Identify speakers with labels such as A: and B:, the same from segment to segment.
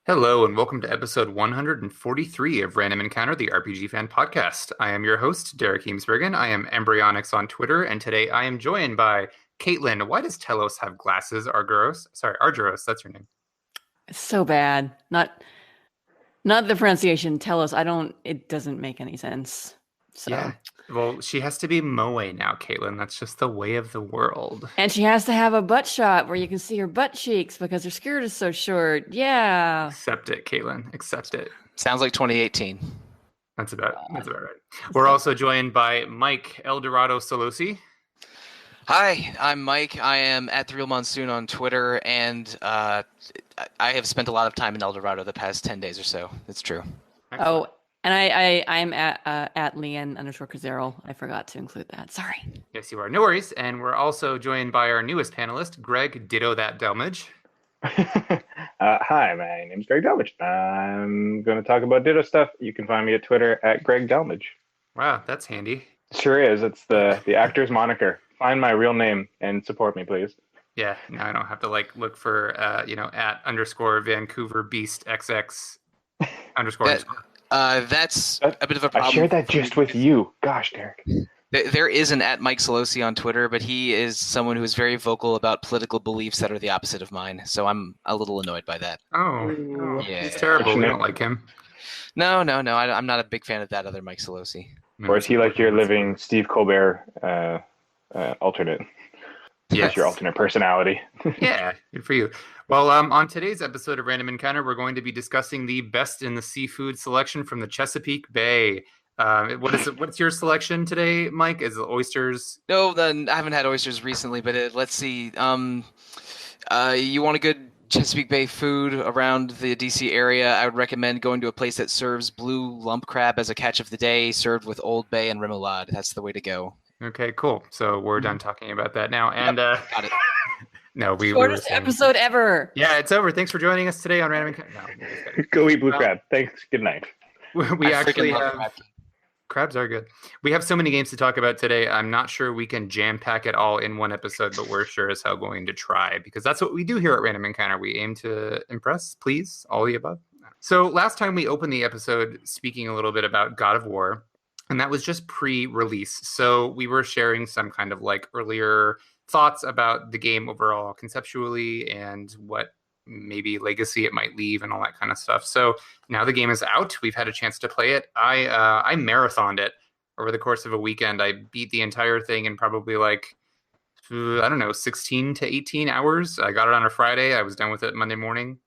A: Hello, and welcome to episode 143 of Random Encounter, the RPG Fan Podcast. I am your host, Derek Heemsbergen. I am Embryonics on Twitter, and today I am joined by Caitlin. Why does Telos have glasses? Argyros, that's her name.
B: So bad. Not the pronunciation. Tell us. It doesn't make any sense. So
A: Yeah. Well, she has to be Moe now, Caitlin. That's just the way of the world.
B: And she has to have a butt shot where you can see her butt cheeks because her skirt is so short. Yeah.
A: Accept it, Caitlin. Accept it.
C: Sounds like 2018.
A: That's about right. We're also joined by Mike Eldorado Solosi.
C: Hi, I'm Mike. I am at The Real Monsoon on Twitter, and I have spent a lot of time in El Dorado the past 10 days or so. It's true.
A: Excellent.
B: Oh, and I'm at Leanne_Kazerl. I forgot to include that. Sorry.
A: Yes, you are. No worries. And we're also joined by our newest panelist, Greg Ditto That Delmage.
D: Hi, my name's Greg Delmage. I'm going to talk about Ditto stuff. You can find me at Twitter at Greg Delmage.
A: Wow, that's handy.
D: Sure is. It's the actor's moniker. Find my real name and support me, please.
A: Yeah, now I don't have to look for at _ Vancouver Beast XX _.
C: That's a bit of a problem.
D: I shared that just with you. Gosh, Derek.
C: There is an at Mike Solosi on Twitter, but he is someone who is very vocal about political beliefs that are the opposite of mine. So I'm a little annoyed by that.
A: Oh,
C: yeah.
A: He's terrible. We don't like him.
C: No. I'm not a big fan of that other Mike Solosi.
D: Or is he like your living Steve Colbert alternate?
A: Yes.
D: That's your alternate personality.
A: Yeah, good for you. Well, on today's episode of Random Encounter, we're going to be discussing the best in the seafood selection from the Chesapeake Bay. What's your selection today, Mike? Is it oysters?
C: No, I haven't had oysters recently, but let's see. You want a good Chesapeake Bay food around the DC area? I would recommend going to a place that serves blue lump crab as a catch of the day, served with Old Bay and remoulade. That's the way to go.
A: Okay, cool. So we're done talking about that now. And
C: got it.
A: No,
B: Shortest episode ever.
A: Yeah, it's over. Thanks for joining us today on Random Encounter. No,
D: Go eat blue crab. Thanks. Good night.
A: We actually have
C: crab.
A: Crabs are good. We have so many games to talk about today. I'm not sure we can jam pack it all in one episode, but we're sure as hell going to try because that's what we do here at Random Encounter. We aim to impress, please, all the above. So last time we opened the episode speaking a little bit about God of War, and that was just pre-release. So we were sharing some kind of earlier thoughts about the game overall conceptually and what maybe legacy it might leave and all that kind of stuff. So now the game is out. We've had a chance to play it. I marathoned it over the course of a weekend. I beat the entire thing in probably 16 to 18 hours. I got it on a Friday. I was done with it Monday morning.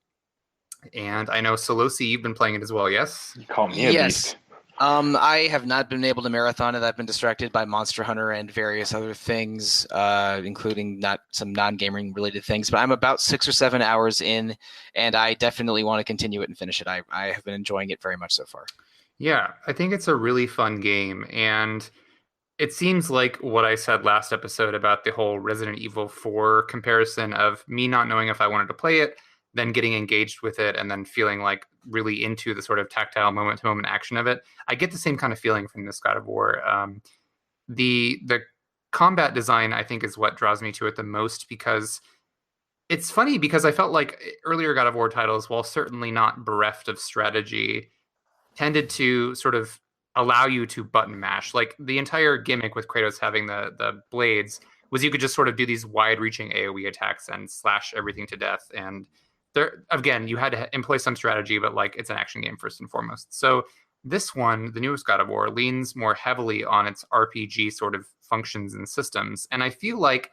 A: And I know Solosi, you've been playing it as well, yes?
D: You call me a beast.
C: I have not been able to marathon it. I've been distracted by Monster Hunter and various other things, including some non-gaming related things. But I'm about 6 or 7 hours in, and I definitely want to continue it and finish it. I have been enjoying it very much so far.
A: Yeah, I think it's a really fun game. And it seems like what I said last episode about the whole Resident Evil 4 comparison of me not knowing if I wanted to play it, then getting engaged with it, and then feeling really into the sort of tactile moment-to-moment action of it. I get the same kind of feeling from this God of War. The combat design, I think, is what draws me to it the most because it's funny because I felt like earlier God of War titles, while certainly not bereft of strategy, tended to sort of allow you to button mash. The entire gimmick with Kratos having the blades was you could just sort of do these wide-reaching AoE attacks and slash everything to death. And there, again, you had to employ some strategy, but it's an action game first and foremost. So this one, the newest God of War, leans more heavily on its RPG sort of functions and systems. And I feel like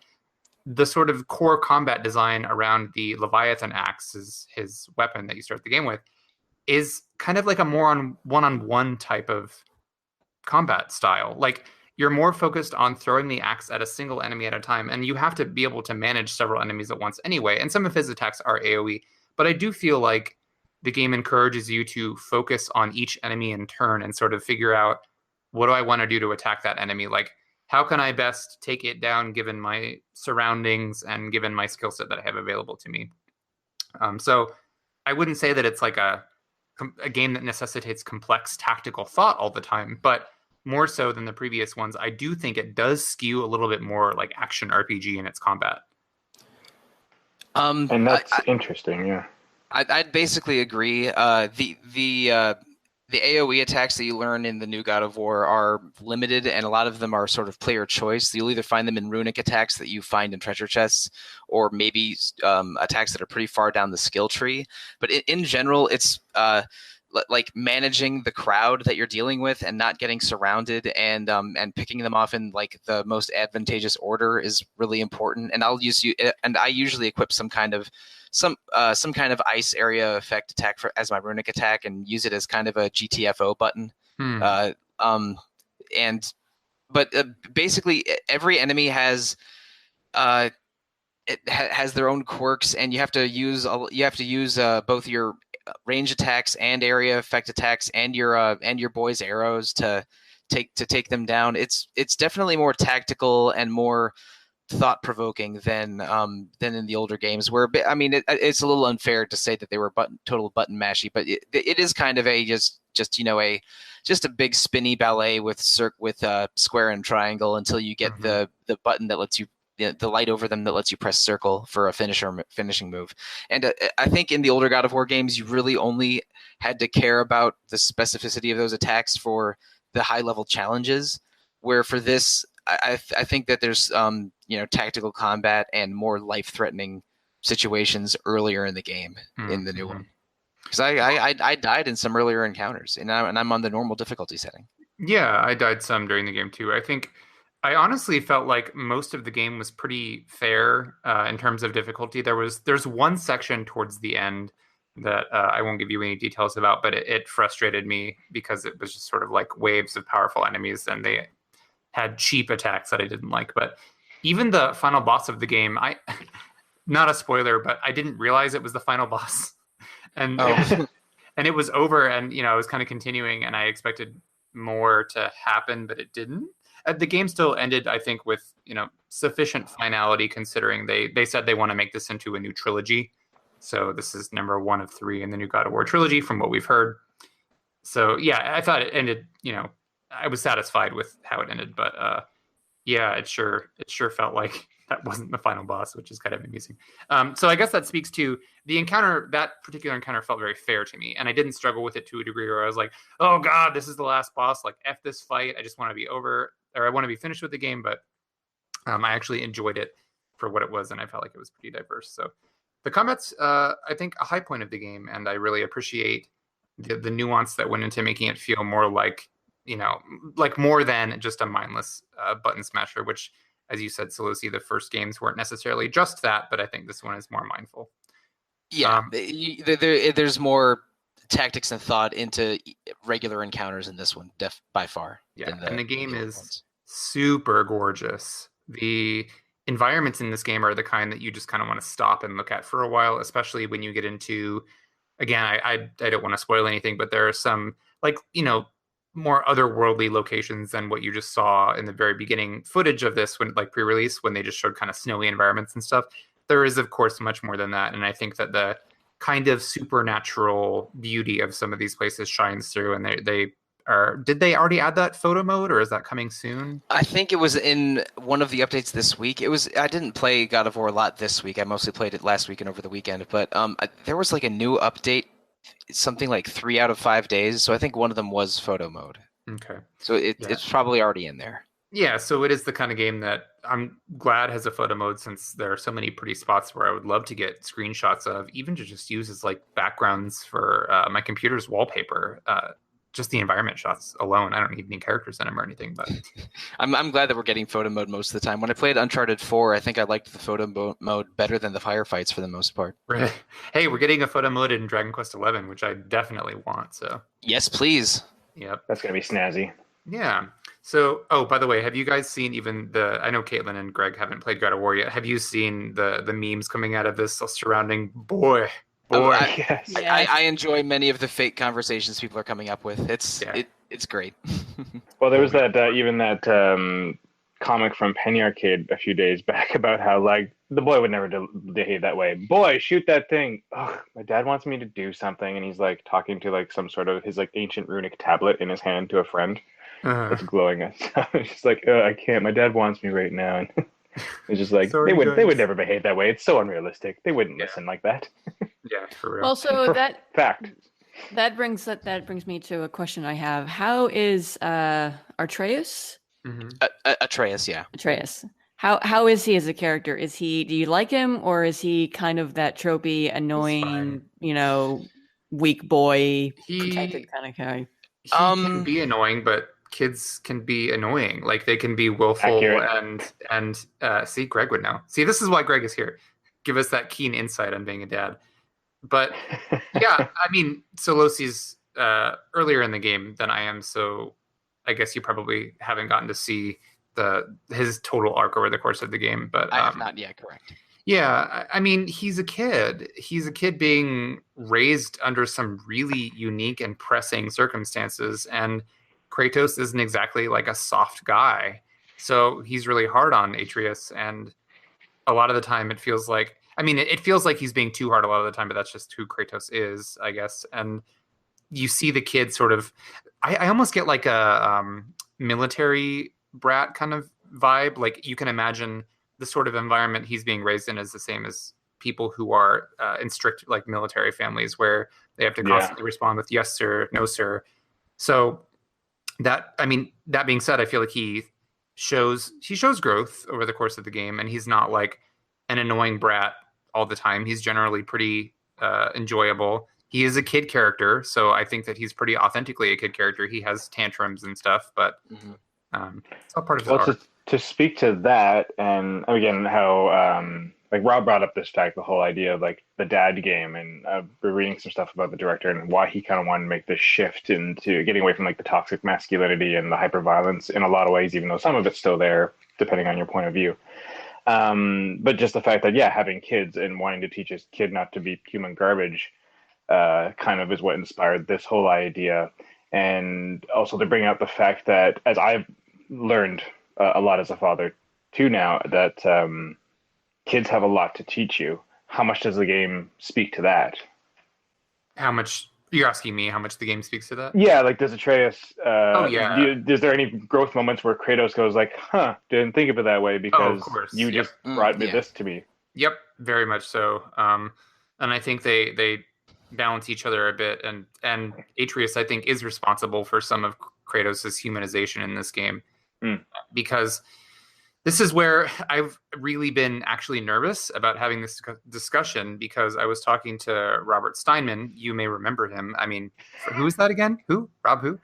A: the sort of core combat design around the Leviathan axe, his weapon that you start the game with, is kind of a more one-on-one type of combat style. You're more focused on throwing the axe at a single enemy at a time, and you have to be able to manage several enemies at once anyway, and some of his attacks are AoE, but I do feel like the game encourages you to focus on each enemy in turn and sort of figure out, what do I want to do to attack that enemy? How can I best take it down given my surroundings and given my skill set that I have available to me? So I wouldn't say that it's a game that necessitates complex tactical thought all the time, but more so than the previous ones, I do think it does skew a little bit more action RPG in its combat.
D: And that's interesting, yeah.
C: I'd basically agree. The AoE attacks that you learn in the new God of War are limited, and a lot of them are sort of player choice. You'll either find them in runic attacks that you find in treasure chests, or maybe attacks that are pretty far down the skill tree. But in general, it's like managing the crowd that you're dealing with and not getting surrounded, and picking them off in like the most advantageous order is really important. And I usually equip some kind of ice area effect attack as my runic attack, and use it as kind of a GTFO button. Uh, um, and but basically every enemy has has their own quirks, and you have to use both your range attacks and area effect attacks and your boy's arrows to take them down. It's definitely more tactical and more thought-provoking than in the older games, where I mean it's a little unfair to say that they were total button mashy, but it is kind of a just a big spinny ballet with square and triangle until you get the button that lets you, the light over them that lets you press circle for a finishing move. And I think in the older God of War games, you really only had to care about the specificity of those attacks for the high level challenges, where for this, I think that there's tactical combat and more life threatening situations earlier in the game in the new one. Because I died in some earlier encounters, and I'm on the normal difficulty setting.
A: Yeah, I died some during the game too. I think I honestly felt like most of the game was pretty fair in terms of difficulty. There's one section towards the end that I won't give you any details about, but it frustrated me because it was just sort of like waves of powerful enemies, and they had cheap attacks that I didn't like. But even the final boss of the game, not a spoiler, but I didn't realize it was the final boss. And it was over, and I was kind of continuing, and I expected more to happen, but it didn't. The game still ended, I think, with sufficient finality, considering they said they want to make this into a new trilogy. So this is number 1 of 3 in the new God of War trilogy, from what we've heard. So yeah, I thought it ended. I was satisfied with how it ended, but yeah, it sure felt like that wasn't the final boss, which is kind of amusing. So I guess that speaks to the encounter. That particular encounter felt very fair to me, and I didn't struggle with it to a degree where I was like, "Oh God, this is the last boss! Like, F this fight! I just want to be over, or I want to be finished with the game." But I actually enjoyed it for what it was, and I felt like it was pretty diverse. So the combat's, I think, a high point of the game, and I really appreciate the nuance that went into making it feel more like like more than just a mindless button smasher, which, as you said, Solosi, the first games weren't necessarily just that, but I think this one is more mindful.
C: Yeah, there's more tactics and thought into regular encounters in this one, by far.
A: Yeah, and the game is super gorgeous. The environments in this game are the kind that you just kind of want to stop and look at for a while, especially when you get into, again, I don't want to spoil anything, but there are some, like, more otherworldly locations than what you just saw in the very beginning footage of this, when like pre-release, when they just showed kind of snowy environments and stuff. There is, of course, much more than that, and I think that the kind of supernatural beauty of some of these places shines through. And they are. Did they already add that photo mode, or is that coming soon?
C: I think it was in one of the updates this week. I didn't play God of War a lot this week. I mostly played it last week and over the weekend. But there was like a new update, something like 3 out of 5 days. So I think one of them was photo mode.
A: Okay.
C: So it's probably already in there.
A: Yeah, so it is the kind of game that I'm glad has a photo mode, since there are so many pretty spots where I would love to get screenshots of, even to just use as like backgrounds for my computer's wallpaper. Just the environment shots alone. I don't need any characters in them or anything, but
C: I'm glad that we're getting photo mode most of the time. When I played Uncharted 4, I think I liked the photo mode better than the firefights for the most part.
A: Hey, we're getting a photo mode in Dragon Quest XI, which I definitely want. So
C: yes, please.
A: Yep,
D: that's gonna be snazzy.
A: Yeah. So, by the way, have you guys seen even I know Caitlin and Greg haven't played God of War yet. Have you seen the memes coming out of this surrounding boy?
D: Yes.
C: I enjoy many of the fake conversations people are coming up with. It's great.
D: Well, there was that comic from Penny Arcade a few days back about how, like, the boy would never behave that way. Boy, shoot that thing. Oh, my dad wants me to do something, and he's like talking to like some sort of his like ancient runic tablet in his hand to a friend that's glowing. So it's just like, I can't. My dad wants me right now. And it's just like, they would never behave that way. It's so unrealistic. They wouldn't listen like that.
A: Yeah, for real.
B: Well, so
D: Fact.
B: that brings me to a question I have. How is Atreus?
A: Hmm.
C: Atreus, yeah.
B: Atreus. How is he as a character? Do you like him, or is he kind of that tropey, annoying, weak boy, protected
A: He
B: kind of guy?
A: he can be annoying, but kids can be annoying. Like they can be willful
D: Accurate.
A: and see, Greg would know. See, this is why Greg is here. Give us that keen insight on being a dad. But yeah, I mean, Solosi's earlier in the game than I am, so I guess you probably haven't gotten to see his total arc over the course of the game. But
C: I have not yet, correct.
A: yeah, I mean, he's a kid. He's a kid being raised under some really unique and pressing circumstances, and Kratos isn't exactly like a soft guy. So he's really hard on Atreus, and a lot of the time it feels like, I mean, it feels like he's being too hard a lot of the time, but that's just who Kratos is, I guess. And you see the kid sort of, I almost get like a military brat kind of vibe. Like you can imagine the sort of environment he's being raised in is the same as people who are in strict like military families where they have to constantly respond with yes sir, no sir. So that, I mean, that being said, I feel like he shows growth over the course of the game, and he's not like an annoying brat all the time. He's generally pretty enjoyable. He is a kid character, so I think that he's pretty authentically a kid character. He has tantrums and stuff, but it's all part of his
D: Well,
A: art.
D: to speak to that, and again, how like Rob brought up this fact, the whole idea of like the dad game, and we're reading some stuff about the director and why he kind of wanted to make this shift into getting away from like the toxic masculinity and the hyperviolence in a lot of ways, even though some of it's still there, depending on your point of view. But just the fact that having kids and wanting to teach his kid not to be human garbage, kind of is what inspired this whole idea. And also to bring out the fact that, as I've learned a lot as a father too now, that kids have a lot to teach you. How much does the game speak to that?
A: How much, you're asking me how much the game speaks to that?
D: Yeah, like does Atreus,
A: Oh yeah.
D: is there any growth moments where Kratos goes like, didn't think of it that way because
A: course.
D: you
A: Yep.
D: just brought this to me?
A: Yep, very much so. And I think they balance each other a bit. And Atreus, I think, is responsible for some of Kratos' humanization in this game, because this is where I've really been actually nervous about having this discussion, because I was talking to Robert Steinman. You may remember him. I mean, who is that again? Who? Rob who?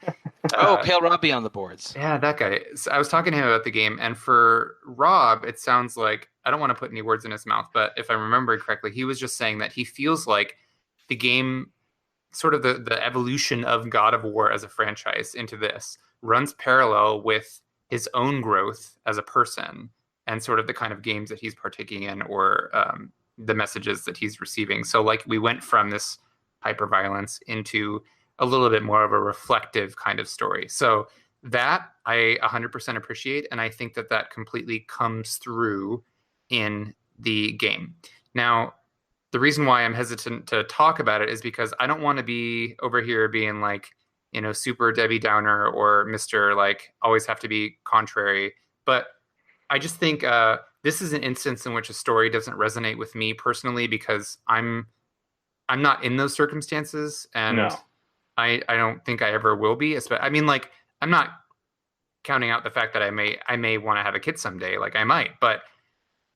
C: Pale Robbie on the boards.
A: Yeah, that guy. So I was talking to him about the game, and for Rob, it sounds like, I don't want to put any words in his mouth, but if I remember correctly, he was just saying that he feels like the game, sort of the evolution of God of War as a franchise into this, runs parallel with his own growth as a person and sort of the kind of games that he's partaking in, or the messages that he's receiving. So like we went from this hyperviolence into a little bit more of a reflective kind of story. So that I 100% appreciate, and I think that that completely comes through in the game. Now, the reason why I'm hesitant to talk about it is because I don't want to be over here being like, super Debbie Downer or Mr. like always have to be contrary. But I just think this is an instance in which a story doesn't resonate with me personally, because I'm not in those circumstances, and
D: No.
A: I don't think I ever will be. I mean, like, I'm not counting out the fact that I may want to have a kid someday. Like I might, but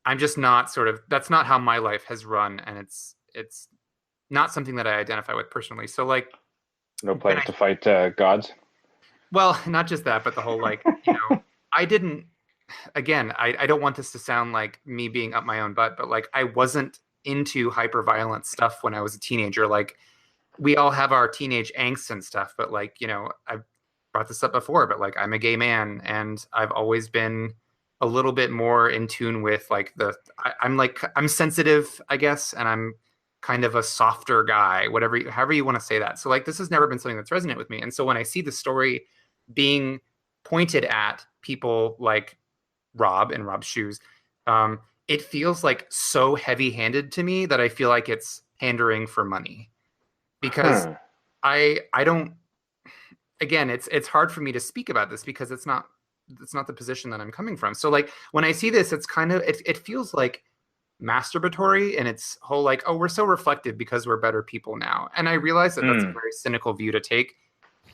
A: I'm just not that's not how my life has run, and it's not something that I identify with personally. So like,
D: No plans to fight gods?
A: well, not just that, but the whole like, I didn't, again, I don't want this to sound like me being up my own butt, but like I wasn't into hyper violent stuff when I was a teenager. Like we all have our teenage angst and stuff, but like, I've brought this up before, but like I'm a gay man, and I've always been a little bit more in tune with like I'm sensitive, I guess, and I'm kind of a softer guy, however you want to say that. So like this has never been something that's resonant with me. And so when I see the story being pointed at people like Rob and Rob's shoes, it feels like so heavy-handed to me that I feel like it's pandering for money. Because I don't, again, it's hard for me to speak about this because it's not the position that I'm coming from. So like when I see this, it's kind of, it feels like masturbatory in its whole like, oh, we're so reflective because we're better people now. And I realize that that's a very cynical view to take,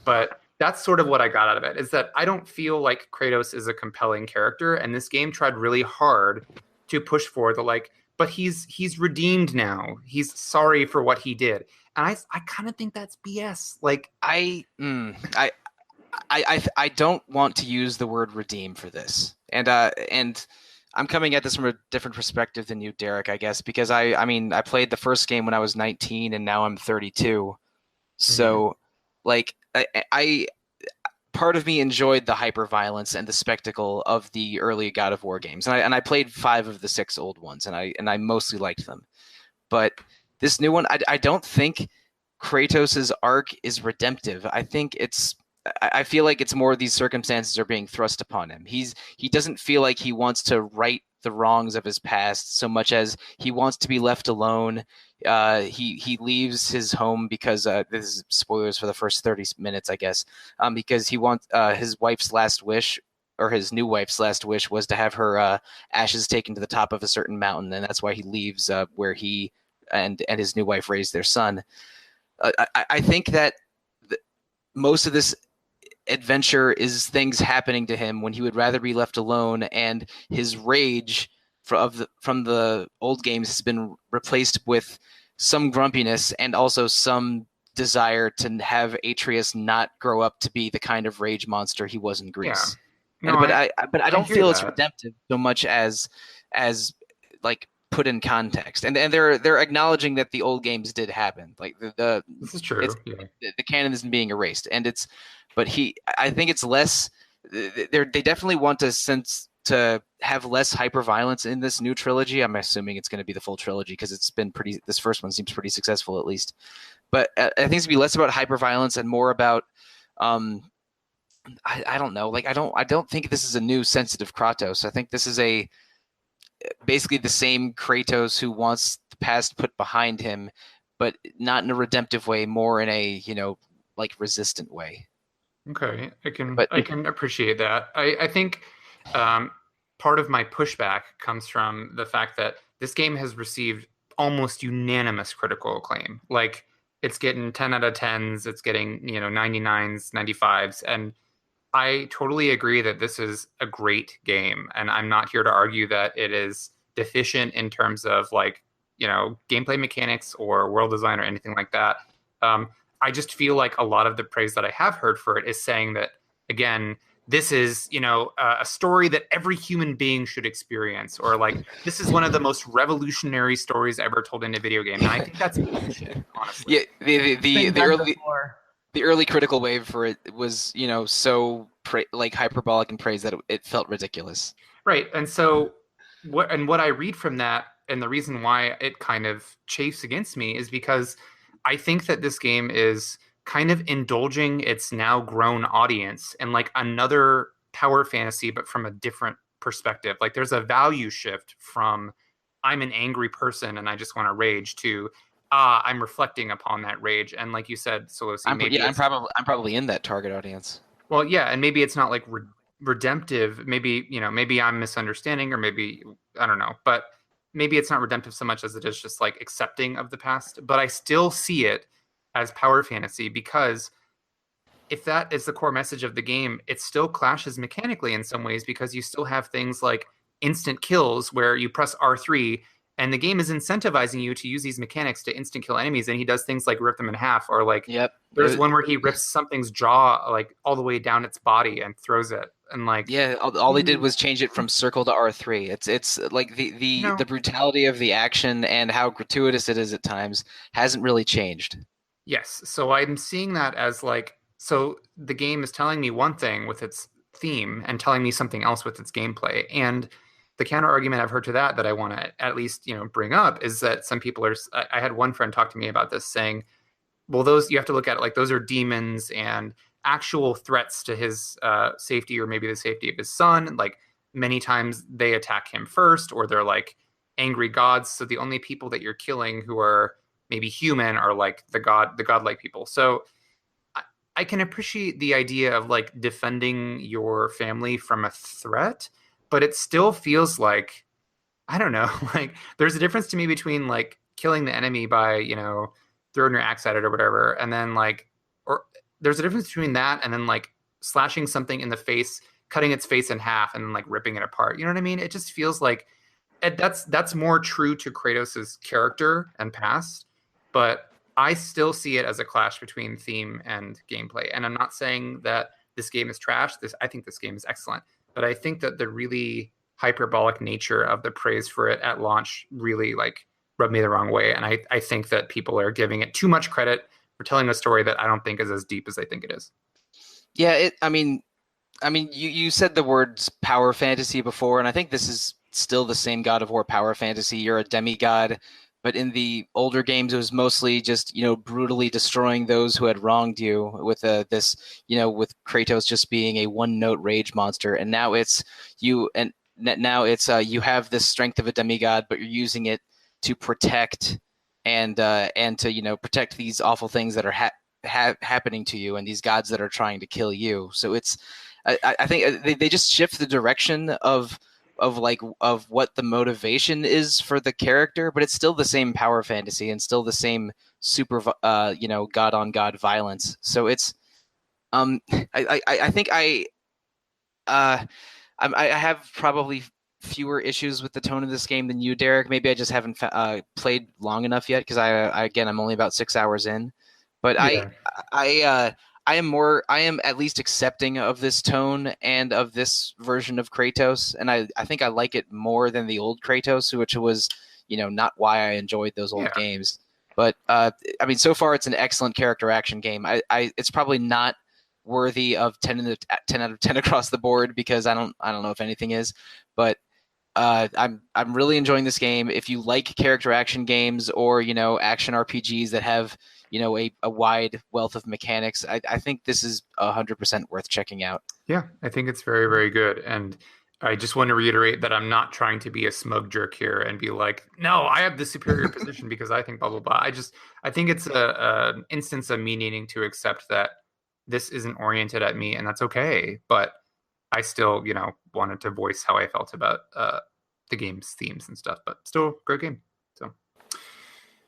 A: but that's sort of what I got out of it, is that I don't feel like Kratos is a compelling character, and this game tried really hard to push for the like, but he's redeemed now. He's sorry for what he did. And I kind of think that's BS. Like
C: I don't want to use the word redeem for this, and I'm coming at this from a different perspective than you, Derek, I guess, because I mean I played the first game when I was 19, and now I'm 32, so like I part of me enjoyed the hyper violence and the spectacle of the early God of War games, and I played 5 of the 6 old ones, and I mostly liked them, but this new one, I don't think Kratos's arc is redemptive. I feel like it's more these circumstances are being thrust upon him. He doesn't feel like he wants to right the wrongs of his past so much as he wants to be left alone. He leaves his home because this is spoilers for the first 30 minutes, I guess, because he wants his wife's last wish, or his new wife's last wish, was to have her ashes taken to the top of a certain mountain, and that's why he leaves where he and his new wife raised their son. I think that most of this adventure is things happening to him when he would rather be left alone, and his rage from the old games has been replaced with some grumpiness and also some desire to have Atreus not grow up to be the kind of rage monster he was in Greece.
A: Yeah. No,
C: but I don't feel it's
A: that.
C: redemptive so much as like put in context, and they're acknowledging that the old games did happen. Like
A: this is true.
C: The canon isn't being erased, and I think it's less. They definitely want to have less hyper violence in this new trilogy. I'm assuming it's going to be the full trilogy because it's been pretty. This first one seems pretty successful, at least. But I think it's going to be less about hyper violence and more about. I don't know. Like I don't think this is a new sensitive Kratos. I think this is basically the same Kratos who wants the past put behind him, but not in a redemptive way, more in a like resistant way.
A: Okay, I can appreciate that. I think part of my pushback comes from the fact that this game has received almost unanimous critical acclaim. Like it's getting 10 out of 10s, it's getting 99s, 95s, and I totally agree that this is a great game, and I'm not here to argue that it is deficient in terms of like gameplay mechanics or world design or anything like that. I just feel like a lot of the praise that I have heard for it is saying that, again, this is, a story that every human being should experience, or like this is one of the most revolutionary stories ever told in a video game. And I think that's bullshit, honestly.
C: Yeah, the early critical wave for it was, so like hyperbolic in praise that it felt ridiculous.
A: Right. And so what I read from that, and the reason why it kind of chafes against me, is because I think that this game is kind of indulging its now grown audience in like another power fantasy, but from a different perspective. Like there's a value shift from I'm an angry person and I just want to rage to I'm reflecting upon that rage. And like you said, Solosi,
C: I'm probably in that target audience.
A: Well, yeah, and maybe it's not like redemptive. Maybe maybe I'm misunderstanding, or maybe I don't know, but maybe it's not redemptive so much as it is just like accepting of the past. But I still see it as power fantasy, because if that is the core message of the game, it still clashes mechanically in some ways, because you still have things like instant kills where you press R3 and the game is incentivizing you to use these mechanics to instant kill enemies, and he does things like rip them in half, or like there's one where he rips something's jaw like all the way down its body and throws it, and like
C: all they did was change it from circle to R3. It's like the brutality of the action and how gratuitous it is at times hasn't really changed.
A: Yes, so I'm seeing that as like, so the game is telling me one thing with its theme and telling me something else with its gameplay. And the counter argument I've heard to that I want to at least bring up is that some people are. I had one friend talk to me about this, saying, "Well, those you have to look at it like those are demons and actual threats to his safety, or maybe the safety of his son. Like many times they attack him first, or they're like angry gods. So the only people that you're killing who are maybe human are like the godlike people." So I can appreciate the idea of like defending your family from a threat, but it still feels like I don't know. Like, there's a difference to me between like killing the enemy by, throwing your axe at it or whatever, and then like, or there's a difference between that and then like slashing something in the face, cutting its face in half, and then like ripping it apart. You know what I mean? It just feels like that's more true to Kratos's character and past, but I still see it as a clash between theme and gameplay. And I'm not saying that this game is trash. I think this game is excellent, but I think that the really hyperbolic nature of the praise for it at launch really like rubbed me the wrong way. And I think that people are giving it too much credit for telling a story that I don't think is as deep as I think it is.
C: Yeah, I mean, you said the words power fantasy before, and I think this is still the same God of War power fantasy. You're a demigod, but in the older games, it was mostly just brutally destroying those who had wronged you. With with Kratos just being a one-note rage monster, and now it's you have this strength of a demigod, but you're using it to protect and to protect these awful things that are happening to you and these gods that are trying to kill you. So it's I think they just shift the direction of what the motivation is for the character, but it's still the same power fantasy and still the same super god on god violence. So it's I think I have probably fewer issues with the tone of this game than you, Derek. Maybe I just haven't played long enough yet because I'm only about 6 hours in. But
A: Yeah.
C: I am at least accepting of this tone and of this version of Kratos, and I think I like it more than the old Kratos, which was not why I enjoyed those old games. But so far it's an excellent character action game. It's probably not worthy of 10 out of 10 across the board because I don't know if anything is, but I'm really enjoying this game. If you like character action games or action RPGs that have a wide wealth of mechanics, I think this is 100% worth checking out.
A: Yeah, I think it's very, very good. And I just want to reiterate that I'm not trying to be a smug jerk here and be like, no, I have the superior position because I think blah, blah, blah. I think it's an instance of me needing to accept that this isn't oriented at me, and that's okay. But I still, wanted to voice how I felt about the game's themes and stuff. But still, great game. So,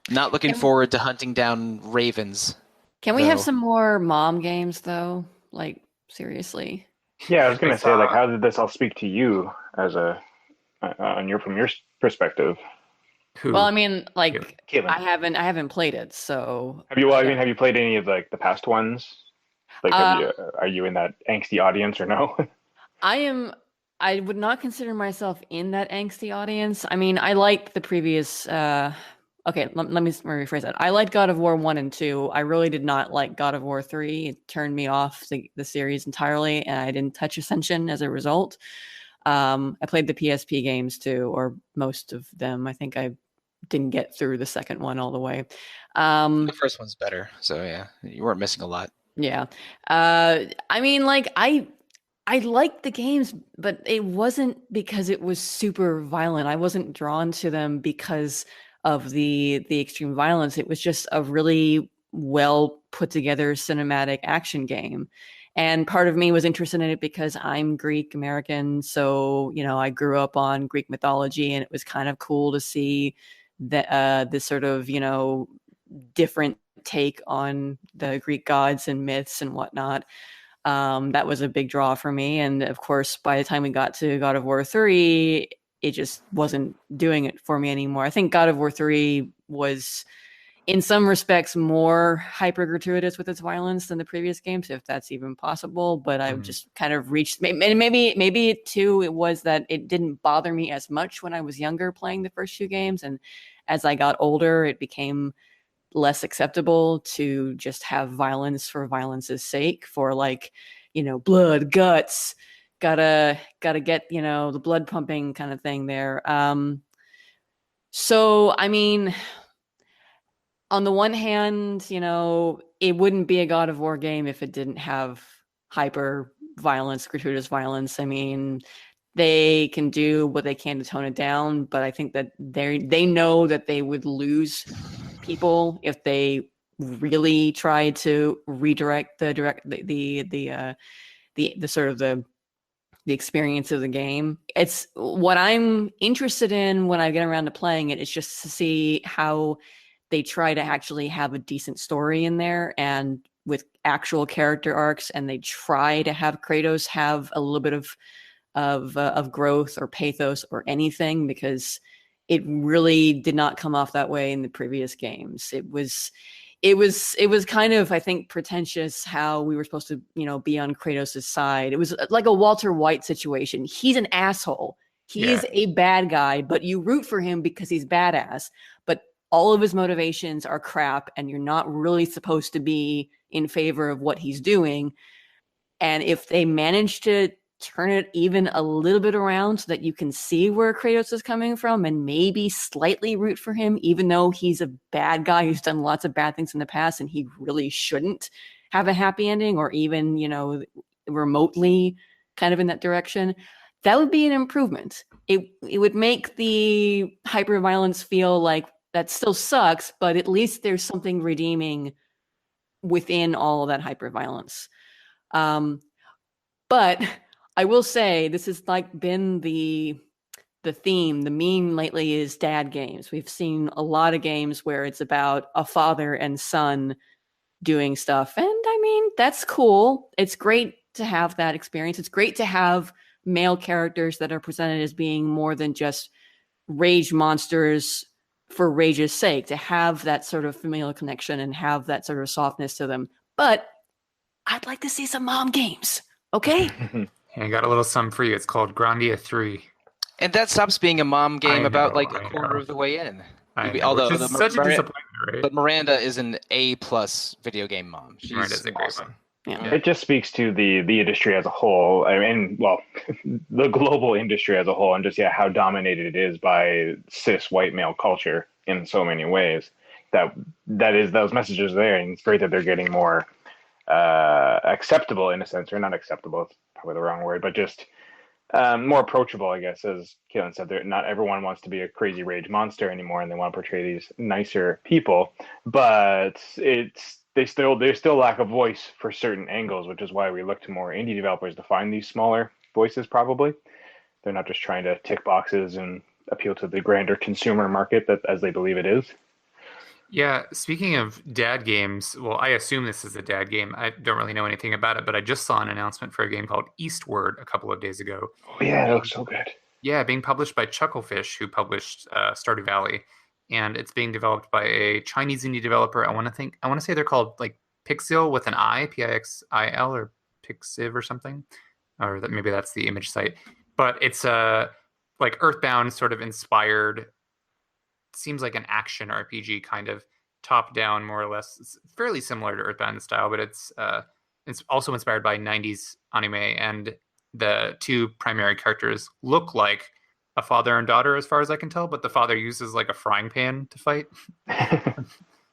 C: not looking forward to hunting down ravens.
B: Can we have some more mom games though? Like seriously.
D: Yeah, I was gonna say, like, how did this all speak to you as from your perspective?
B: Well, I mean, like,
D: Caitlin.
B: I haven't played it, so.
D: Have you? Well, have you played any of like the past ones? Like, are you in that angsty audience or no?
B: I would not consider myself in that angsty audience. I mean, I liked the previous. Okay, let me rephrase that. I liked God of War 1 and 2. I really did not like God of War 3. It turned me off the series entirely, and I didn't touch Ascension as a result. I played the PSP games too, or most of them. I think I didn't get through the second one all the way.
C: The first one's better, so yeah, you weren't missing a lot.
B: Yeah. I mean, like, I liked the games, but it wasn't because it was super violent. I wasn't drawn to them because of the extreme violence. It was just a really well put together cinematic action game. And part of me was interested in it because I'm Greek American. So, I grew up on Greek mythology, and it was kind of cool to see that this sort of, different take on the Greek gods and myths and whatnot. That was a big draw for me. And of course, by the time we got to God of War 3, it just wasn't doing it for me anymore. I think God of War 3 was, in some respects, more hyper gratuitous with its violence than the previous games, if that's even possible. But I've just kind of reached, maybe too, it was that it didn't bother me as much when I was younger playing the first few games. And as I got older, it became less acceptable to just have violence for violence's sake, for like, blood, guts, gotta get, the blood pumping kind of thing there. So, I mean, on the one hand, it wouldn't be a God of War game if it didn't have hyper violence, gratuitous violence. I mean, they can do what they can to tone it down, but I think that they know that they would lose people if they really try to redirect the sort of the the experience of the game. It's what I'm interested in when I get around to playing it is just to see how they try to actually have a decent story in there and with actual character arcs, and they try to have Kratos have a little bit of growth or pathos or anything, because it really did not come off that way in the previous games. It was kind of, I think, pretentious how we were supposed to, be on Kratos' side. It was like a Walter White situation. He's an asshole. He's a bad guy, but you root for him because he's badass. But all of his motivations are crap, and you're not really supposed to be in favor of what he's doing. And if they manage to turn it even a little bit around so that you can see where Kratos is coming from and maybe slightly root for him, even though he's a bad guy who's done lots of bad things in the past and he really shouldn't have a happy ending or even, remotely kind of in that direction, that would be an improvement. It would make the hyperviolence feel like that still sucks, but at least there's something redeeming within all of that hyperviolence. But I will say this has been the theme, the meme lately is dad games. We've seen a lot of games where it's about a father and son doing stuff. And I mean, that's cool. It's great to have that experience. It's great to have male characters that are presented as being more than just rage monsters for rage's sake, to have that sort of familial connection and have that sort of softness to them. But I'd like to see some mom games. Okay?
A: I got a little something for you. It's called Grandia 3.
C: And that stops being a mom game
A: I
C: about
A: know,
C: a quarter of the way in.
A: Although which is such a disappointment, right?
C: But Miranda is an A+ video game mom. She's
A: Miranda's a great
C: awesome.
A: one.
B: Yeah.
D: It just speaks to the industry as a whole. I mean, well, the global industry as a whole, and just how dominated it is by cis white male culture in so many ways. That is those messages there, and it's great that they're getting more acceptable in a sense, or not acceptable. It's probably the wrong word, but just more approachable, I guess. As Kaylin said, not everyone wants to be a crazy rage monster anymore, and they want to portray these nicer people. But they still lack a voice for certain angles, which is why we look to more indie developers to find these smaller voices. Probably they're not just trying to tick boxes and appeal to the grander consumer market that as they believe it is.
A: Yeah, speaking of dad games, well, I assume this is a dad game. I don't really know anything about it, but I just saw an announcement for a game called Eastward a couple of days ago.
D: Oh yeah, that looks so good.
A: Yeah, being published by Chucklefish, who published Stardew Valley, and it's being developed by a Chinese indie developer. I want to say they're called like Pixil with an I, Pixil, or Pixiv or something, or that maybe that's the image site. But it's like Earthbound sort of inspired. Seems like an action RPG kind of top down, more or less. It's fairly similar to Earthbound in style, but it's also inspired by 90s anime, and the two primary characters look like a father and daughter as far as I can tell, but the father uses like a frying pan to fight.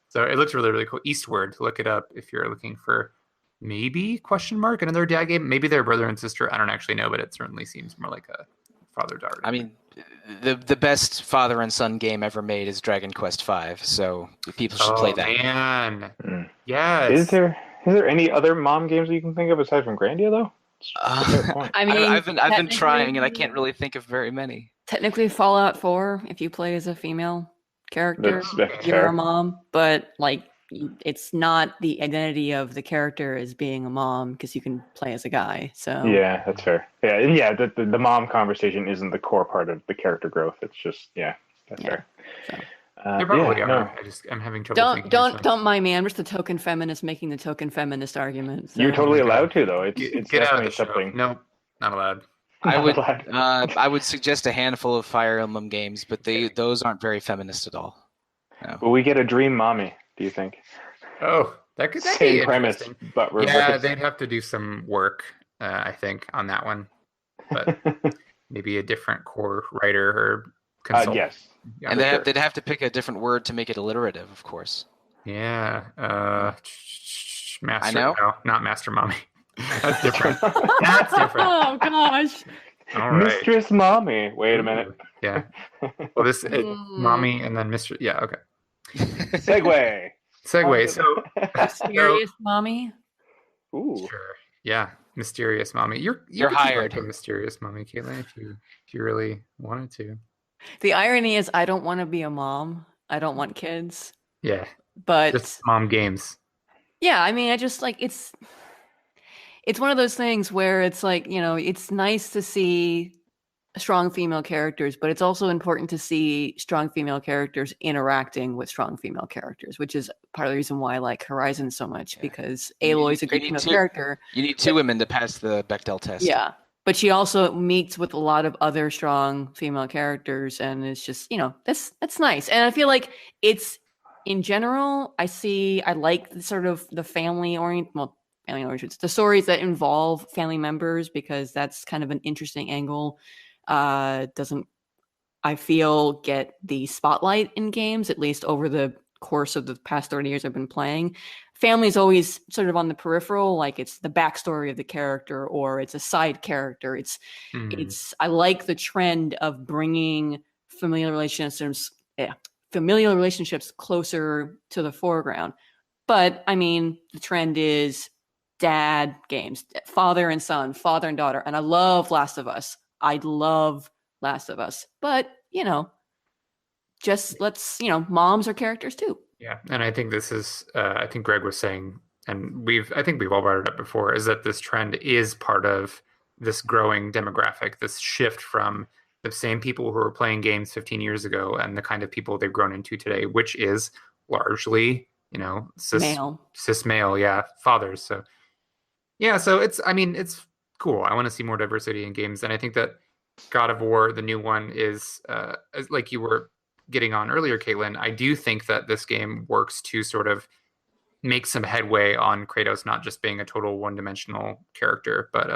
A: So it looks really, really cool. Eastward, look it up if you're looking for maybe another dad game. Maybe they're brother and sister. I don't actually know, but it certainly seems more like a father-daughter.
C: I mean, the best father and son game ever made is Dragon Quest V, so people should play that.
A: Man. Yes.
D: Is there any other mom games that you can think of aside from Grandia though?
B: I mean,
C: I've been trying, and I can't really think of very many.
B: Technically, Fallout 4, if you play as a female character,
D: that's
B: you're
D: fair.
B: a mom, but it's not the identity of the character as being a mom because you can play as a guy. So
D: yeah, that's fair. Yeah, the mom conversation isn't the core part of the character growth. It's just that's fair.
B: So.
A: They probably are.
D: No.
A: I'm having trouble.
B: Don't mind me. I'm just the token feminist making the token feminist argument. So.
D: You're totally allowed to, though. It's
A: Get out of
D: definitely
A: the show.
D: something.
A: Nope, not allowed.
C: I would suggest a handful of Fire Emblem games, but those aren't very feminist at all. No.
D: Will we get a dream mommy? Do you think?
A: Oh, that could
D: Same
A: be
D: premise,
A: interesting.
D: but reverse.
A: Yeah, they'd have to do some work, I think, on that one. But maybe a different core writer or consultant.
D: Yes.
A: Yeah,
C: And
A: sure.
C: they'd have to pick a different word to make it alliterative, of course.
A: Yeah. Master.
C: I know.
A: No, not Master Mommy. That's different. That's different.
B: Oh gosh.
A: All right.
D: Mistress Mommy. Wait a minute.
A: Yeah. Well, this Mommy and then Mr. Yeah. Okay.
D: Segue.
A: Segue. So
B: Serious mommy.
D: Ooh.
A: sure. Yeah. mysterious mommy. You
C: You're
A: could be
C: hired.
A: like a mysterious mommy, Caitlin, if you really wanted to.
B: The irony is, I don't want to be a mom. I don't want kids.
A: Yeah, just
B: But
A: mom games.
B: yeah, I mean, I just like it's one of those things where it's like, it's nice to see strong female characters, but it's also important to see strong female characters interacting with strong female characters, which is part of the reason why I like Horizon so much,
C: Yeah.
B: because
C: You
B: Aloy's a
C: need
B: great female
C: two.
B: character.
C: You need two women to pass the Bechdel test.
B: Yeah. But she also meets with a lot of other strong female characters, and it's just, that's nice. And I feel like it's in general, I like sort of the family oriented, the stories that involve family members, because that's kind of an interesting angle. Doesn't, I feel, get the spotlight in games, at least over the course of the past 30 years I've been playing. Family's always sort of on the peripheral, like it's the backstory of the character or it's a side character. I like the trend of bringing familial relationships closer to the foreground. But I mean, the trend is dad games, father and son, father and daughter. And I love Last of Us. I love Last of Us. But, just moms are characters too.
A: Yeah, and I think this is, I think Greg was saying, and I think we've all brought it up before, is that this trend is part of this growing demographic, this shift from the same people who were playing games 15 years ago and the kind of people they've grown into today, which is largely, cis male, yeah, fathers. So yeah, so it's cool. I want to see more diversity in games, and I think that God of War, the new one, is like you were getting on earlier, Caitlin. I do think that this game works to sort of make some headway on Kratos not just being a total one-dimensional character, but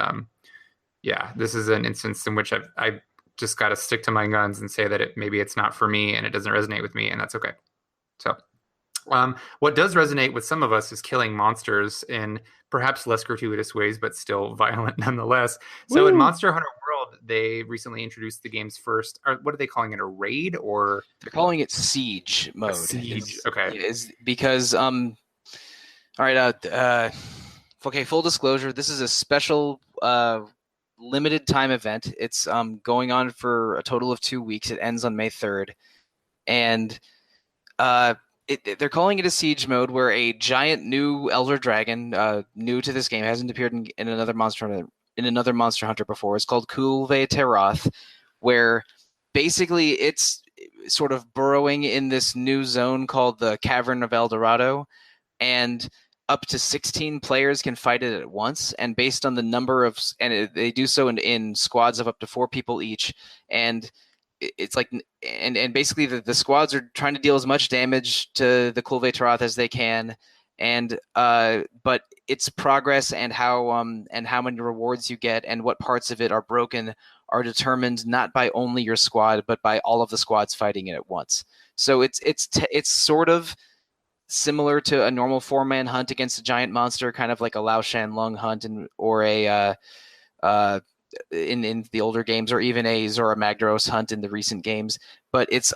A: yeah, this is an instance in which I just got to stick to my guns and say that maybe it's not for me and it doesn't resonate with me, and that's okay. So what does resonate with some of us is killing monsters in perhaps less gratuitous ways, but still violent nonetheless. So in Monster Hunter World, they recently introduced the game's first, or what are they calling it, a raid? Or
C: they're calling it siege mode.
A: Siege, okay.
C: Is because all right, okay, full disclosure, this is a special limited time event. It's going on for a total of 2 weeks. It ends on May 3rd. And they're calling it a siege mode, where a giant new elder dragon, new to this game, hasn't appeared in another Monster Hunter before. It's called Kulve Teroth, where basically it's sort of burrowing in this new zone called the Cavern of El Dorado, and up to 16 players can fight it at once. And based on the number of, they do so in squads of up to 4 people each, and it's like, and basically the squads are trying to deal as much damage to the Kulve Teroth as they can, and but its progress and how many rewards you get and what parts of it are broken are determined not by only your squad but by all of the squads fighting it at once. So it's sort of similar to a normal 4-man hunt against a giant monster, kind of like a Lao Shan Lung hunt or a in the older games, or even a Zora Magdaros hunt in the recent games. But it's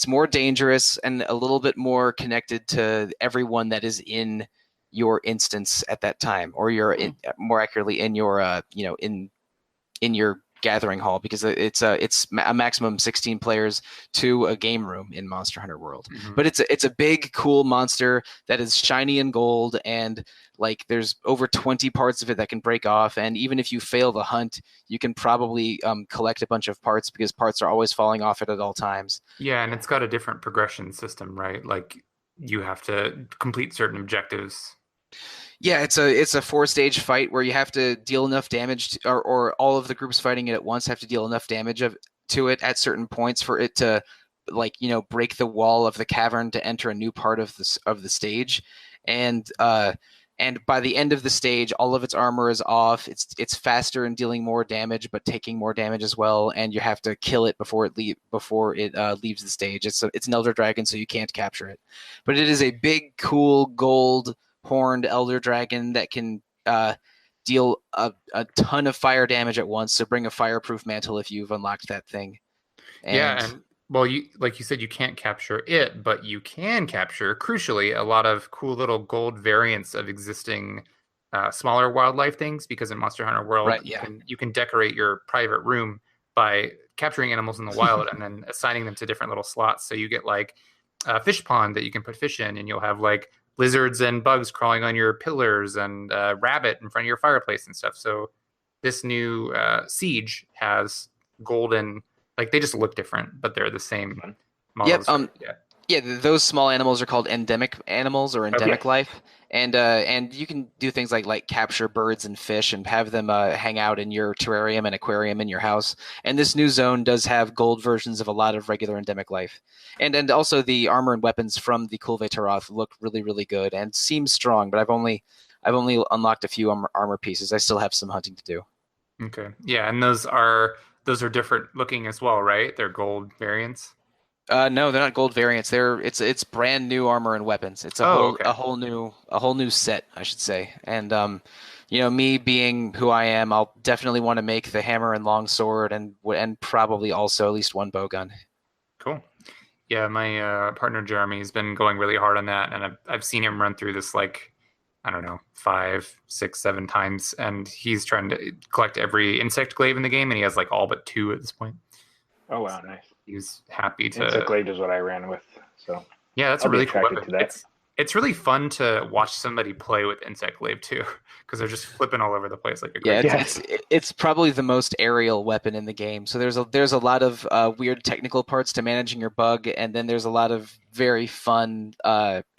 C: more dangerous and a little bit more connected to everyone that is in your instance at that time, or more accurately in your in your gathering hall, because it's a maximum 16 players to a game room in Monster Hunter World. Mm-hmm. But it's a big, cool monster that is shiny and gold, and like there's over 20 parts of it that can break off, and even if you fail the hunt, you can probably collect a bunch of parts, because parts are always falling off it at all times.
A: Yeah, and it's got a different progression system, right? Like you have to complete certain objectives.
C: Yeah, it's a 4-stage fight where you have to deal enough damage or all of the groups fighting it at once have to deal enough damage to it at certain points for it to, like, break the wall of the cavern to enter a new part of the stage. And by the end of the stage, all of its armor is off. It's faster and dealing more damage, but taking more damage as well. And you have to kill it before it leaves the stage. It's an Elder Dragon, so you can't capture it. But it is a big, cool gold horned elder dragon that can deal a ton of fire damage at once. So bring a fireproof mantle if you've unlocked that thing.
A: And well, like you said, you can't capture it, but you can capture, crucially, a lot of cool little gold variants of existing smaller wildlife things, because in Monster Hunter World,
C: Right,
A: you
C: yeah.
A: can decorate your private room by capturing animals in the wild and then assigning them to different little slots. So you get like a fish pond that you can put fish in, and you'll have like lizards and bugs crawling on your pillars, and rabbit in front of your fireplace and stuff. So this new Siege has golden, like they just look different, but they're the same
C: Yep.
A: models. Yeah.
C: Yeah, those small animals are called endemic animals or endemic
A: Okay.
C: life, and you can do things like capture birds and fish and have them hang out in your terrarium and aquarium in your house. And this new zone does have gold versions of a lot of regular endemic life, and also the armor and weapons from the Kulve Taroth look really really good and seem strong. But I've only unlocked a few armor pieces. I still have some hunting to do.
A: Okay. Yeah, and those are different looking as well, right? They're gold variants.
C: No, they're not gold variants. It's brand new armor and weapons. It's a
A: Oh,
C: whole
A: okay.
C: a whole new set, I should say. And me being who I am, I'll definitely want to make the hammer and longsword and probably also at least one bowgun.
A: Cool. Yeah, my partner Jeremy's been going really hard on that, and I've seen him run through this like, I don't know, 5, 6, 7 times, and he's trying to collect every insect glaive in the game, and he has like all but 2 at this point.
D: Oh wow, nice.
A: He's happy to.
D: Insect glaive is what I ran with, so
A: Yeah, that's
D: I'll
A: a
D: be
A: really cool
D: attracted
A: weapon.
D: to that.
A: It's really fun to watch somebody play with insect glaive too, because they're just flipping all over the place like a
C: Yeah,
A: great.
C: it's probably the most aerial weapon in the game. So there's a lot of weird technical parts to managing your bug, and then there's a lot of very fun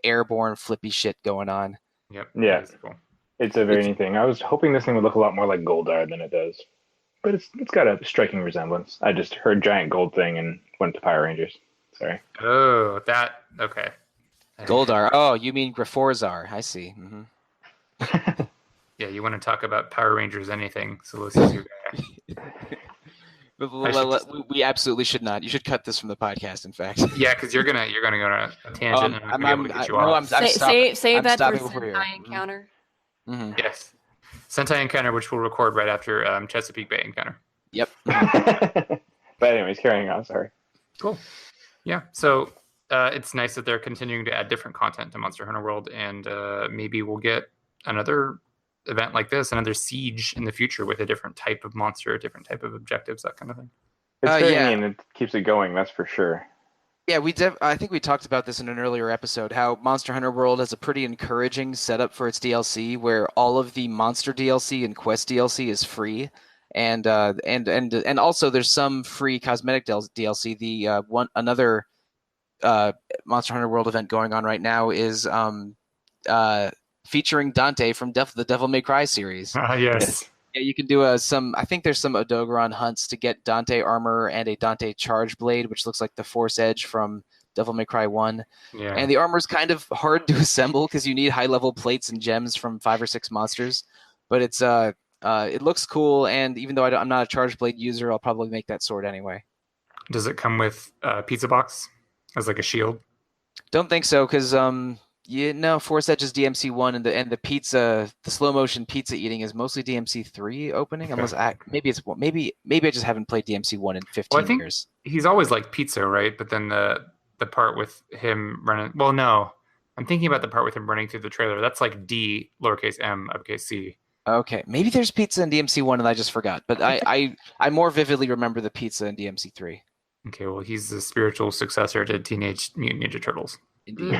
C: airborne flippy shit going on.
A: Yep.
D: Yeah.
A: That is cool.
D: It's a very neat thing. I was hoping this thing would look a lot more like Goldar than it does, but it's got a striking resemblance. I just heard giant gold thing and went to Power Rangers. Sorry.
A: Oh, that okay.
C: Goldar. Oh, you mean Grifforzar. I see. Mm-hmm.
A: Yeah, you want to talk about Power Rangers anything, so this is your guy.
C: We absolutely should not. You should cut this from the podcast. In fact.
A: Yeah, because you're gonna go on a tangent, and I'm gonna be able to get you off.
B: Save that for
C: Sentai
B: Sentai Encounter.
C: Mm-hmm.
A: Yes, Sentai Encounter, which we'll record right after Chesapeake Bay Encounter.
C: Yep.
D: But anyways, carrying on. Sorry.
A: Cool. Yeah, so it's nice that they're continuing to add different content to Monster Hunter World, and maybe we'll get another event like this, another Siege in the future with a different type of monster, a different type of objectives, that kind of thing.
D: It's very neat. It keeps it going. That's for sure.
C: Yeah, I think we talked about this in an earlier episode, how Monster Hunter World has a pretty encouraging setup for its DLC, where all of the monster DLC and quest DLC is free, and also there's some free cosmetic DLC. The another Monster Hunter World event going on right now is featuring Dante from the Devil May Cry series.
A: Yes.
C: Yeah, you can do I think there's some Odogaron hunts to get Dante armor and a Dante charge blade, which looks like the Force Edge from Devil May Cry 1.
A: Yeah.
C: And the armor's kind of hard to assemble because you need high-level plates and gems from 5 or 6 monsters. But it looks cool, and even though I'm not a charge blade user, I'll probably make that sword anyway.
A: Does it come with a pizza box as like a shield?
C: Don't think so, because Force Edge is DMC1, and the pizza, the slow motion pizza eating is mostly DMC3 opening.
A: Okay.
C: Unless maybe I just haven't played DMC1 in 15 years.
A: He's always like pizza, right? But then the part with him running. Well, no, I'm thinking about the part with him running through the trailer. That's like D lowercase m uppercase C.
C: Okay, maybe there's pizza in DMC1 and I just forgot. But I more vividly remember the pizza in DMC3.
A: Okay, well, he's the spiritual successor to Teenage Mutant Ninja Turtles.
C: Indeed.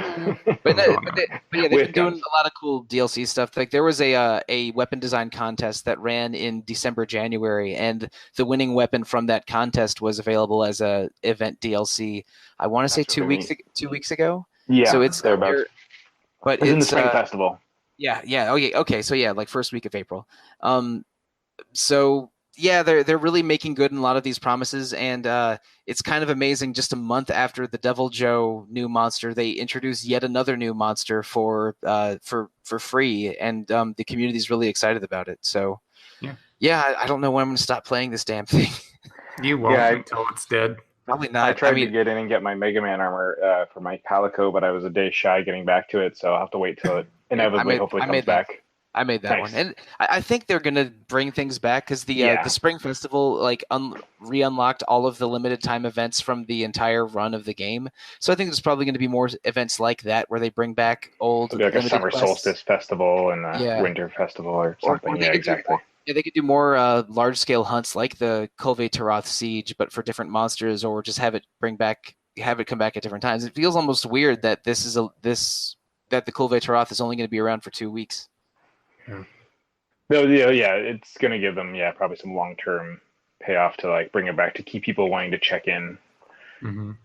C: But they've been doing a lot of cool DLC stuff. Like there was a weapon design contest that ran in December, January, and the winning weapon from that contest was available as a event DLC. I want to say 2 weeks ago.
D: Yeah,
C: so it's
D: thereabouts.
C: But
D: it's in the spring festival.
C: Yeah. Okay. So yeah, like first week of April. So yeah, they're really making good in a lot of these promises, and it's kind of amazing. Just a month after the Devil Joe new monster, they introduced yet another new monster for free, and the community is really excited about it. So yeah, I don't know when I'm going to stop playing this damn thing.
A: You won't until it's dead.
C: Probably not.
D: I tried to get in and get my Mega Man armor for my Calico, but I was a day shy getting back to it, so I'll have to wait till it inevitably hopefully comes back.
C: I made that one,
D: Nice.
C: and I think they're gonna bring things back because the Spring Festival like re-unlocked all of the limited time events from the entire run of the game. So I think there's probably going to be more events like that where they bring back old
D: It'll be like a
C: limited
D: summer
C: quests.
D: solstice festival and a
C: Yeah,
D: winter festival or
C: or
D: something.
C: they
D: Yeah,
C: could do
D: exactly.
C: more. Yeah, they could do more large scale hunts like the Kulve Taroth siege, but for different monsters, or just have it come back at different times. It feels almost weird that that the Kulve Taroth is only going to be around for 2 weeks.
D: No, yeah, it's gonna give them probably some long term payoff to like bring it back to keep people wanting to check in,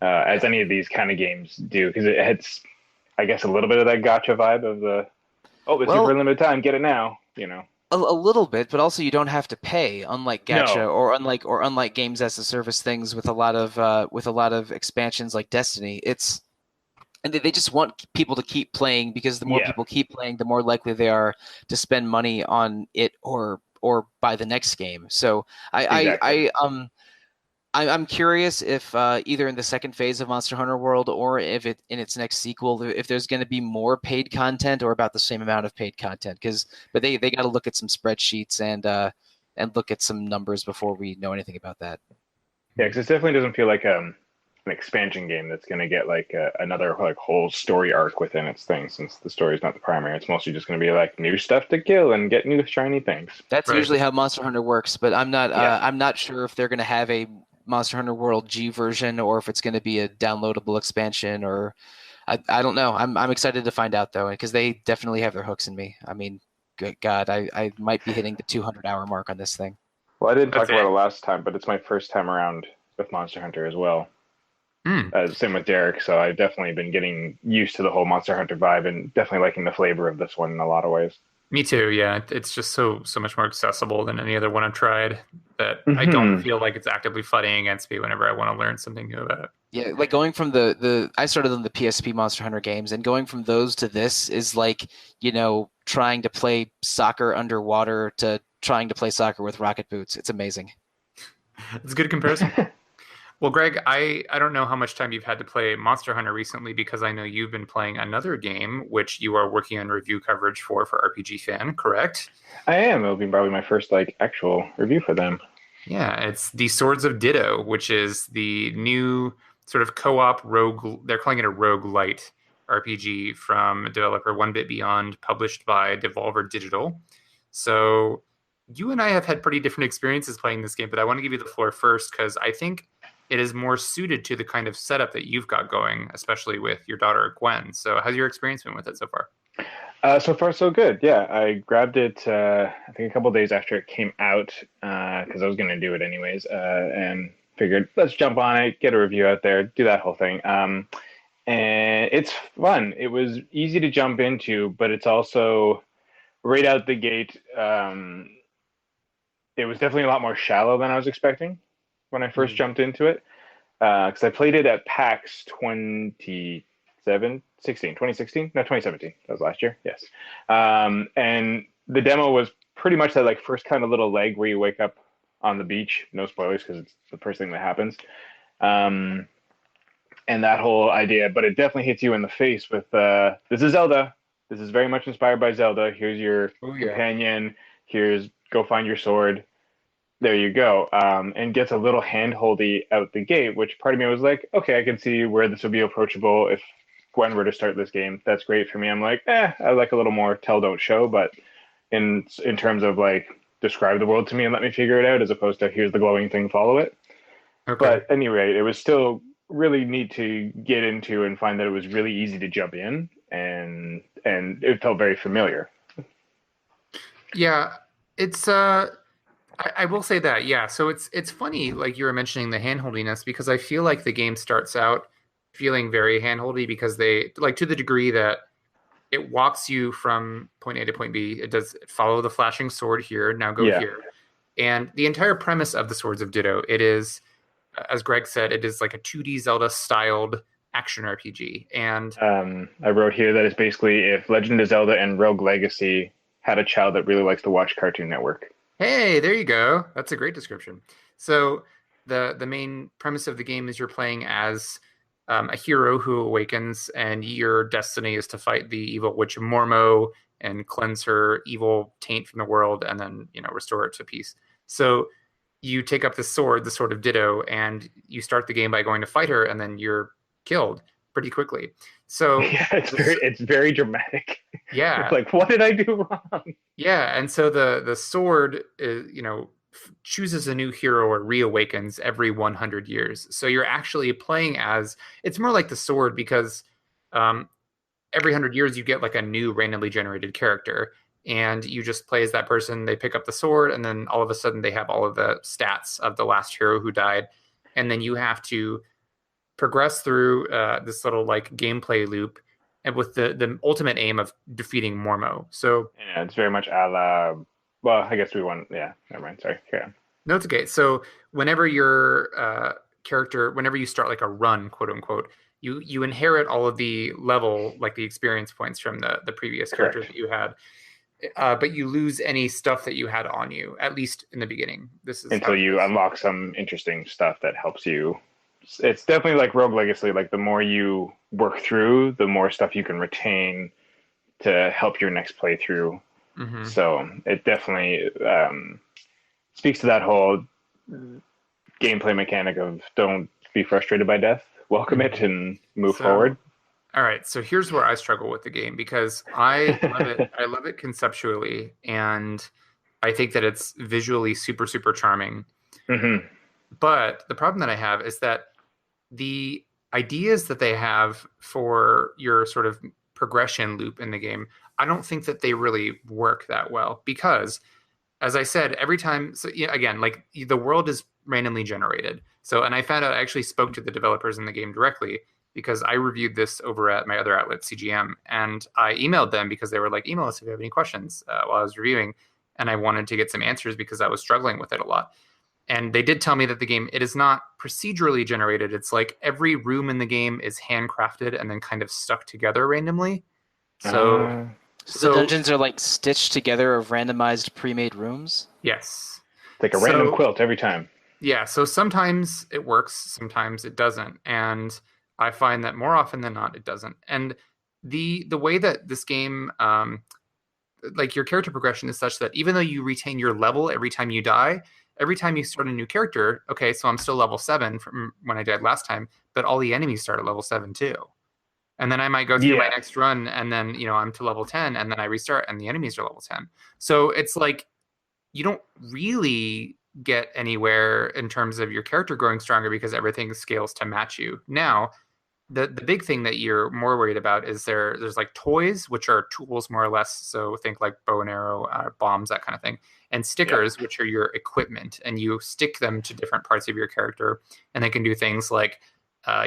D: as any of these kind of games do, because it hits, I guess, a little bit of that gotcha vibe of the it's here for a
C: Well,
D: limited time, get it now, you know.
C: a little bit, but also you don't have to pay, unlike gacha
D: No,
C: or unlike games as a service things with a lot of expansions like Destiny. And they just want people to keep playing because the more
D: yeah,
C: people keep playing, the more likely they are to spend money on it or buy the next game. So
D: exactly.
C: I'm curious if either in the second phase of Monster Hunter World or if it in its next sequel, if there's going to be more paid content or about the same amount of paid content. But they got to look at some spreadsheets and look at some numbers before we know anything about that.
D: Yeah, because it definitely doesn't feel like an expansion game that's going to get like another like whole story arc within its thing, since the story is not the primary. It's mostly just going to be like new stuff to kill and get new shiny things.
C: That's
A: Right.
C: usually how Monster Hunter works, but
D: Yeah.
C: I'm not sure if they're going to have a Monster Hunter World G version or if it's going to be a downloadable expansion or I don't know. I'm excited to find out though, because they definitely have their hooks in me. I mean, good God, I might be hitting the 200-hour mark on this thing.
D: Well, I didn't talk
A: That's
D: about
A: it.
D: it last time, but it's my first time around with Monster Hunter as well.
A: Hmm.
D: Same with Derek, so I've definitely been getting used to the whole Monster Hunter vibe and definitely liking the flavor of this one in a lot of ways.
A: Me too. Yeah, it's just so much more accessible than any other one I've tried. That I don't
D: Hmm.
A: feel like it's actively fighting against me whenever I want to learn something new about it.
C: Yeah, like going from the I started on the PSP Monster Hunter games, and going from those to this is like, trying to play soccer underwater to trying to play soccer with rocket boots. It's amazing.
A: It's a good comparison. Well, Greg, I don't know how much time you've had to play Monster Hunter recently because I know you've been playing another game which you are working on review coverage for RPG Fan, correct?
D: I am. It'll be probably my first like actual review for them.
A: Yeah, it's the Swords of Ditto, which is the new sort of co-op rogue. They're calling it a roguelite RPG from developer One Bit Beyond, published by Devolver Digital. So you and I have had pretty different experiences playing this game, but I want to give you the floor first because I think it is more suited to the kind of setup that you've got going, especially with your daughter Gwen. So how's your experience been with it so far?
D: So far, so good. Yeah, I grabbed it. I think a couple days after it came out, because I was going to do it anyways, and figured let's jump on it, get a review out there, do that whole thing. And it's fun. It was easy to jump into, but it's also right out the gate. It was definitely a lot more shallow than I was expecting when I first jumped into it. Because I played it at PAX 2016. No, 2017. That was last year. Yes. And the demo was pretty much that like first kind of little leg where you wake up on the beach. No spoilers because it's the first thing that happens. And that whole idea, but it definitely hits you in the face with this is Zelda. This is very much inspired by Zelda. Here's your
C: Oh yeah.
D: companion. Here's go find your sword. There you go. And gets a little handholdy out the gate, which part of me was like, okay, I can see where this would be approachable if Gwen were to start this game. That's great for me. I'm like, I like a little more tell don't show, but in terms of like describe the world to me and let me figure it out, as opposed to here's the glowing thing, follow it.
A: Okay.
D: But anyway, it was still really neat to get into and find that it was really easy to jump in, and it felt very familiar.
A: Yeah, it's I will say that, yeah. So it's funny, like you were mentioning the handholdiness, because I feel like the game starts out feeling very handholdy because they like to the degree that it walks you from point A to point B. It does follow the flashing sword here, now go
D: Yeah.
A: here. And the entire premise of the Swords of Ditto, it is, as Greg said, it is like a 2D Zelda styled action RPG. And
D: I wrote here that it's basically if Legend of Zelda and Rogue Legacy had a child that really likes to watch Cartoon Network.
A: hey, there you go. That's a great description. So the main premise of the game is you're playing as a hero who awakens, and your destiny is to fight the evil witch Mormo and cleanse her evil taint from the world, and then restore it to peace. So you take up this sword, the Sword of Ditto, and you start the game by going to fight her, and then you're killed pretty quickly. So
D: Yeah, it's very dramatic.
A: yeah,
D: It's like, what did I do wrong?
A: yeah, and so the sword is, chooses a new hero or reawakens every 100 years. So you're actually playing as it's more like the sword because um, every 100 years you get like a new randomly generated character, and you just play as that person. They pick up the sword, and then all of a sudden they have all of the stats of the last hero who died, and then you have to progress through this little like gameplay loop, and with the ultimate aim of defeating Mormo. So
D: Yeah, it's very much a la. Well, I guess we want. Yeah, never mind. Sorry. Yeah.
A: no, it's okay. So whenever your whenever you start like a run, quote unquote, you inherit all of the level, like the experience points from the previous characters
D: Correct.
A: that you had, but you lose any stuff that you had on you, at least in the beginning. This is
D: Until you unlock some interesting stuff that helps you. It's definitely like Rogue Legacy. Like the more you work through, the more stuff you can retain to help your next playthrough.
A: Mm-hmm.
D: So it definitely speaks to that whole gameplay mechanic of don't be frustrated by death, welcome it, and move forward.
A: All right, so here's where I struggle with the game because I love it. I love it conceptually, and I think that it's visually super, super charming.
D: Mm-hmm.
A: But the problem that I have is that the ideas that they have for your sort of progression loop in the game, I don't think that they really work that well because, as I said, every time, so yeah, again, like the world is randomly generated. So, and I found out I actually spoke to the developers in the game directly because I reviewed this over at my other outlet, CGM, and I emailed them because they were like, email us if you have any questions while I was reviewing. And I wanted to get some answers because I was struggling with it a lot. And they did tell me that the game, it is not procedurally generated. It's like every room in the game is handcrafted and then kind of stuck together randomly. So
C: the dungeons are like stitched together of randomized pre-made rooms?
A: Yes.
D: It's like a random quilt every time.
A: Yeah, so sometimes it works, sometimes it doesn't. And I find that more often than not, it doesn't. And the way that this game, like your character progression is such that even though you retain your level every time you die, every time you start a new character, okay, so I'm still level 7 from when I died last time, but all the enemies start at level 7 too. And then I might go through my next run, and then I'm to level 10, and then I restart, and the enemies are level 10. So it's like you don't really get anywhere in terms of your character growing stronger because everything scales to match you. Now, the big thing that you're more worried about is there's like toys, which are tools more or less. So think like bow and arrow, bombs, that kind of thing, and stickers, which are your equipment, and you stick them to different parts of your character, and they can do things like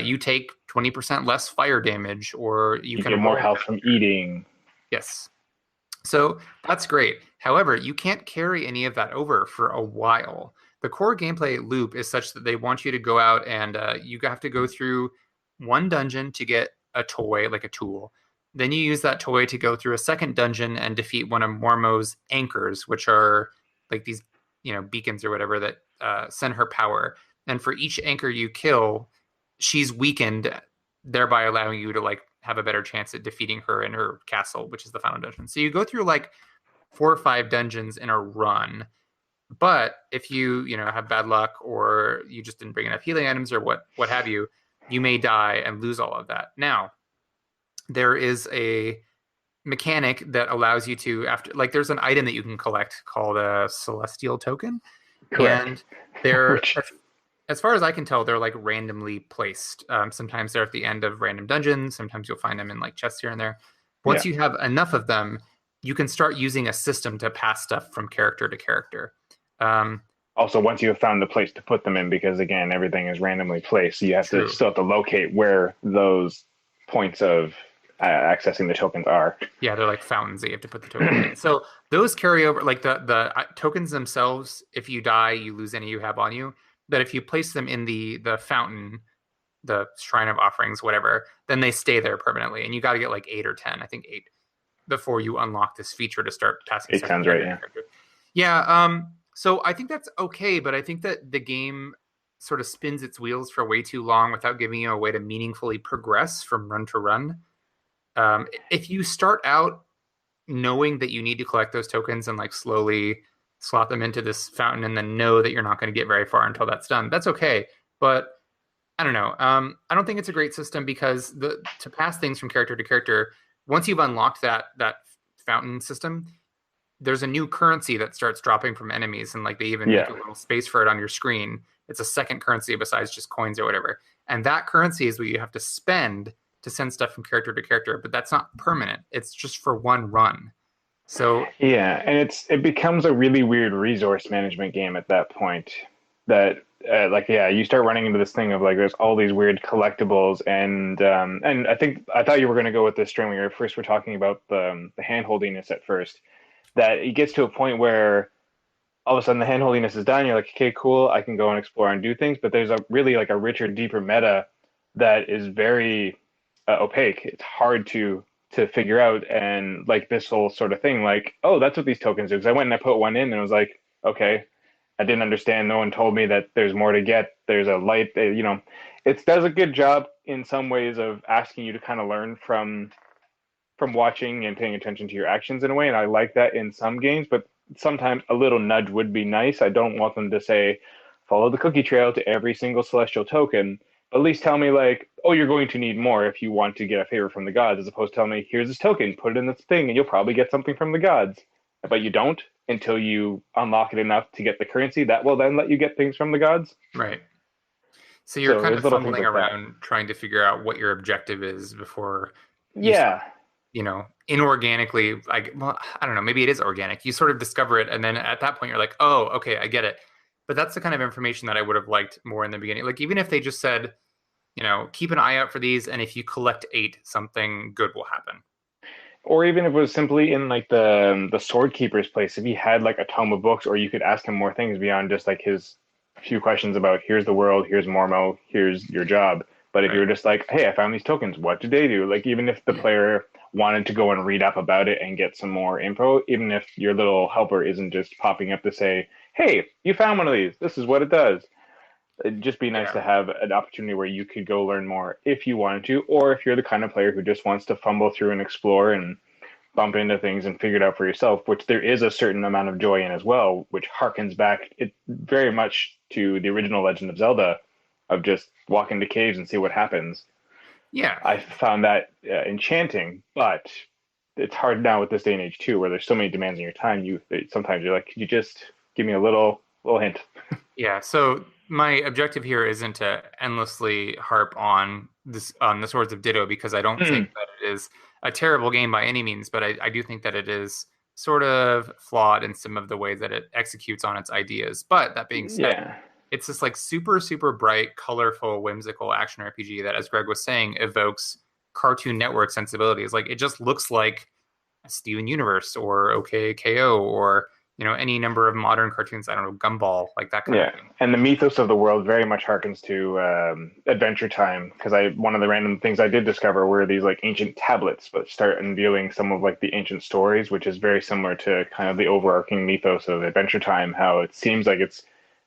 A: you take 20% less fire damage, or you can
D: get more health from eating.
A: Yes. So that's great. However, you can't carry any of that over for a while. The core gameplay loop is such that they want you to go out and you have to go through one dungeon to get a toy, like a tool. Then you use that toy to go through a second dungeon and defeat one of Mormo's anchors, which are like these, beacons or whatever that send her power. And for each anchor you kill, she's weakened, thereby allowing you to like have a better chance at defeating her in her castle, which is the final dungeon. So you go through like 4 or 5 dungeons in a run. But if you have bad luck, or you just didn't bring enough healing items, or what have you, you may die and lose all of that. Now, there is a mechanic that allows you to, after, like, there's an item that you can collect called a celestial token.
D: Correct.
A: And they're, as far as I can tell, they're like randomly placed. Sometimes they're at the end of random dungeons. Sometimes you'll find them in like chests here and there. Once you have enough of them, you can start using a system to pass stuff from character to character.
D: Also, once you have found the place to put them in, because again, everything is randomly placed, so you have to still have to locate where those points of accessing the tokens are. Yeah,
A: they're like fountains that you have to put the tokens in. So those carry over, like the tokens themselves. If you die, you lose any you have on you. But if you place them in the fountain, the shrine of offerings, whatever, then they stay there permanently. And you got to get like 8 or 10, I think 8, before you unlock this feature to start passing.
D: 8 sounds right.
A: Yeah. So I think that's okay, but I think that the game sort of spins its wheels for way too long without giving you a way to meaningfully progress from run to run. If you start out knowing that you need to collect those tokens and like slowly slot them into this fountain and then know that you're not going to get very far until that's done, that's okay. But I don't know. I don't think it's a great system because to pass things from character to character, once you've unlocked that fountain system, there's a new currency that starts dropping from enemies, and like they even make a little space for it on your screen. It's a second currency besides just coins or whatever, and that currency is what you have to spend to send stuff from character to character. But that's not permanent; it's just for one run. So
D: yeah, and it becomes a really weird resource management game at that point. That you start running into this thing of like there's all these weird collectibles, and I thought you were going to go with this string when you first were talking about the handholdiness at first. That it gets to a point where all of a sudden the handholdiness is done. You're like, okay, cool, I can go and explore and do things. But there's a really like a richer, deeper meta that is very opaque. It's hard to figure out, and like this whole sort of thing, like, oh, that's what these tokens do. Because I went and I put one in, and I was like, okay, I didn't understand. No one told me that there's more to get. There's a light. It does a good job in some ways of asking you to kind of learn from watching and paying attention to your actions in a way, and I like that in some games. But sometimes a little nudge would be nice. I don't want them to say, follow the cookie trail to every single celestial token. At least tell me like, oh, you're going to need more if you want to get a favor from the gods, as opposed to telling me, here's this token, put it in this thing, and you'll probably get something from the gods. But you don't until you unlock it enough to get the currency. That will then let you get things from the gods.
A: right. So you're kind of fumbling around trying to figure out what your objective is before inorganically, I don't know, maybe it is organic. You sort of discover it, and then at that point you're like, oh, okay, I get it. But that's the kind of information that I would have liked more in the beginning. Like, even if they just said, keep an eye out for these, and if you collect 8, something good will happen.
D: Or even if it was simply in like the sword keeper's place, if he had like a tome of books, or you could ask him more things beyond just like his few questions about here's the world, here's Mormo, here's your job. But if you were just like, hey, I found these tokens, what do they do? Like, even if the player wanted to go and read up about it and get some more info, even if your little helper isn't just popping up to say, hey, you found one of these, this is what it does. It'd just be nice to have an opportunity where you could go learn more if you wanted to, or if you're the kind of player who just wants to fumble through and explore and bump into things and figure it out for yourself, which there is a certain amount of joy in as well, which harkens back it very much to the original Legend of Zelda, of just walk into caves and see what happens.
A: Yeah.
D: I found that enchanting, but it's hard now with this day and age too, where there's so many demands on your time. Sometimes you're like, could you just give me a little hint?
A: Yeah. So my objective here isn't to endlessly harp on the Swords of Ditto, because I don't think that it is a terrible game by any means, but I do think that it is sort of flawed in some of the ways that it executes on its ideas. But that being said, it's this like super, super bright, colorful, whimsical action RPG that, as Greg was saying, evokes Cartoon Network sensibilities. Like, it just looks like Steven Universe or OKKO or any number of modern cartoons. I don't know, Gumball, like that kind of thing.
D: And the mythos of the world very much harkens to Adventure Time, because one of the random things I did discover were these like ancient tablets that start unveiling some of like the ancient stories, which is very similar to kind of the overarching mythos of Adventure Time. How it seems like it's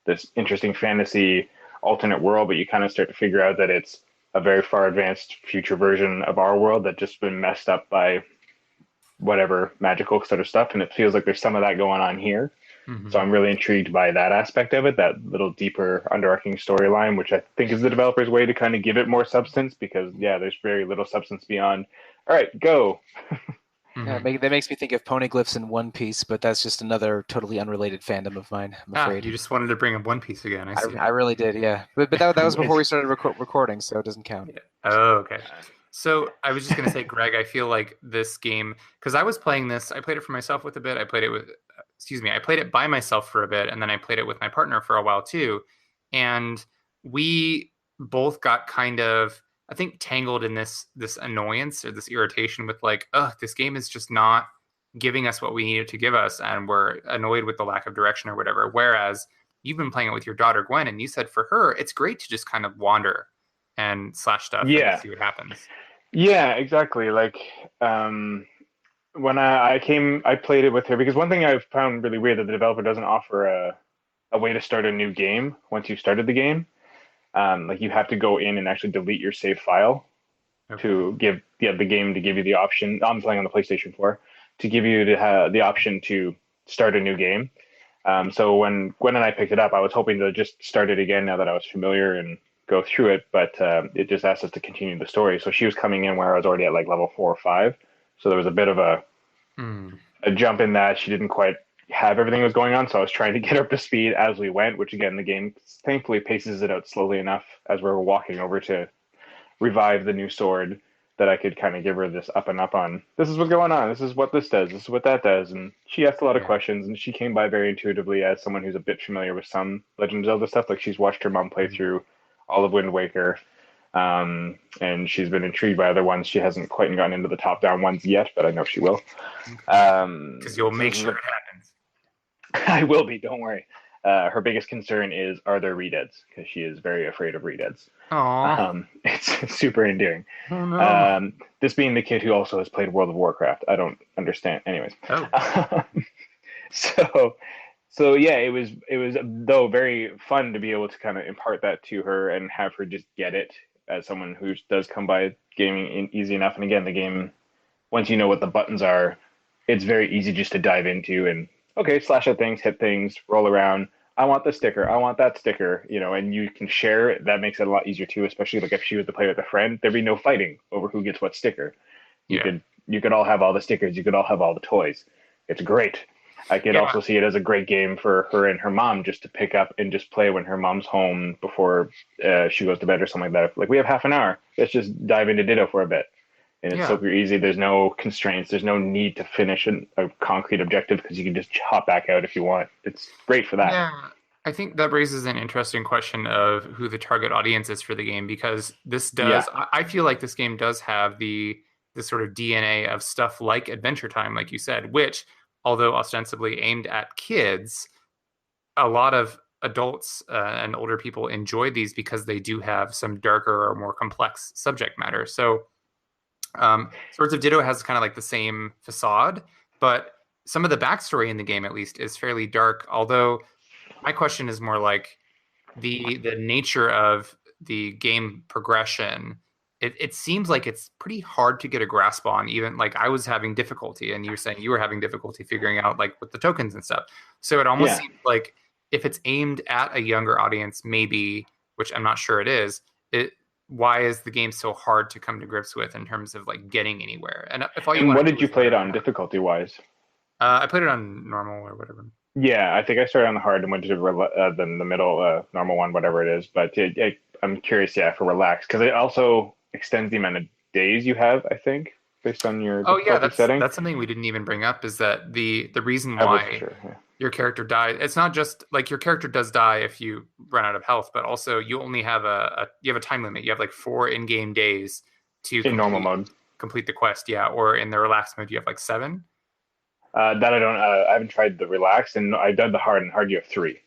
D: this interesting fantasy alternate world, but you kind of start to figure out that it's a very far advanced future version of our world that just been messed up by whatever magical sort of stuff. And it feels like there's some of that going on here. Mm-hmm. So I'm really intrigued by that aspect of it, that little deeper underarching storyline, which I think is the developer's way to kind of give it more substance, because there's very little substance beyond, all right, go.
C: Yeah, that makes me think of Poneglyphs in One Piece, but that's just another totally unrelated fandom of mine, I'm afraid.
A: You just wanted to bring up One Piece again.
C: I really did, yeah. But that was before we started recording, so it doesn't count.
A: Yeah. Oh, okay. So I was just going to say, Greg, I feel like this game, because I was playing this, I played it for myself with a bit. I played it by myself for a bit, and then I played it with my partner for a while too. And we both got kind of, I think, tangled in this annoyance or this irritation with like, this game is just not giving us what we needed to give us, and we're annoyed with the lack of direction or whatever. Whereas you've been playing it with your daughter, Gwen, and you said for her, it's great to just kind of wander and slash stuff and see what happens.
D: Yeah, exactly. Like when I played it with her, because one thing I've found really weird that the developer doesn't offer a way to start a new game once you've started the game. Like you have to go in and actually delete your save file
A: Okay.
D: to give the game to give you the option. I'm playing on the PlayStation 4 to give you the option to start a new game. So when Gwen and I picked it up, I was hoping to just start it again now that I was familiar and go through it, but it just asked us to continue the story. So she was coming in where I was already at like level 4 or 5. So there was a bit of
A: Mm.
D: a jump in that she didn't quite have everything that was going on. So I was trying to get her up to speed as we went, which again, the game thankfully paces it out slowly enough as we were walking over to revive the new sword that I could kind of give her this up and up on. This is what's going on. This is what this does. This is what that does. And she asked a lot of
A: Yeah.
D: questions, and she came by very intuitively as someone who's a bit familiar with some Legend of Zelda stuff. Like she's watched her mom play through all of Wind Waker, and she's been intrigued by other ones. She hasn't quite gotten into the top-down ones yet, but I know she will.
A: Because you'll make sure it happens.
D: I will be. Don't worry. Her biggest concern is, are there redeads? Because she is very afraid of redeads. It's super endearing.
A: Oh no.
D: This being the kid who also has played World of Warcraft, I don't understand. Anyways,
A: Oh.
D: so so yeah, it was though very fun to be able to kind of impart that to her and have her just get it as someone who does come by gaming easy enough. And again, the game, once you know what the buttons are, it's very easy just to dive into and okay, slash at things, hit things, roll around. I want this sticker. I want that sticker, and you can share it. That makes it a lot easier too, especially like if she was to play with a friend, there'd be no fighting over who gets what sticker. You
A: Yeah.
D: could all have all the stickers. You could all have all the toys. It's great. I could also see it as a great game for her and her mom just to pick up and just play when her mom's home before she goes to bed or something like that. Like we have half an hour. Let's just dive into Ditto for a bit. And it's super easy. There's no constraints. There's no need to finish a concrete objective because you can just hop back out if you want. It's great for that.
A: Yeah, I think that raises an interesting question of who the target audience is for the game because this does. I feel like this game does have the sort of DNA of stuff like Adventure Time, like you said, which, although ostensibly aimed at kids, a lot of adults and older people enjoy these because they do have some darker or more complex subject matter. So. Swords of Ditto has kind of like the same facade, but some of the backstory in the game, at least, is fairly dark. Although my question is more like the nature of the game progression. It seems like it's pretty hard to get a grasp on. Even like I was having difficulty, and you were saying you were having difficulty figuring out like with the tokens and stuff. So it almost seems like if it's aimed at a younger audience, maybe, which I'm not sure it is, why is the game so hard to come to grips with in terms of like getting anywhere? And if all you
D: And
A: want
D: what
A: to
D: did you play it on difficulty wise?
A: I played it on normal or whatever.
D: Yeah, I think I started on the hard and went to the middle normal one, whatever it is. But I'm curious, for relaxed because it also extends the amount of days you have. I think based on your setting.
A: That's something we didn't even bring up is that the reason
D: I
A: why
D: wasn't sure, yeah.
A: your character dies. It's not just like your character does die if you run out of health, but also you only have a time limit. You have like 4 in-game days to
D: normal mode
A: complete the quest. Yeah, or in the relaxed mode you have like 7.
D: That I don't. I haven't tried the relaxed, and I did the hard. And hard you have 3.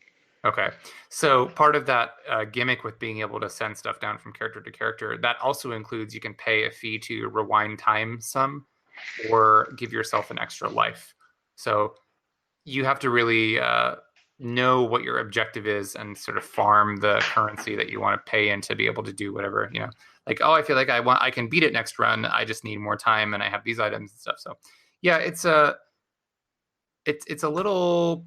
A: Okay, so part of that gimmick with being able to send stuff down from character to character, that also includes you can pay a fee to rewind time some, or give yourself an extra life. So you have to really know what your objective is and sort of farm the currency that you want to pay in to be able to do whatever, like, I feel like I can beat it next run. I just need more time and I have these items and stuff. So yeah, it's a little,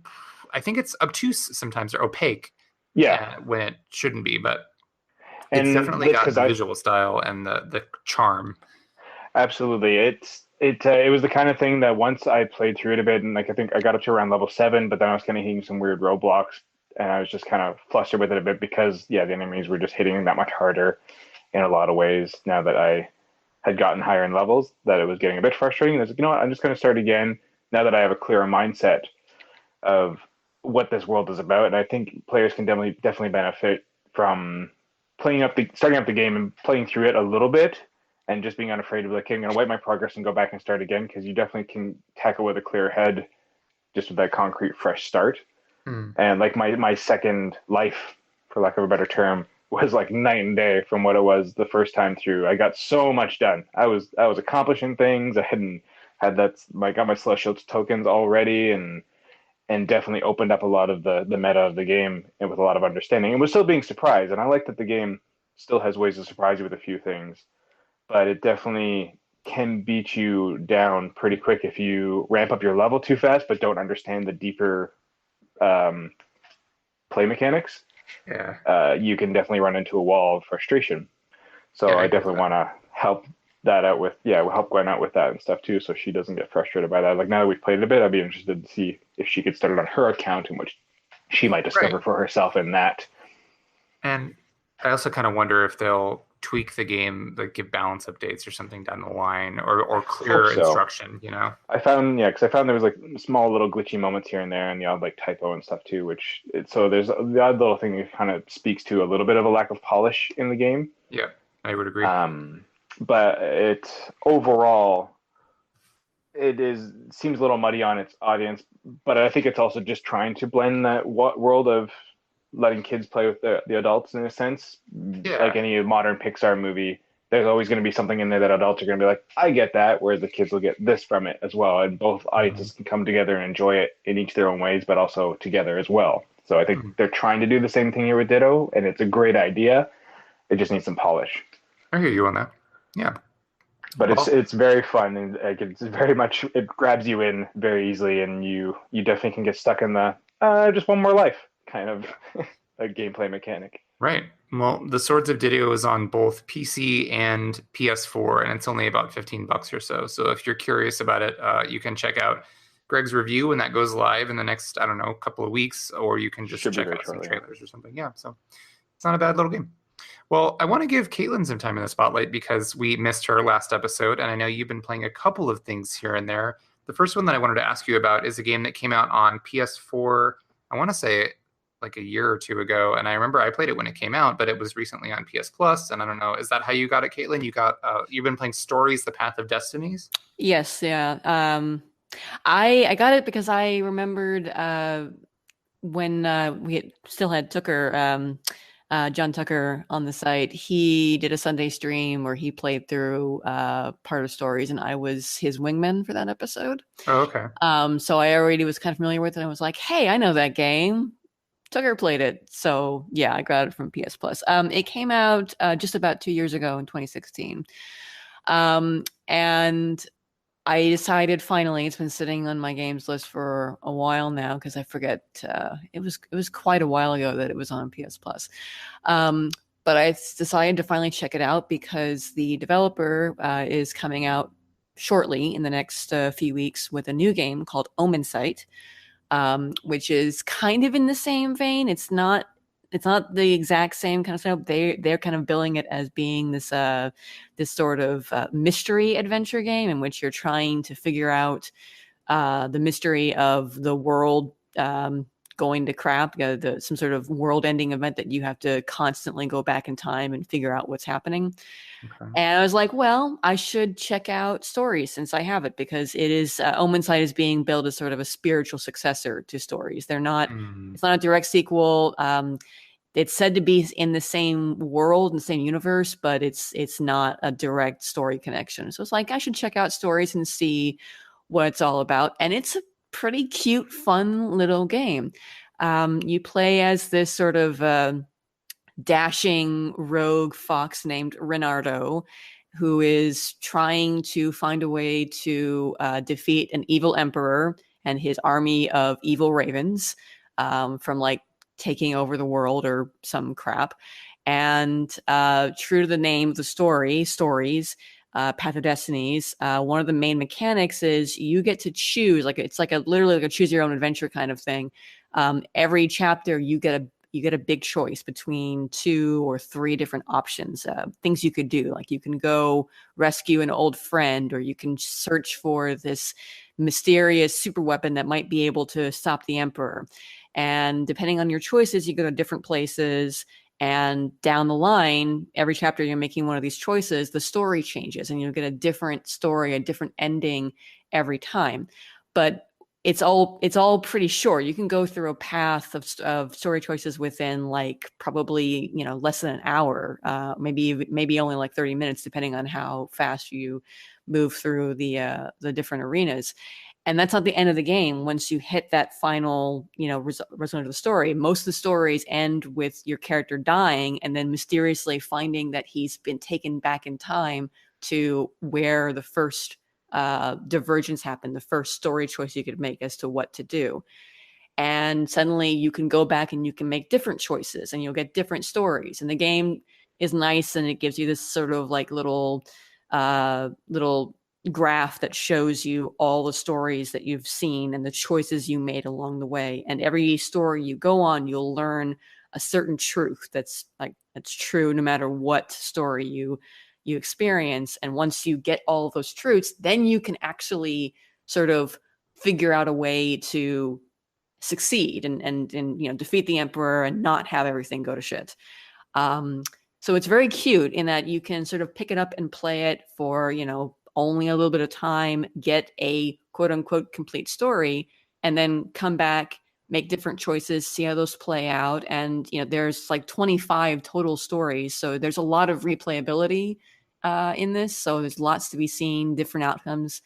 A: I think it's obtuse sometimes or opaque.
D: Yeah.
A: When it shouldn't be, but it's definitely got the visual style and the charm.
D: Absolutely. It was the kind of thing that once I played through it a bit, and like I think I got up to around level 7, but then I was kind of hitting some weird roadblocks, and I was just kind of flustered with it a bit because the enemies were just hitting that much harder in a lot of ways. Now that I had gotten higher in levels, that it was getting a bit frustrating. I was like, you know what, I'm just going to start again now that I have a clearer mindset of what this world is about, and I think players can definitely benefit from starting up the game and playing through it a little bit. And just being unafraid of like, okay, I'm going to wipe my progress and go back and start again, because you definitely can tackle with a clear head, just with that concrete, fresh start. And like my second life, for lack of a better term, was like night and day from what it was the first time through. I got so much done. I was accomplishing things. I got my celestial tokens already, and and definitely opened up a lot of the meta of the game and with a lot of understanding. And we're still being surprised. And I like that the game still has ways to surprise you with a few things, but it definitely can beat you down pretty quick if you ramp up your level too fast, but don't understand the deeper um, play mechanics.
A: Yeah.
D: You can definitely run into a wall of frustration. So
A: Yeah,
D: I
A: I agree with
D: definitely
A: that.
D: want to help that out with, we'll help Gwen out with that and stuff too, so she doesn't get frustrated by that. Like now that we've played it a bit, I'd be interested to see if she could start it on her account and what she might
A: Right.
D: discover for herself in that.
A: And I also kind of wonder if they'll tweak the game, like give balance updates or something down the line, or
D: Hope
A: clear
D: so.
A: instruction, you know?
D: I found, because I found there was like small little glitchy moments here and there, and the odd like typo and stuff too. So there's the odd little thing that kind of speaks to a little bit of a lack of polish in the game.
A: Yeah, I would agree.
D: But it overall, seems a little muddy on its audience. But I think it's also just trying to blend that world of letting kids play with the adults in a sense.
A: Yeah.
D: Like any modern Pixar movie, there's always going to be something in there that adults are going to be like, I get that, whereas the kids will get this from it as well. And both audiences can come together and enjoy it in each their own ways, but also together as well. So I think
A: Mhm.
D: they're trying to do the same thing here with Ditto, and it's a great idea. It just needs some polish.
A: I hear you on that. Yeah.
D: But
A: Well,
D: it's very fun, and like it's very much, it grabs you in very easily, and you definitely can get stuck in the just one more life kind of a gameplay mechanic.
A: right. Well, the Swords of Didio is on both PC and PS4, and it's only about $15 or so. So if you're curious about it, you can check out Greg's review when that goes live in the next, I don't know, couple of weeks, or you can just
D: Should be
A: check
D: very
A: out some
D: shortly.
A: trailers or something. Yeah, so it's not a bad little game. Well, I want to give Caitlin some time in the spotlight because we missed her last episode, and I know you've been playing a couple of things here and there. The first one that I wanted to ask you about is a game that came out on PS4, I want to say like a year or two ago, and I remember I played it when it came out, but it was recently on PS Plus, and I don't know, is that how you got it, Caitlin? You've been playing Stories, The Path of Destinies?
B: Yes, yeah. I got it because I remembered when still had Tucker, John Tucker on the site. He did a Sunday stream where he played through part of Stories, and I was his wingman for that episode.
A: Oh, okay.
B: So I already was kind of familiar with it. I was like, hey, I know that game. Tucker played it. So yeah, I got it from PS Plus. It came out just about 2 years ago in 2016. And I decided finally, it's been sitting on my games list for a while now because I forget it was quite a while ago that it was on PS Plus. But I decided to finally check it out because the developer is coming out shortly in the next few weeks with a new game called Omen Sight, which is kind of in the same vein. It's not the exact same kind of stuff. They're kind of billing it as being this sort of mystery adventure game in which you're trying to figure out the mystery of the world going to crap, some sort of world-ending event that you have to constantly go back in time and figure out what's happening.
A: Okay.
B: And I was like, well, I should check out Stories since I have it, because it is Omen Sight is being billed as sort of a spiritual successor to Stories. It's not a direct sequel. It's said to be in the same world and the same universe, but it's not a direct story connection. So it's like, I should check out Stories and see what it's all about. And it's a pretty cute, fun little game. You play as this sort of dashing rogue fox named Renardo, who is trying to find a way to defeat an evil emperor and his army of evil ravens from like taking over the world or some crap. And true to the name of the Stories, Path of Destinies, one of the main mechanics is you get to choose, like it's like literally like a choose your own adventure kind of thing. Every chapter you get a big choice between 2 or 3 different options, things you could do. Like you can go rescue an old friend, or you can search for this mysterious super weapon that might be able to stop the emperor. And depending on your choices, you go to different places. And down the line, every chapter you're making one of these choices, the story changes and you'll get a different story, a different ending every time. But it's all pretty short. You can go through a path of story choices within like probably less than an hour, maybe only like 30 minutes, depending on how fast you move through the different arenas. And that's not the end of the game. Once you hit that final, result of the story, most of the stories end with your character dying and then mysteriously finding that he's been taken back in time to where the first divergence happened, the first story choice you could make as to what to do. And suddenly you can go back and you can make different choices and you'll get different stories. And the game is nice and it gives you this sort of like little graph that shows you all the stories that you've seen and the choices you made along the way. And every story you go on, you'll learn a certain truth that's true no matter what story you experience. And once you get all of those truths, then you can actually sort of figure out a way to succeed and defeat the emperor and not have everything go to shit. So it's very cute in that you can sort of pick it up and play it for, only a little bit of time, get a quote unquote complete story, and then come back, make different choices, see how those play out. And, there's like 25 total stories. So there's a lot of replayability in this. So there's lots to be seen, different outcomes.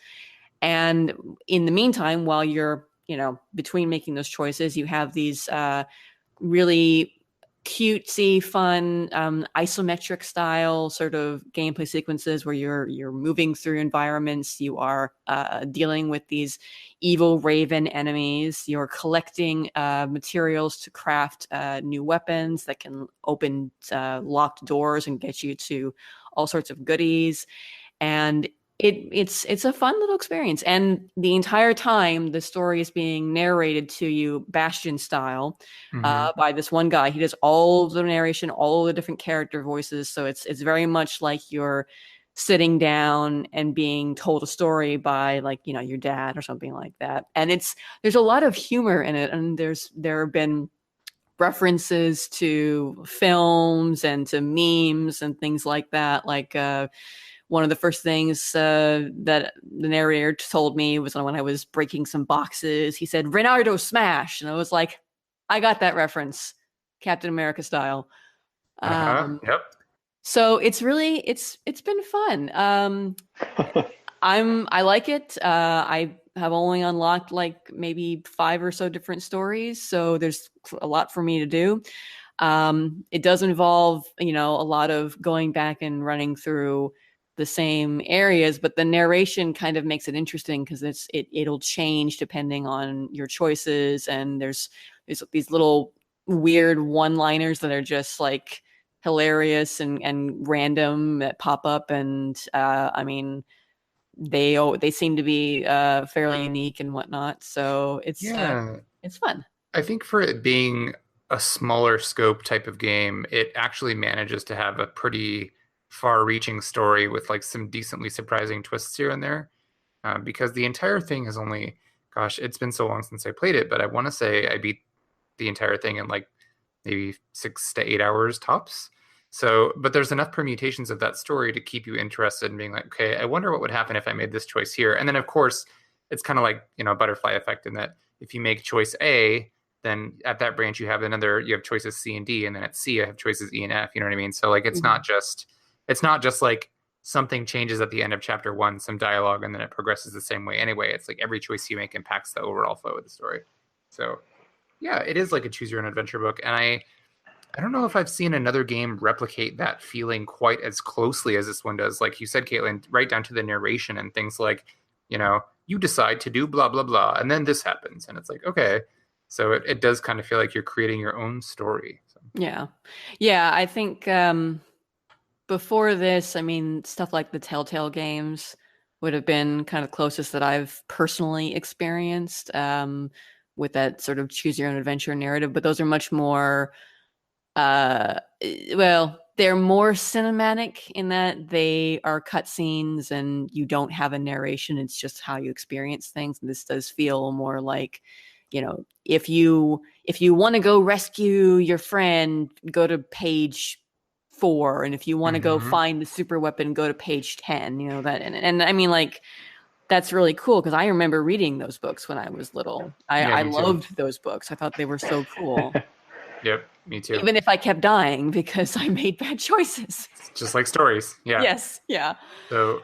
B: And in the meantime, while you're, between making those choices, you have these really cutesy, fun, isometric style sort of gameplay sequences where you're moving through environments. You are dealing with these evil raven enemies. You're collecting materials to craft new weapons that can open locked doors and get you to all sorts of goodies. And it's a fun little experience. And the entire time, the story is being narrated to you Bastion style by this one guy. He does all the narration, all the different character voices. So it's very much like you're sitting down and being told a story by your dad or something like that. And there's a lot of humor in it. And there have been references to films and to memes and things like that. One of the first things that the narrator told me was when I was breaking some boxes. He said, "Reynardo smash." And I was like, I got that reference, Captain America style.
A: Yep.
B: So it's been fun. I like it. I have only unlocked maybe 5 or so different stories. So there's a lot for me to do. It does involve, a lot of going back and running through the same areas, but the narration kind of makes it interesting because it'll change depending on your choices. And there's these little weird one-liners that are just like hilarious and random that pop up. And they seem to be fairly unique and whatnot. So it's fun.
A: I think for it being a smaller scope type of game, it actually manages to have a pretty far-reaching story with some decently surprising twists here and there. Because the entire thing is only, gosh, it's been so long since I played it, but I want to say I beat the entire thing in maybe 6 to 8 hours tops. So, but there's enough permutations of that story to keep you interested in being like, okay, I wonder what would happen if I made this choice here. And then of course, it's kind of like, a butterfly effect in that if you make choice A, then at that branch you have choices C and D, and then at C I have choices E and F. You know what I mean? So it's not just like something changes at the end of chapter 1, some dialogue, and then it progresses the same way anyway. It's like every choice you make impacts the overall flow of the story. So yeah, it is like a choose your own adventure book. And I don't know if I've seen another game replicate that feeling quite as closely as this one does. Like you said, Caitlin, right down to the narration and things like, you decide to do blah, blah, blah, and then this happens. And it's like, okay. So it does kind of feel like you're creating your own story. So.
B: Yeah. Yeah, I think before this, stuff like the Telltale games would have been kind of closest that I've personally experienced with that sort of choose your own adventure narrative. But those are much more, they're more cinematic in that they are cutscenes and you don't have a narration. It's just how you experience things. And this does feel more like, if you want to go rescue your friend, go to page 4, and if you want to go find the super weapon, go to page 10. That, and that's really cool because I remember reading those books when I was little. I loved those books. I thought they were so cool.
A: Yep, me too.
B: Even if I kept dying because I made bad choices.
A: Just like stories. Yeah.
B: Yes. Yeah.
A: So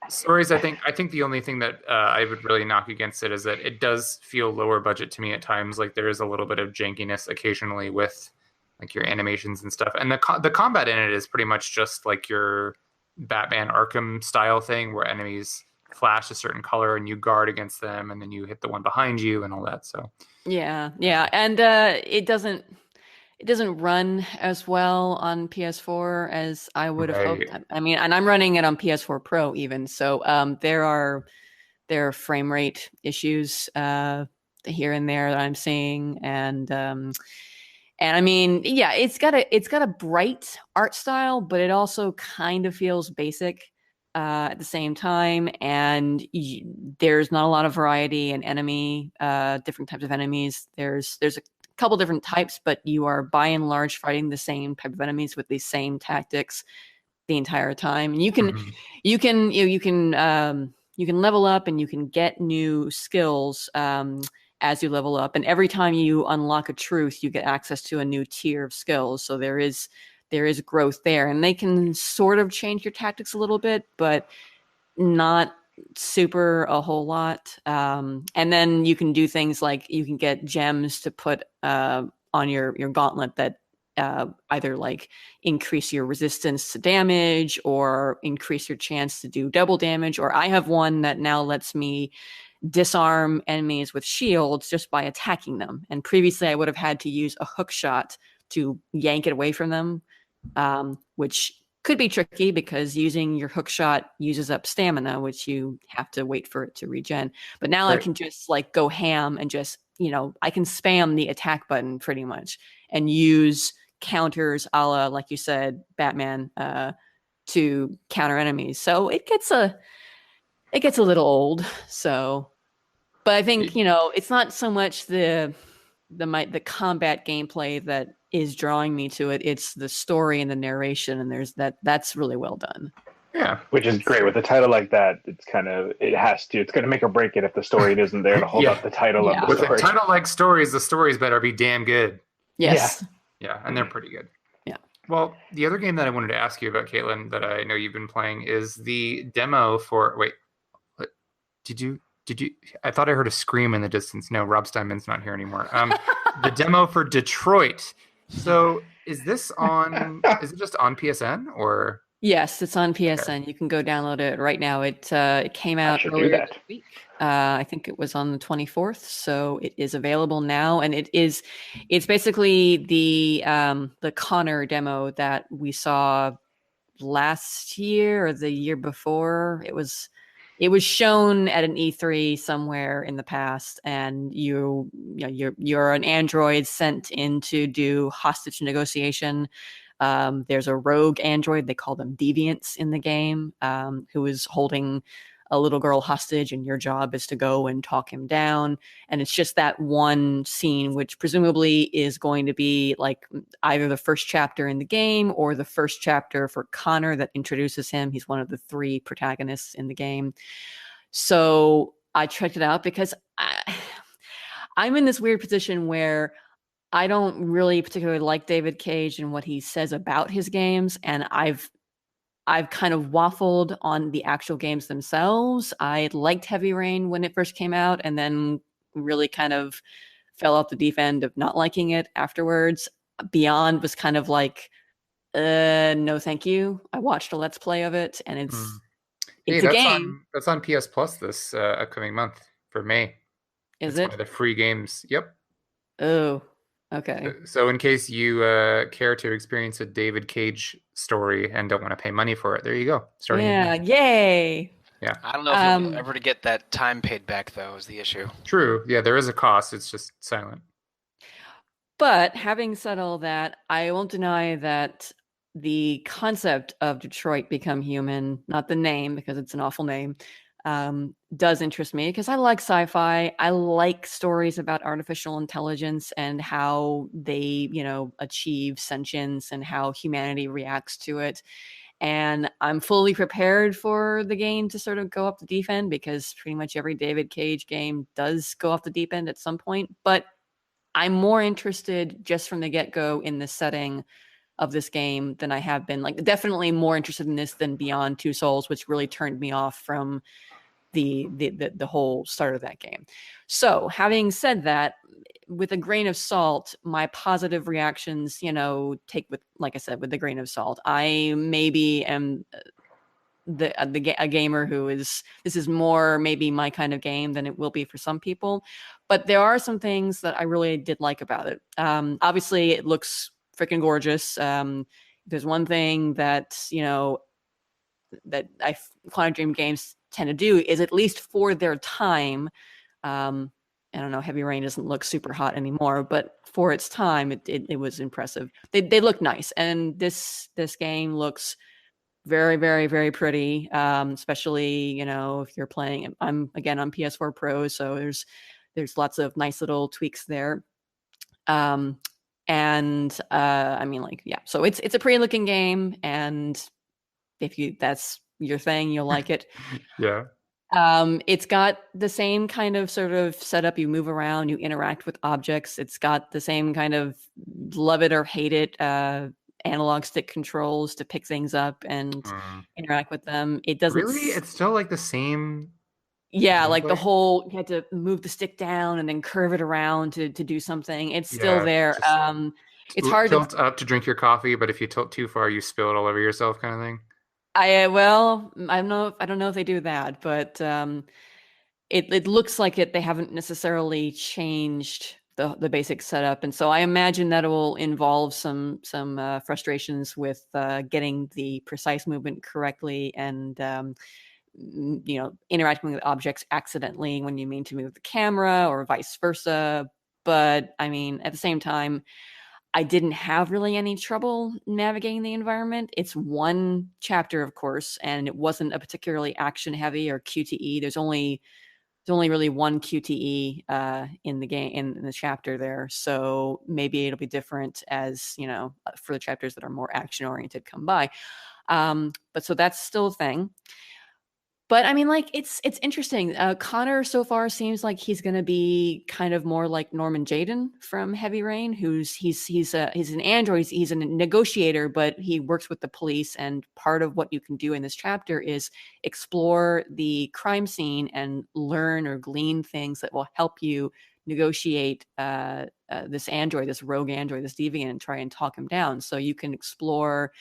A: Stories, I think the only thing that I would really knock against it is that it does feel lower budget to me at times. Like there is a little bit of jankiness occasionally with like your animations and stuff, and the combat in it is pretty much just like your Batman Arkham style thing, where enemies flash a certain color and you guard against them, and then you hit the one behind you and all that. So
B: Yeah, and it doesn't run as well on PS4 as I would have hoped.
A: right.
B: I mean, and I'm running it on PS4 Pro even, so there are frame rate issues here and there that I'm seeing, and I mean, yeah, it's got a bright art style, but it also kind of feels basic at the same time. And there's not a lot of variety in different types of enemies. There's a couple different types, but you are by and large fighting the same type of enemies with the same tactics the entire time. And
A: Mhm.
B: you can level up and you can get new skills as you level up. And every time you unlock a truth, you get access to a new tier of skills. So there is growth there, and they can sort of change your tactics a little bit, but not super a whole lot. And then you can do things like you can get gems to put on your gauntlet that either like increase your resistance to damage or increase your chance to do double damage. Or I have one that now lets me disarm enemies with shields just by attacking them. And previously I would have had to use a hook shot to yank it away from them, which could be tricky because using your hook shot uses up stamina, which you have to wait for it to regen. But now I
A: Right.
B: can just like go ham and just, I can spam the attack button pretty much and use counters a la, like you said, Batman, to counter enemies. So it gets a little old. So, but I think, it's not so much the combat gameplay that is drawing me to it. It's the story and the narration, and that's really well done.
A: Yeah.
D: Which is great with a title like that. It's going to make or break it if the story isn't there to hold
A: Yeah.
D: up the title of the
A: With a
D: story.
A: title like Stories, the stories better be damn good.
B: Yes.
A: Yeah, and they're pretty good.
B: Yeah.
A: Well, the other game that I wanted to ask you about, Caitlin, that I know you've been playing is the demo for. Wait, did you? I thought I heard a scream in the distance. No, Rob Steinman's not here anymore. The demo for Detroit. So, is this on? Is it just on PSN or?
B: Yes, it's on PSN. You can go download it right now. It came out
D: should do
B: earlier
D: that.
B: this week. I think it was on the 24th, so it is available now, and it's basically the Connor demo that we saw last year or the year before. It was shown at an E3 somewhere in the past, and you're an android sent in to do hostage negotiation. There's a rogue android, they call them deviants in the game, who is holding a little girl hostage, and your job is to go and talk him down. And it's just that one scene, which presumably is going to be like either the first chapter in the game or the first chapter for Connor that introduces him. He's one of the three protagonists in the game. So I checked it out because I'm in this weird position where I don't really particularly like David Cage and what he says about his games, and I've kind of waffled on the actual games themselves. I liked Heavy Rain when it first came out, and then really kind of fell off the deep end of not liking it afterwards. Beyond was kind of like, no, thank you. I watched a Let's Play of it, and it's
A: Hey,
B: a game.
A: That's on PS Plus this upcoming month for May.
B: Is
A: It's one
B: it?
A: of the free games. Yep.
B: Oh, okay.
A: So in case you care to experience a David Cage story and don't want to pay money for it, there you go. Starting in
B: Yeah,
A: May.
B: yay.
A: Yeah.
C: I don't know if you'll ever to get that time paid back, though, is the issue.
A: True. Yeah, there is a cost. It's just silent.
B: But having said all that, I won't deny that the concept of Detroit Become Human, not the name because it's an awful name, does interest me because I like sci-fi. I like stories about artificial intelligence and how they, achieve sentience and how humanity reacts to it. And I'm fully prepared for the game to sort of go up the deep end because pretty much every David Cage game does go off the deep end at some point. But I'm more interested just from the get-go in the setting of this game than I have been. Like, definitely more interested in this than Beyond Two Souls, which really turned me off from the whole start of that game. So, having said that, with a grain of salt, my positive reactions, take with, like I said, with a grain of salt. I maybe am a gamer who is, this is more maybe my kind of game than it will be for some people, but there are some things that I really did like about it. Obviously it looks freaking gorgeous. There's one thing that that Quantic Dream games tend to do is, at least for their time, I don't know, Heavy Rain doesn't look super hot anymore, but for its time it was impressive. They look nice, and this game looks very, very, very pretty. Especially, if you're playing, I'm again on PS4 Pro, so there's lots of nice little tweaks there. And I mean, like, yeah, so it's a pretty looking game, and if that's your thing, you'll like it.
A: Yeah.
B: It's got the same kind of sort of setup. You move around, you interact with objects. It's got the same kind of love it or hate it analog stick controls to pick things up and interact with them. It doesn't
A: Really? It's still like the same
B: like the
A: gameplay?
B: whole, you had to move the stick down and then curve it around to do something. It's still
A: Yeah,
B: there.
A: just
B: It's hard to
A: tilt up to drink your coffee, but if you tilt too far, you spill it all over yourself, kind of thing.
B: well, I don't know if they do that, but it looks like they haven't necessarily changed the basic setup, and so I imagine that it will involve some frustrations with getting the precise movement correctly, and interacting with objects accidentally when you mean to move the camera, or vice versa. But I mean, at the same time, I didn't have really any trouble navigating the environment. It's one chapter, of course, and it wasn't a particularly action heavy or QTE. There's only really one QTE in the game, in the chapter there. So maybe it'll be different as, for the chapters that are more action oriented come by. But so that's still a thing. But I mean, like, it's interesting. Connor so far seems like he's going to be kind of more like Norman Jaden from Heavy Rain, he's an android. He's a negotiator, but he works with the police. And part of what you can do in this chapter is explore the crime scene and learn or glean things that will help you negotiate this android, this rogue android, this deviant, and try and talk him down. So you can explore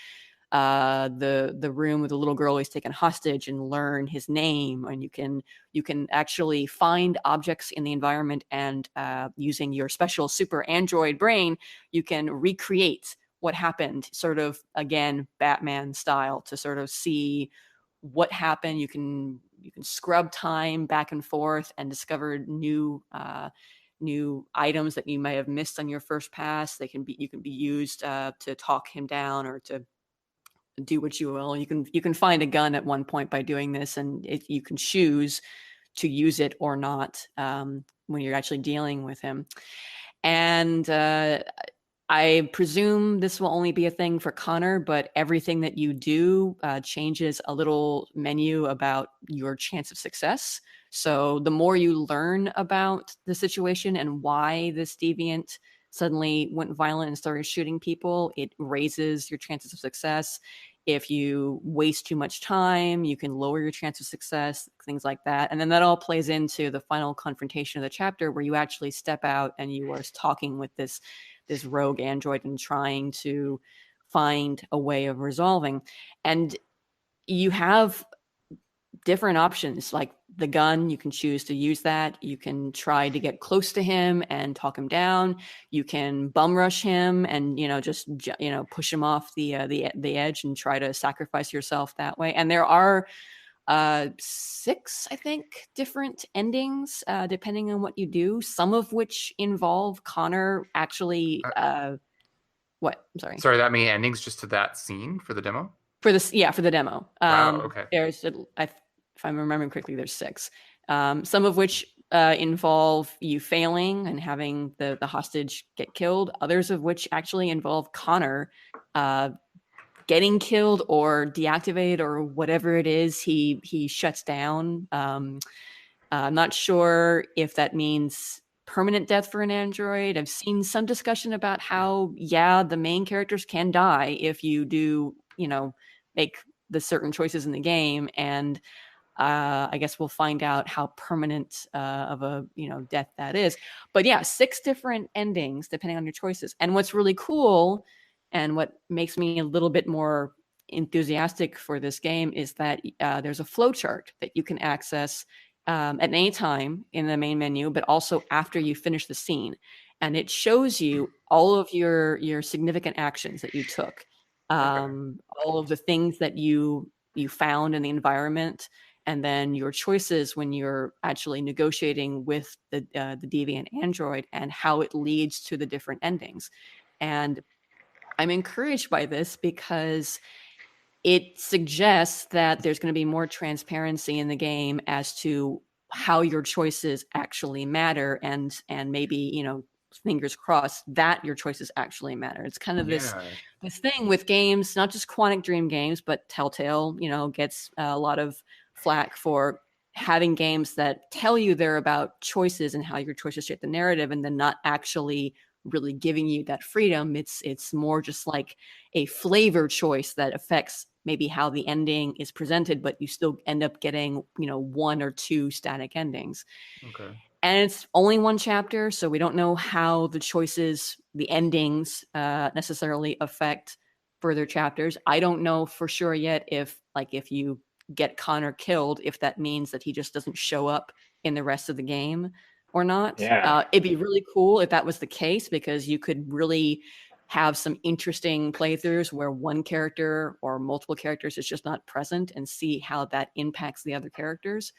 B: the room with the little girl he's taken hostage and learn his name, and you can actually find objects in the environment, and using your special super android brain, you can recreate what happened, sort of, again, Batman style, to sort of see what happened. You can scrub time back and forth and discover new items that you may have missed on your first pass. You can be used to talk him down or to do what you will. You can find a gun at one point by doing this, and you can choose to use it or not when you're actually dealing with him. And I presume this will only be a thing for Connor, but everything that you do changes a little menu about your chance of success. So the more you learn about the situation and why this deviant suddenly went violent and started shooting people, it raises your chances of success. If you waste too much time, you can lower your chance of success, things like that. And then that all plays into the final confrontation of the chapter, where you actually step out and you are talking with this rogue android and trying to find a way of resolving. And you have different options, like the gun. You can choose to use that. You can try to get close to him and talk him down. You can bum rush him and just push him off the edge and try to sacrifice yourself that way. And there are 6, I think, different endings depending on what you do, some of which involve Connor actually what? I'm sorry.
A: Sorry, that many endings just to that scene for the demo?
B: For the demo.
A: Wow, okay.
B: There's if I'm remembering correctly, there's 6. Some of which involve you failing and having the hostage get killed. Others of which actually involve Connor getting killed or deactivated or whatever it is he shuts down. I'm not sure if that means permanent death for an android. I've seen some discussion about how, yeah, the main characters can die if you do, make the certain choices in the game. And I guess we'll find out how permanent of a death that is. But yeah, 6 different endings depending on your choices. And what's really cool, and what makes me a little bit more enthusiastic for this game, is that there's a flowchart that you can access at any time in the main menu, but also after you finish the scene, and it shows you all of your significant actions that you took, all of the things that you found in the environment, and then your choices when you're actually negotiating with the deviant android, and how it leads to the different endings. And I'm encouraged by this because it suggests that there's going to be more transparency in the game as to how your choices actually matter, and maybe, fingers crossed that your choices actually matter. It's kind of this thing with games, not just Quantic Dream games, but Telltale, gets a lot of flack for having games that tell you they're about choices and how your choices shape the narrative, and then not actually really giving you that freedom. It's more just like a flavor choice that affects maybe how the ending is presented, but you still end up getting, 1 or 2 static endings.
A: Okay.
B: And it's only 1 chapter, so we don't know how the choices, the endings, necessarily affect further chapters. I don't know for sure yet if you get Connor killed, if that means that he just doesn't show up in the rest of the game or not.
D: Yeah.
B: It'd be really cool if that was the case, because you could really have some interesting playthroughs where one character or multiple characters is just not present, and see how that impacts the other characters.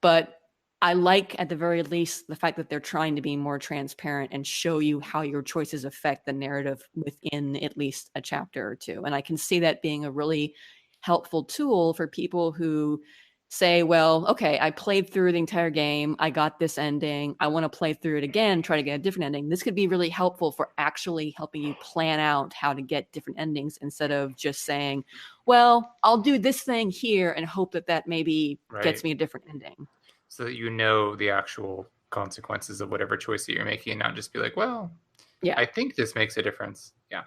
B: But I like, at the very least, the fact that they're trying to be more transparent and show you how your choices affect the narrative within at least a chapter or 2. And I can see that being a really helpful tool for people who say, well, okay, I played through the entire game, I got this ending, I want to play through it again, try to get a different ending. This could be really helpful for actually helping you plan out how to get different endings, instead of just saying, well, I'll do this thing here and hope that maybe gets me a different ending.
A: So that the actual consequences of whatever choice that you're making, and not just be like, well,
B: yeah,
A: I think this makes a difference. Yeah.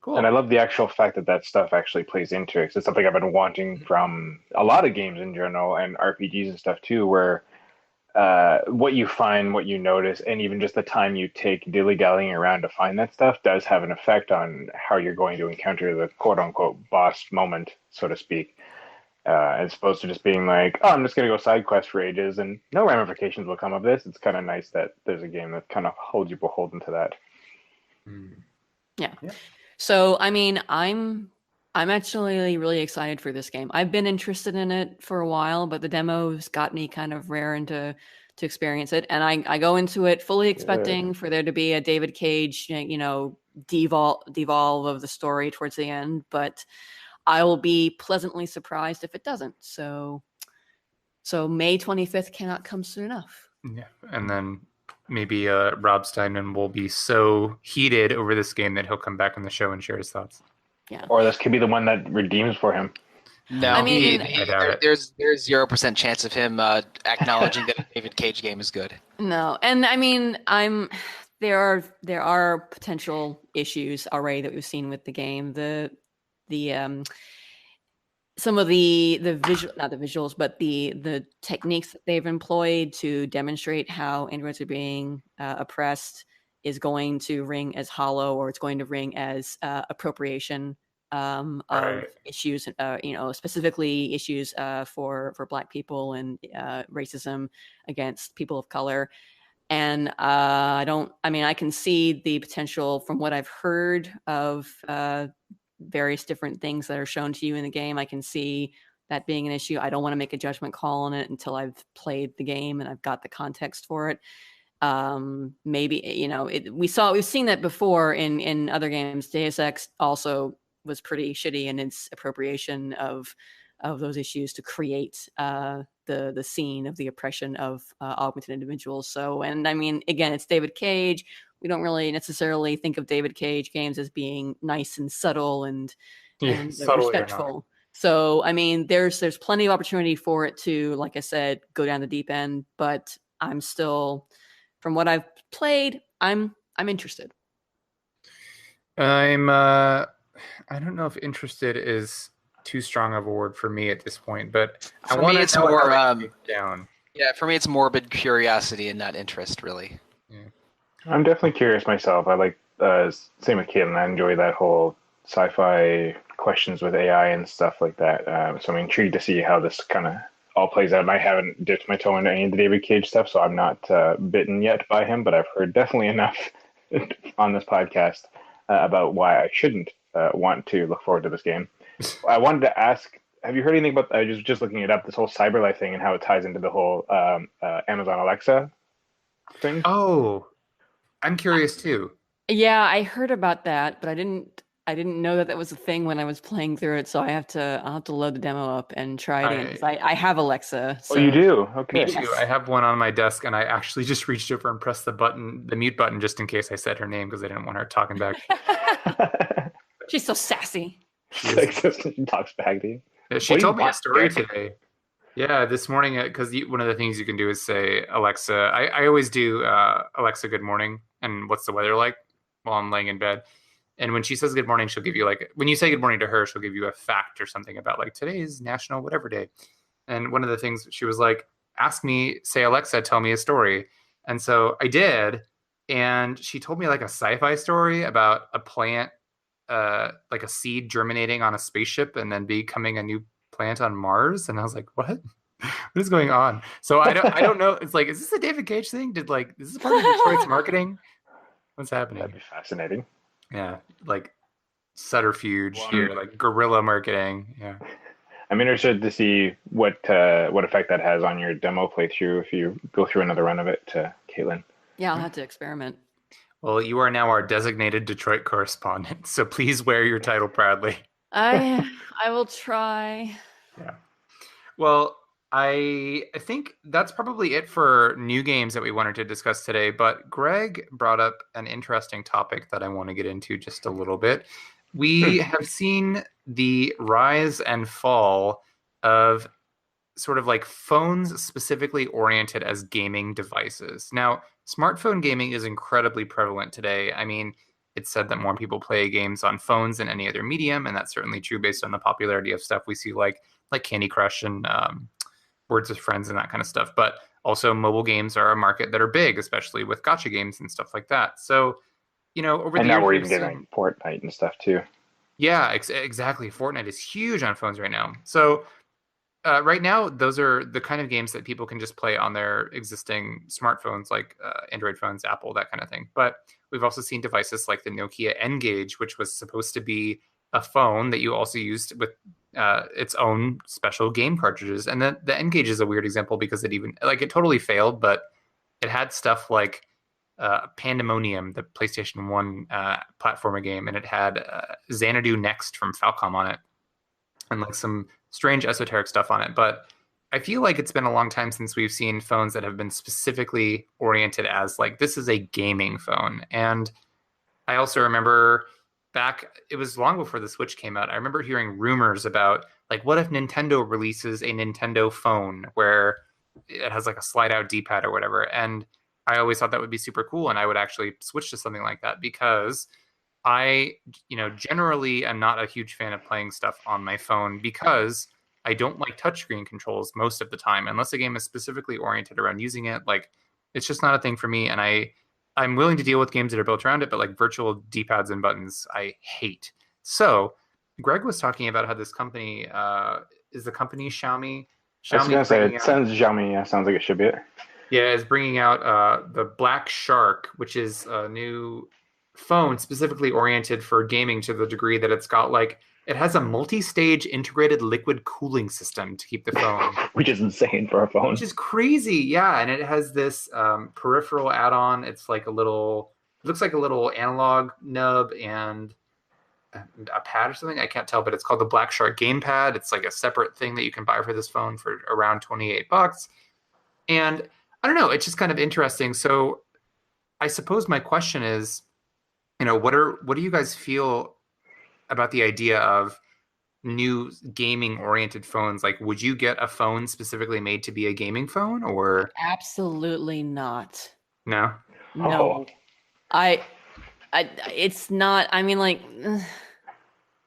A: Cool.
D: And I love the actual fact that stuff actually plays into it. It's something I've been wanting from a lot of games in general, and RPGs and stuff too, where what you find, what you notice, and even just the time you take dilly-dallying around to find that stuff does have an effect on how you're going to encounter the quote-unquote boss moment, so to speak. As opposed to just being like, oh, I'm just going to go side quest for ages and no ramifications will come of this. It's kind of nice that there's a game that kind of holds you beholden to that.
B: Yeah. So, I mean, I'm actually really excited for this game. I've been interested in it for a while, but the demos got me kind of raring to experience it. And I go into it fully expecting for there to be a David Cage, devolve of the story towards the end, but I will be pleasantly surprised if it doesn't. So May 25th cannot come soon enough.
A: Yeah. And then maybe Rob Steinman will be so heated over this game that he'll come back on the show and share his thoughts.
B: Yeah.
D: Or this could be the one that redeems for him.
C: No,
B: I mean,
C: there's 0% chance of him acknowledging that a David Cage game is good.
B: No, and I mean, there are potential issues already that we've seen with the game. Some of the visual, not the visuals, but the techniques that they've employed to demonstrate how androids are being oppressed is going to ring as hollow, or it's going to ring as appropriation of issues, specifically issues for Black people and racism against people of color. And I can see the potential from what I've heard of various different things that are shown to you in the game. I can see that being an issue. I don't want to make a judgment call on it until I've played the game and I've got the context for it. Maybe, we've seen that before in other games. Deus Ex also was pretty shitty in its appropriation of those issues to create the scene of the oppression of augmented individuals. So, and I mean, again, it's David Cage. We don't really necessarily think of David Cage games as being nice and subtle and respectful. So, I mean, there's plenty of opportunity for it to, like I said, go down the deep end. But I'm still from what I've played, I'm interested.
A: I don't know if interested is too strong of a word for me at this point, but I
C: For me,
A: want
C: it's
A: to know
C: more.
A: how it breaks down.
C: Yeah, for me, it's morbid curiosity and not interest, really.
A: Yeah.
D: I'm definitely curious myself. I like same with Caitlin. I enjoy that whole sci-fi questions with AI and stuff like that. So I'm intrigued to see how this kind of all plays out. I haven't dipped my toe into any of the David Cage stuff, so I'm not bitten yet by him. But I've heard definitely enough on this podcast about why I shouldn't want to look forward to this game. I wanted to ask. Have you heard anything about? I was just looking it up. This whole cyberlife thing and how it ties into the whole Amazon Alexa thing.
A: Oh, I'm curious too.
B: Yeah, I heard about that, but I didn't know that that was a thing when I was playing through it. So I'll have to load the demo up and try it in because I have Alexa. So.
D: Oh, you do? Okay.
A: Me too. I have one on my desk, and I actually just reached over and pressed the mute button, just in case I said her name because I didn't want her talking back.
B: She's so sassy.
D: She like just talks back to you.
A: She told me a story today. Yeah, this morning, because one of the things you can do is say, Alexa, I always do Alexa, good morning, and what's the weather like while I'm laying in bed. And when she says good morning, she'll give you when you say good morning to her, she'll give you a fact or something about today's National Whatever Day. And one of the things she was like, say, Alexa, tell me a story. And so I did. And she told me a sci-fi story about a plant, like a seed germinating on a spaceship and then becoming a new plant on Mars. And I was like, what? What is going on? So I don't know. It's is this a David Cage thing? Is this part of Detroit's marketing? What's happening?
D: That'd be fascinating.
A: Yeah, subterfuge here, guerrilla marketing. Yeah.
D: I'm interested to see what effect that has on your demo playthrough if you go through another run of it, Caitlin.
B: Yeah, I'll have to experiment.
A: Well, you are now our designated Detroit correspondent, so please wear your title proudly.
B: I will try.
A: Yeah. Well, I think that's probably it for new games that we wanted to discuss today, but Greg brought up an interesting topic that I want to get into just a little bit. We have seen the rise and fall of sort of phones specifically oriented as gaming devices. Now, smartphone gaming is incredibly prevalent today. I mean, it's said that more people play games on phones than any other medium, and that's certainly true based on the popularity of stuff we see like Candy Crush and Words with Friends and that kind of stuff. But also mobile games are a market that are big, especially with gacha games and stuff like that. So, over the years,
D: now we're even getting Fortnite and stuff too.
A: Yeah, exactly. Fortnite is huge on phones right now. So right now, those are the kind of games that people can just play on their existing smartphones, like Android phones, Apple, that kind of thing. But we've also seen devices like the Nokia N-Gage, which was supposed to be a phone that you also used with its own special game cartridges. And then the N-Gage is a weird example because it totally failed, but it had stuff like Pandemonium, the PlayStation 1 platformer game, and it had Xanadu Next from Falcom on it, and some strange esoteric stuff on it. But I feel like it's been a long time since we've seen phones that have been specifically oriented as this is a gaming phone. And I also remember it was long before the Switch came out. I remember hearing rumors about what if Nintendo releases a Nintendo phone where it has a slide out D-pad or whatever. And I always thought that would be super cool, and I would actually switch to something like that because I, generally am not a huge fan of playing stuff on my phone because I don't like touchscreen controls most of the time, unless a game is specifically oriented around using it. It's just not a thing for me, and I'm willing to deal with games that are built around it, but virtual D-pads and buttons, I hate. So Greg was talking about how this company, is the company Xiaomi?
D: I was going to say, it sounds Xiaomi. Yeah, sounds like it should be it.
A: Yeah, is bringing out the Black Shark, which is a new phone specifically oriented for gaming to the degree that it's got it has a multi-stage integrated liquid cooling system to keep the phone.
D: Which is insane for a phone.
A: Which is crazy, yeah. And it has this peripheral add-on. It's it looks like a little analog nub and a pad or something. I can't tell, but it's called the Black Shark Gamepad. It's a separate thing that you can buy for this phone for around $28. And I don't know, it's just kind of interesting. So I suppose my question is, what do you guys feel about the idea of new gaming oriented phones? Would you get a phone specifically made to be a gaming phone, or?
B: Absolutely not.
A: No.
B: No, I, it's not. I mean, like,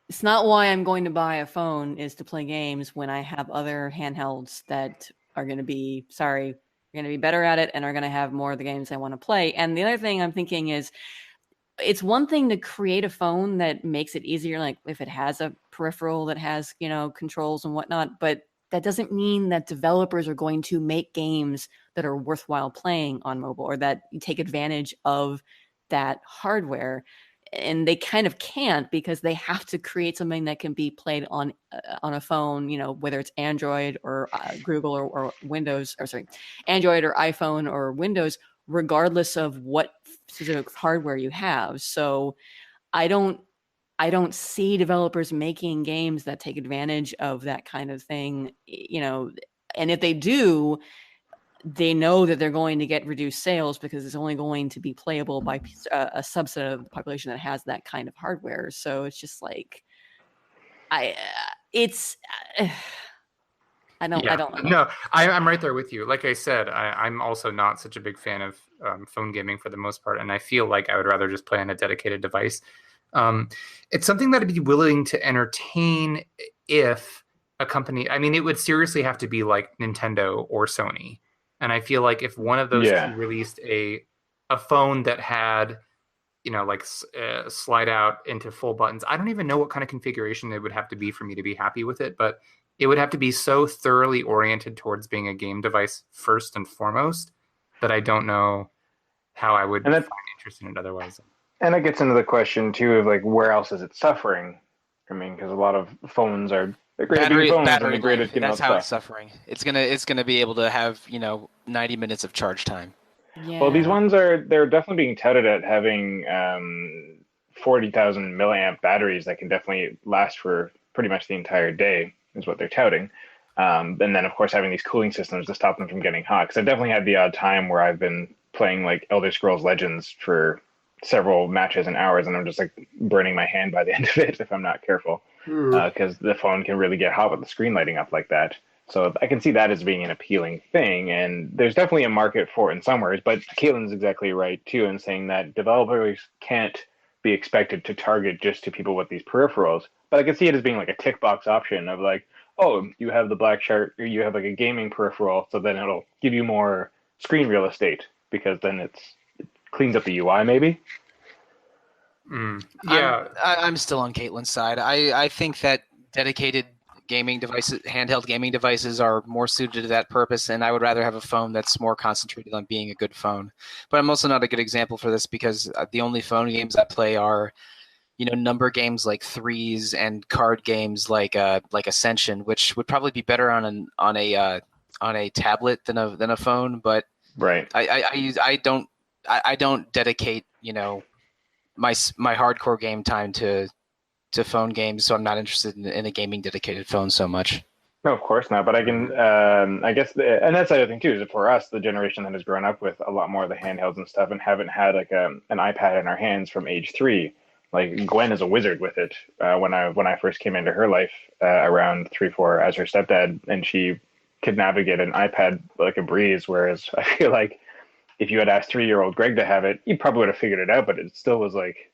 B: it's not why I'm going to buy a phone is to play games when I have other handhelds that are going to be, sorry, are going to be better at it and are going to have more of the games I want to play. And the other thing I'm thinking is, it's one thing to create a phone that makes it easier, like if it has a peripheral that has, controls and whatnot, but that doesn't mean that developers are going to make games that are worthwhile playing on mobile or that take advantage of that hardware. And they kind of can't because they have to create something that can be played on a phone, whether it's Android or Google or Windows, or sorry, Android or iPhone or Windows, regardless of what specific hardware you have. So I don't I don't see developers making games that take advantage of that kind of thing, and if they do, they know that they're going to get reduced sales because it's only going to be playable by a subset of the population that has that kind of hardware. So it's just like I it's I
A: Yeah,
B: don't know.
A: no, I'm right there with you. Like I said, I'm also not such a big fan of phone gaming for the most part, and I feel like I would rather just play on a dedicated device. Um, it's something that I'd be willing to entertain if a company, I mean, it would seriously have to be like Nintendo or Sony. And I feel like if one of those two
D: Yeah.
A: released a phone that had, like slide out into full buttons, I don't even know what kind of configuration it would have to be for me to be happy with it, but it would have to be so thoroughly oriented towards being a game device first and foremost that I don't know how I would
D: And
A: find
D: that
A: interest in it otherwise.
D: and that gets into the question too of like where else is it suffering? I mean, because a lot of phones are they're great at being phones and
C: Battery
D: they're great
C: life.
D: at getting
C: That's
D: out
C: how it's
D: stuff.
C: suffering. It's gonna be able to have 90 minutes of charge time.
D: Well, these
B: Yeah.
D: ones they're definitely being touted at having 40,000 milliamp batteries that can definitely last for pretty much the entire day, is what they're touting. And then, of course, having these cooling systems to stop them from getting hot. Because I've definitely had the odd time where I've been playing like Elder Scrolls Legends for several matches and hours, and I'm just like burning my hand by the end of it if I'm not careful. Because the phone can really get hot with the screen lighting up like that. So I can see that as being an appealing thing, and there's definitely a market for it in some ways. But Caitlin's exactly right too in saying that developers can't be expected to target just to people with these peripherals. But I can see it as being like a tick box option of like, oh, you have the black shark, or you have like a gaming peripheral, so then it'll give you more screen real estate because then it cleans up the UI maybe.
A: Yeah,
C: I'm still on Caitlin's side. I think that dedicated gaming devices, handheld gaming devices, are more suited to that purpose, and I would rather have a phone that's more concentrated on being a good phone. But I'm also not a good example for this because the only phone games I play are number games like threes and card games like Ascension, which would probably be better on a tablet than a phone. But
D: Right.
C: I don't dedicate my hardcore game time to phone games, so I'm not interested in a gaming dedicated phone so much.
D: No, of course not. But I can, I guess, and that's the other thing too, is for us, the generation that has grown up with a lot more of the handhelds and stuff, and haven't had like an iPad in our hands from age 3. Like Gwen is a wizard with it. When I first came into her life around 3, 4, as her stepdad, and she could navigate an iPad like a breeze. Whereas I feel like if you had asked 3-year-old Greg to have it, he probably would have figured it out. But it still was like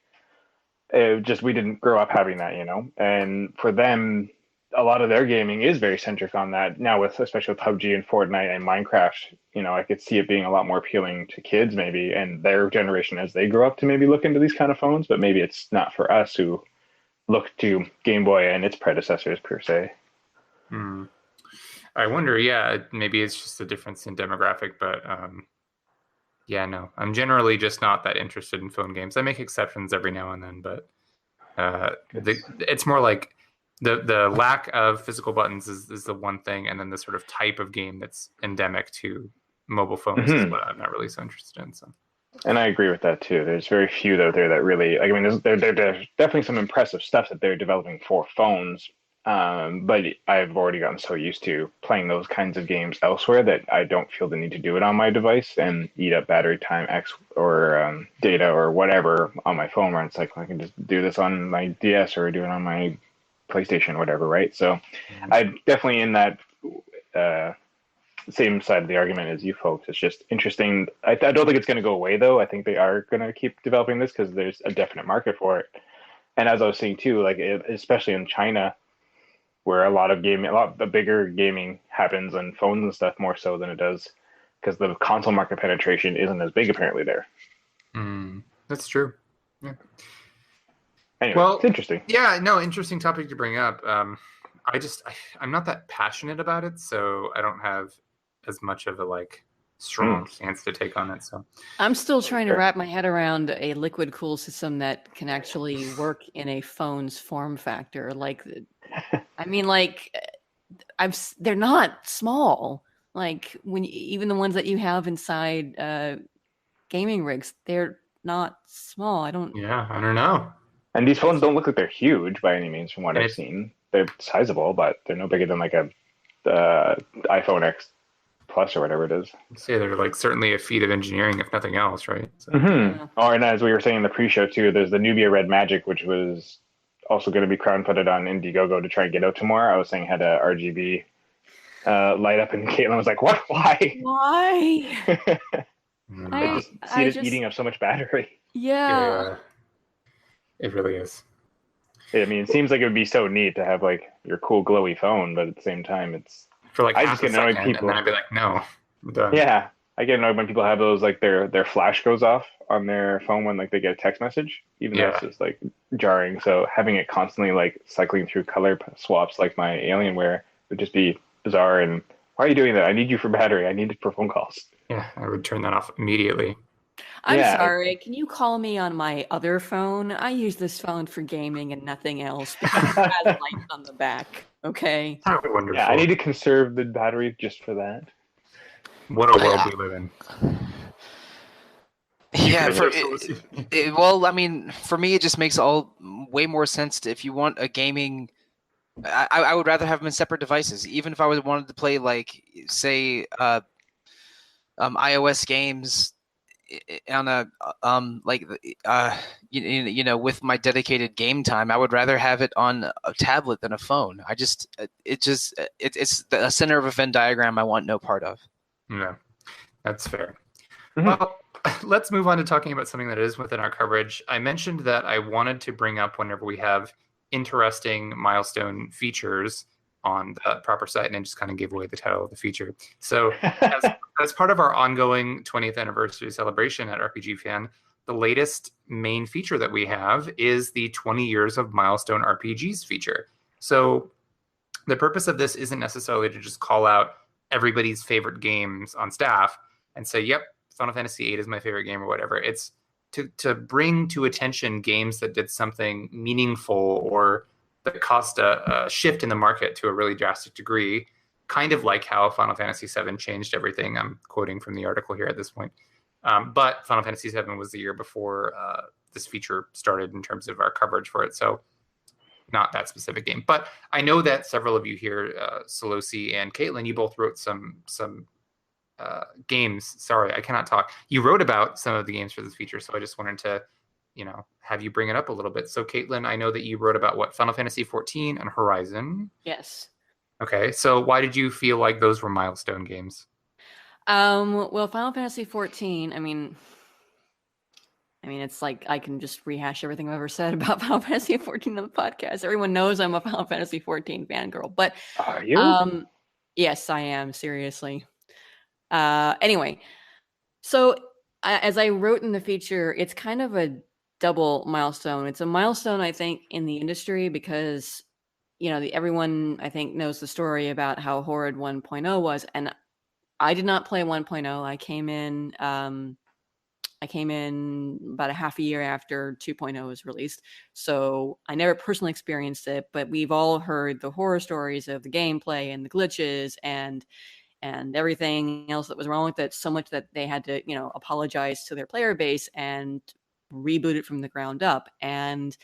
D: just we didn't grow up having that. And for them, a lot of their gaming is very centric on that now, with especially with PUBG and Fortnite and Minecraft. I could see it being a lot more appealing to kids maybe and their generation as they grow up to maybe look into these kind of phones, but maybe it's not for us who look to Game Boy and its predecessors per se.
A: Hmm. I wonder. Yeah, maybe it's just a difference in demographic, but yeah, no, I'm generally just not that interested in phone games. I make exceptions every now and then, but it's more like the lack of physical buttons is the one thing, and then the sort of type of game that's endemic to mobile phones is
D: Mm-hmm.
A: what I'm not really so interested in. So
D: And I agree with that too. There's very few out there that really, like, I mean, there's definitely some impressive stuff that they're developing for phones. But I've already gotten so used to playing those kinds of games elsewhere that I don't feel the need to do it on my device and eat up battery time X or data or whatever on my phone, where it's like I can just do this on my DS or do it on my PlayStation or whatever, right? So I'm definitely in that uh, same side of the argument as you folks. It's just interesting. I don't think it's going to go away though. I think they are going to keep developing this because there's a definite market for it. And as I was saying too, like especially in China, where a lot of the bigger gaming happens on phones and stuff more so than it does because the console market penetration isn't as big apparently there.
A: That's true. Yeah.
D: Anyway,
A: Well,
D: it's interesting.
A: Yeah, no, interesting topic to bring up. I'm not that passionate about it, so I don't have as much of a like strong stance to take on it. So
B: I'm still trying to wrap my head around a liquid cool system that can actually work in a phone's form factor. Like, I mean, like, they're not small. Like even the ones that you have inside gaming rigs, they're not small. I don't
A: know.
D: And these phones don't look like they're huge by any means from what I've seen. They're sizable, but they're no bigger than like a iPhone X Plus or whatever it is.
A: I'd say they're like certainly a feat of engineering, if nothing else, right? So.
D: Mm-hmm. Oh, and as we were saying in the pre-show too, there's the Nubia Red Magic, which was also going to be crowdfunded on Indiegogo to try and get out tomorrow. I was saying had a RGB light up, and Caitlin was like, "What? Why?
B: Why?"
D: I just see it eating up so much battery.
B: Yeah.
A: It really is.
D: I mean, it seems like it would be so neat to have like your cool glowy phone, but at the same time, it's
A: for like
D: I just get annoyed people.
A: And then I'd be like, no, I'm done.
D: Yeah, I get annoyed when people have those like their flash goes off on their phone when like they get a text message, even though it's just like jarring. So having it constantly like cycling through color swaps like my Alienware would just be bizarre. And why are you doing that? I need you for battery. I need it for phone calls.
A: Yeah, I would turn that off immediately.
B: I'm sorry. Can you call me on my other phone? I use this phone for gaming and nothing else because it has lights on the back. Okay.
A: That would be wonderful.
D: Yeah, I need to conserve the battery just for that.
A: What a world we live in.
C: Yeah. Well, I mean, for me, it just makes way more sense if you want a gaming. I would rather have them in separate devices, even if I wanted to play like, say, iOS games on a with my dedicated game time. I would rather have it on a tablet than a phone. It's a center of a Venn diagram I want no part of.
A: Yeah, that's fair. Well, let's move on to talking about something that is within our coverage. I mentioned that I wanted to bring up whenever we have interesting milestone features on the proper site, and I just kind of gave away the title of the feature. So as part of our ongoing 20th anniversary celebration at RPG Fan, the latest main feature that we have is the 20 years of milestone RPGs feature. So the purpose of this isn't necessarily to just call out everybody's favorite games on staff and say, yep, Final Fantasy VIII is my favorite game or whatever. It's to bring to attention games that did something meaningful or that caused a shift in the market to a really drastic degree, kind of like how Final Fantasy VII changed everything. I'm quoting from the article here at this point. But Final Fantasy VII was the year before this feature started in terms of our coverage for it. So not that specific game. But I know that several of you here, Solosi and Caitlin, you both wrote some games. Sorry, I cannot talk. You wrote about some of the games for this feature, so I just wanted to, have you bring it up a little bit. So, Caitlin, I know that you wrote about Final Fantasy XIV and Horizon.
B: Yes.
A: Okay, so why did you feel like those were milestone games?
B: Well, Final Fantasy XIV, I mean, it's like I can just rehash everything I've ever said about Final Fantasy XIV on the podcast. Everyone knows I'm a Final Fantasy XIV fangirl, but
D: are you?
B: Yes, I am. Seriously. Anyway, so as I wrote in the feature, it's kind of a double milestone. It's a milestone, I think, in the industry because, everyone, I think, knows the story about how horrid 1.0 was. And I did not play 1.0. I came in about a half a year after 2.0 was released. So I never personally experienced it, but we've all heard the horror stories of the gameplay and the glitches and everything else that was wrong with it, so much that they had to, apologize to their player base and reboot it from the ground up. And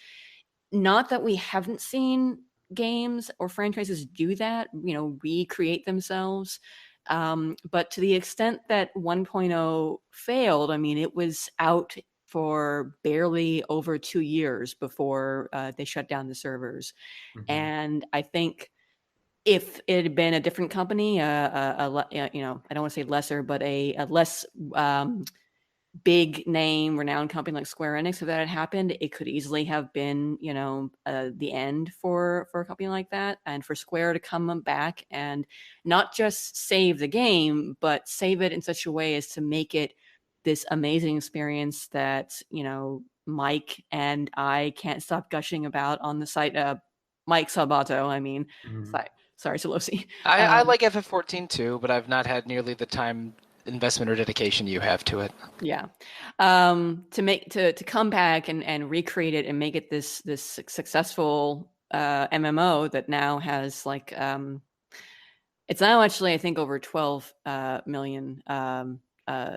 B: not that we haven't seen games or franchises do that, recreate themselves. But to the extent that 1.0 failed, it was out for barely over 2 years before they shut down the servers. Mm-hmm. And I think if it had been a different company, I don't want to say lesser, but a less big name, renowned company like Square Enix, if that had happened, it could easily have been, the end for a company like that. And for Square to come back and not just save the game, but save it in such a way as to make it this amazing experience that, Mike and I can't stop gushing about on the site. Mike Sabato, I mean, sorry, Solosi.
C: I like FF14 too, but I've not had nearly the time investment or dedication you have to it.
B: Yeah. To come back and recreate it and make it this successful MMO that now has like it's now actually I think over 12 million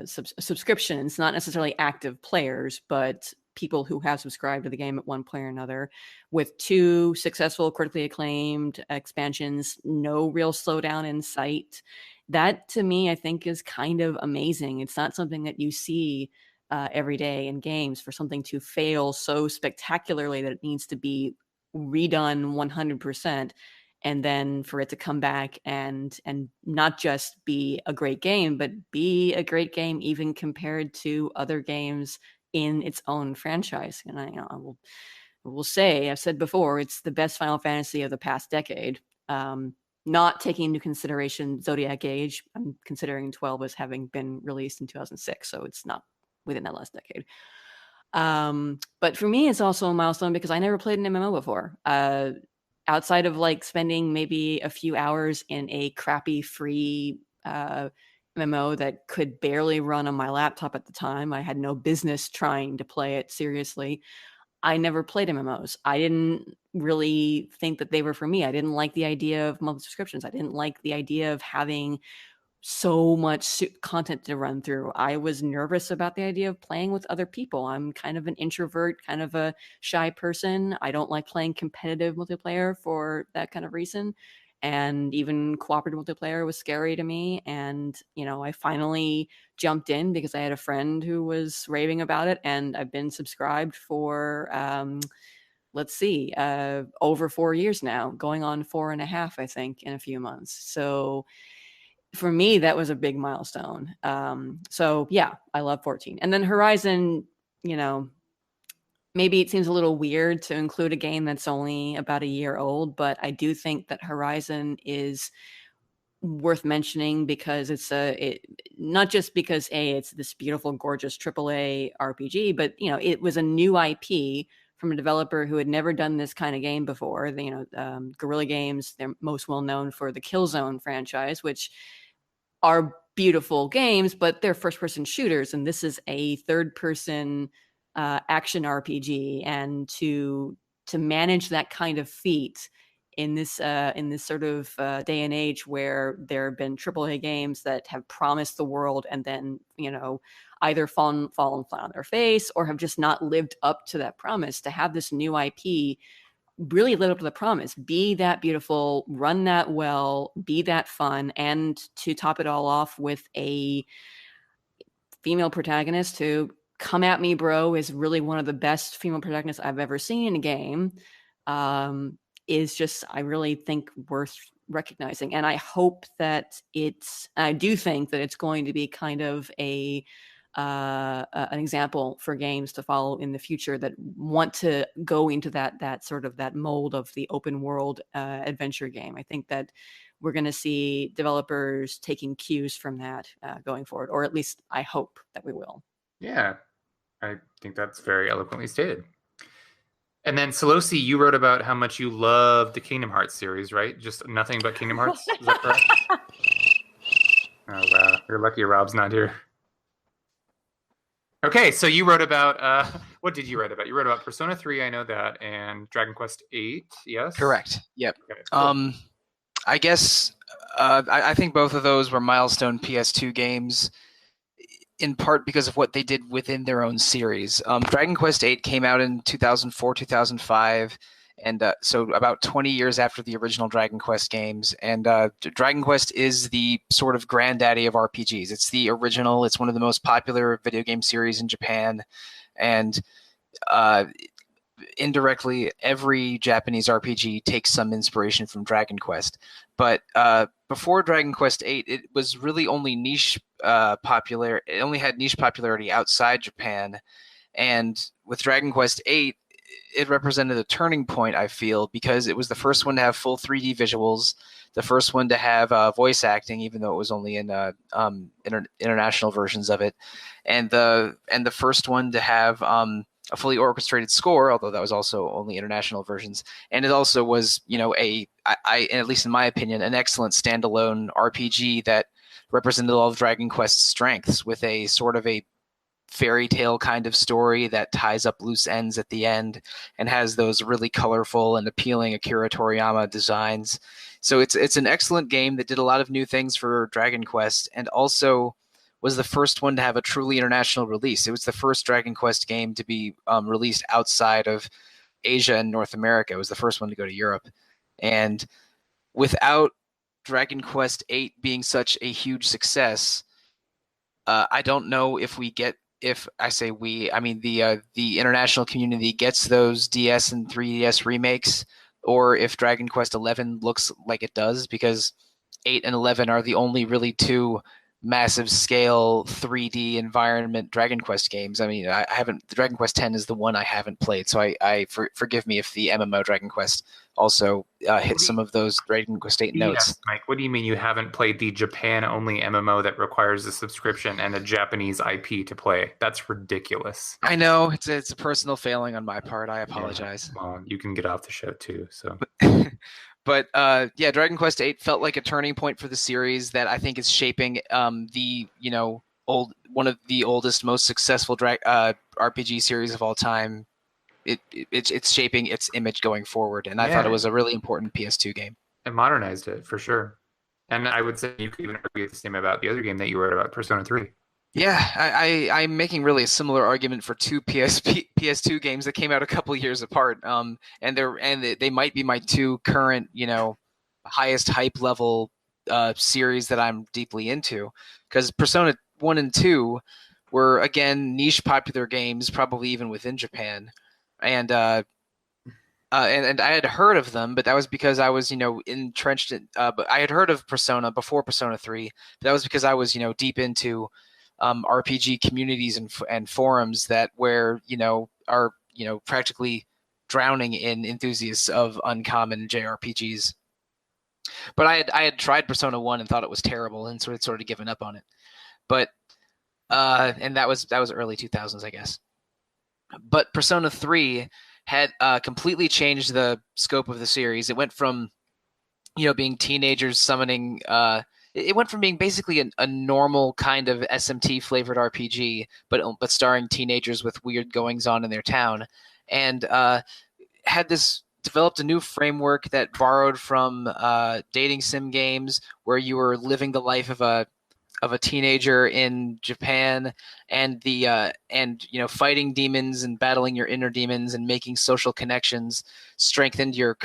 B: subscriptions, not necessarily active players, but people who have subscribed to the game at one point or another, with 2 successful critically acclaimed expansions, no real slowdown in sight. That to me, I think, is kind of amazing. It's not something that you see every day in games, for something to fail so spectacularly that it needs to be redone 100%, and then for it to come back and not just be a great game, but be a great game even compared to other games in its own franchise. And I will say, I've said before, it's the best Final Fantasy of the past decade. Not taking into consideration Zodiac Age. I'm considering 12 as having been released in 2006, so it's not within that last decade. But for me, it's also a milestone because I never played an MMO before. Outside of like spending maybe a few hours in a crappy free MMO that could barely run on my laptop at the time, I had no business trying to play it seriously. I never played MMOs. I didn't really think that they were for me. I didn't like the idea of monthly subscriptions. I didn't like the idea of having so much content to run through. I was nervous about the idea of playing with other people. I'm kind of an introvert, kind of a shy person. I don't like playing competitive multiplayer for that kind of reason. And even cooperative multiplayer was scary to me. And, I finally jumped in because I had a friend who was raving about it. And I've been subscribed for, over 4 years now, going on 4.5, I think, in a few months. So for me, that was a big milestone. So yeah, I love 14. And then Horizon, maybe it seems a little weird to include a game that's only about a year old, but I do think that Horizon is worth mentioning because it's not just because it's this beautiful, gorgeous AAA RPG, but it was a new IP from a developer who had never done this kind of game before. Guerrilla Games, they're most well known for the Killzone franchise, which are beautiful games, but they're first-person shooters, and this is a third-person action RPG. And to manage that kind of feat in this sort of day and age where there have been AAA games that have promised the world and then either fallen flat on their face or have just not lived up to that promise, to have this new IP really live up to the promise, be that beautiful, run that well, be that fun, and to top it all off with a female protagonist who, come at me, bro, is really one of the best female protagonists I've ever seen in a game, is just, I really think, worth recognizing. And I do think that it's going to be kind of an example for games to follow in the future that want to go into that sort of that mold of the open world adventure game. I think that we're going to see developers taking cues from that going forward, or at least I hope that we will.
A: Yeah, I think that's very eloquently stated. And then, Solosi, you wrote about how much you love the Kingdom Hearts series, right? Just nothing but Kingdom Hearts? Is that correct? Oh, wow. You're lucky Rob's not here. Okay, so you wrote about, what did you write about? You wrote about Persona 3, I know that, and Dragon Quest 8, yes?
C: Correct, yep.
A: Okay, cool.
C: I guess, I think both of those were milestone PS2 games, in part because of what they did within their own series. Dragon Quest 8 came out in 2004, 2005, and so about 20 years after the original Dragon Quest games. And Dragon Quest is the sort of granddaddy of RPGs. It's the original. It's one of the most popular video game series in Japan. And indirectly, every Japanese RPG takes some inspiration from Dragon Quest. But before Dragon Quest VIII, it was really only niche popular. It only had niche popularity outside Japan. And with Dragon Quest VIII, it represented a turning point, I feel, because it was the first one to have full 3D visuals, the first one to have voice acting, even though it was only in international versions of it, and the first one to have a fully orchestrated score, although that was also only international versions. And it also was, at least in my opinion, an excellent standalone RPG that represented all of Dragon Quest's strengths, with a sort of a fairy tale kind of story that ties up loose ends at the end and has those really colorful and appealing Akira Toriyama designs. So it's an excellent game that did a lot of new things for Dragon Quest, and also was the first one to have a truly international release. It was the first Dragon Quest game to be released outside of Asia and North America. It was the first one to go to Europe. And without Dragon Quest VIII being such a huge success, I don't know if I say we, I mean the international community gets those DS and 3DS remakes, or if Dragon Quest XI looks like it does, because 8 and 11 are the only really two massive scale 3D environment Dragon Quest games. I mean, I haven't. Dragon Quest X is the one I haven't played, so forgive me if the MMO Dragon Quest also hit some of those Dragon Quest VIII notes.
A: Yes, Mike. What do you mean you haven't played the Japan-only MMO that requires a subscription and a Japanese IP to play? That's ridiculous.
C: I know it's a personal failing on my part. I apologize.
A: Yeah, well, you can get off the show too. So.
C: But yeah, Dragon Quest VIII felt like a turning point for the series that I think is shaping one of the oldest, most successful RPG series of all time. It's shaping its image going forward, and I thought it was a really important PS2 game.
A: It modernized it for sure, and I would say you could even argue the same about the other game that you wrote about, Persona 3.
C: Yeah, I'm making really a similar argument for two PS2 games that came out a couple years apart. And they might be my two current, highest hype level series that I'm deeply into. Because Persona 1 and 2 were, again, niche popular games, probably even within Japan. And I had heard of them, but that was because I was, entrenched in. But I had heard of Persona before Persona 3. But that was because I was, deep into RPG communities and forums that are practically drowning in enthusiasts of uncommon JRPGs. But I had tried Persona 1 and thought it was terrible, and sort of given up on it. But and that was early 2000s, I guess. But Persona 3 had completely changed the scope of the series. It went from being teenagers summoning. It went from being basically a normal kind of SMT flavored RPG, but starring teenagers with weird goings on in their town, and had developed a new framework that borrowed from dating sim games, where you were living the life of a teenager in Japan, and fighting demons and battling your inner demons and making social connections strengthened your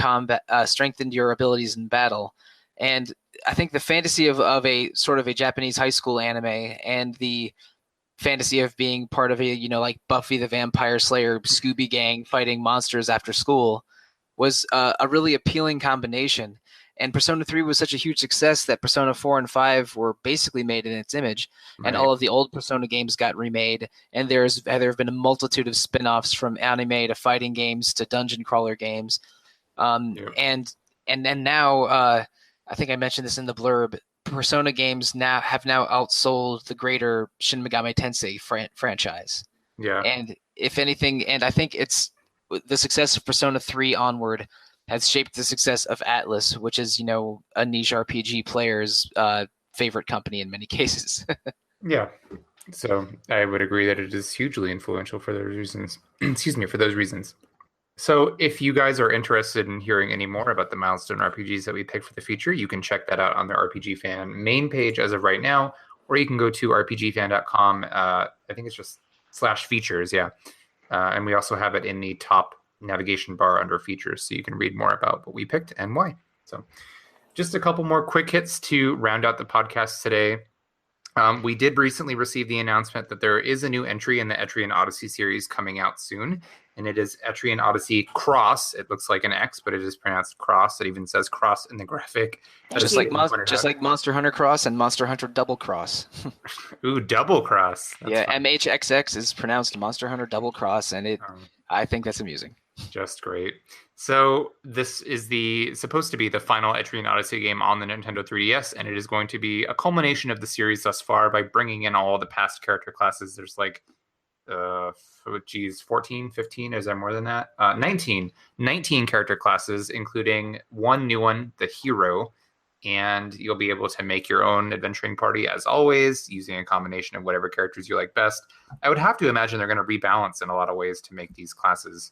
C: abilities in battle. And I think the fantasy of a sort of a Japanese high school anime, and the fantasy of being part of a like Buffy the Vampire Slayer Scooby Gang fighting monsters after school was a really appealing combination. And Persona 3 was such a huge success that Persona 4 and 5 were basically made in its image. Right. And all of the old Persona games got remade, and there have been a multitude of spin-offs, from anime to fighting games to dungeon crawler games. And then now I think I mentioned this in the blurb, Persona games have outsold the greater Shin Megami Tensei franchise.
A: Yeah.
C: And if anything, and I think it's the success of Persona 3 onward has shaped the success of Atlus, which is, a niche RPG player's favorite company in many cases.
A: Yeah. So I would agree that it is hugely influential for those reasons. Excuse me, for those reasons. So if you guys are interested in hearing any more about the milestone RPGs that we picked for the feature, you can check that out on the RPG Fan main page as of right now, or you can go to rpgfan.com. I think it's just /features, yeah. And we also have it in the top navigation bar under features, so you can read more about what we picked and why. So just a couple more quick hits to round out the podcast today. We did recently receive the announcement that there is a new entry in the Etrian Odyssey series coming out soon. and it is Etrian Odyssey Cross. It looks like an X, but it is pronounced Cross. It even says Cross in the graphic.
C: Just like Monster Hunter Cross and Monster Hunter Double Cross.
A: Ooh, Double Cross.
C: That's fun. MHXX is pronounced Monster Hunter Double Cross, and I think that's amusing.
A: Just great. So this is supposed to be the final Etrian Odyssey game on the Nintendo 3DS, and it is going to be a culmination of the series thus far by bringing in all the past character classes. There's 14, 15, is there more than that? 19 character classes, including one new one, the hero, and you'll be able to make your own adventuring party as always, using a combination of whatever characters you like best. I would have to imagine they're going to rebalance in a lot of ways to make these classes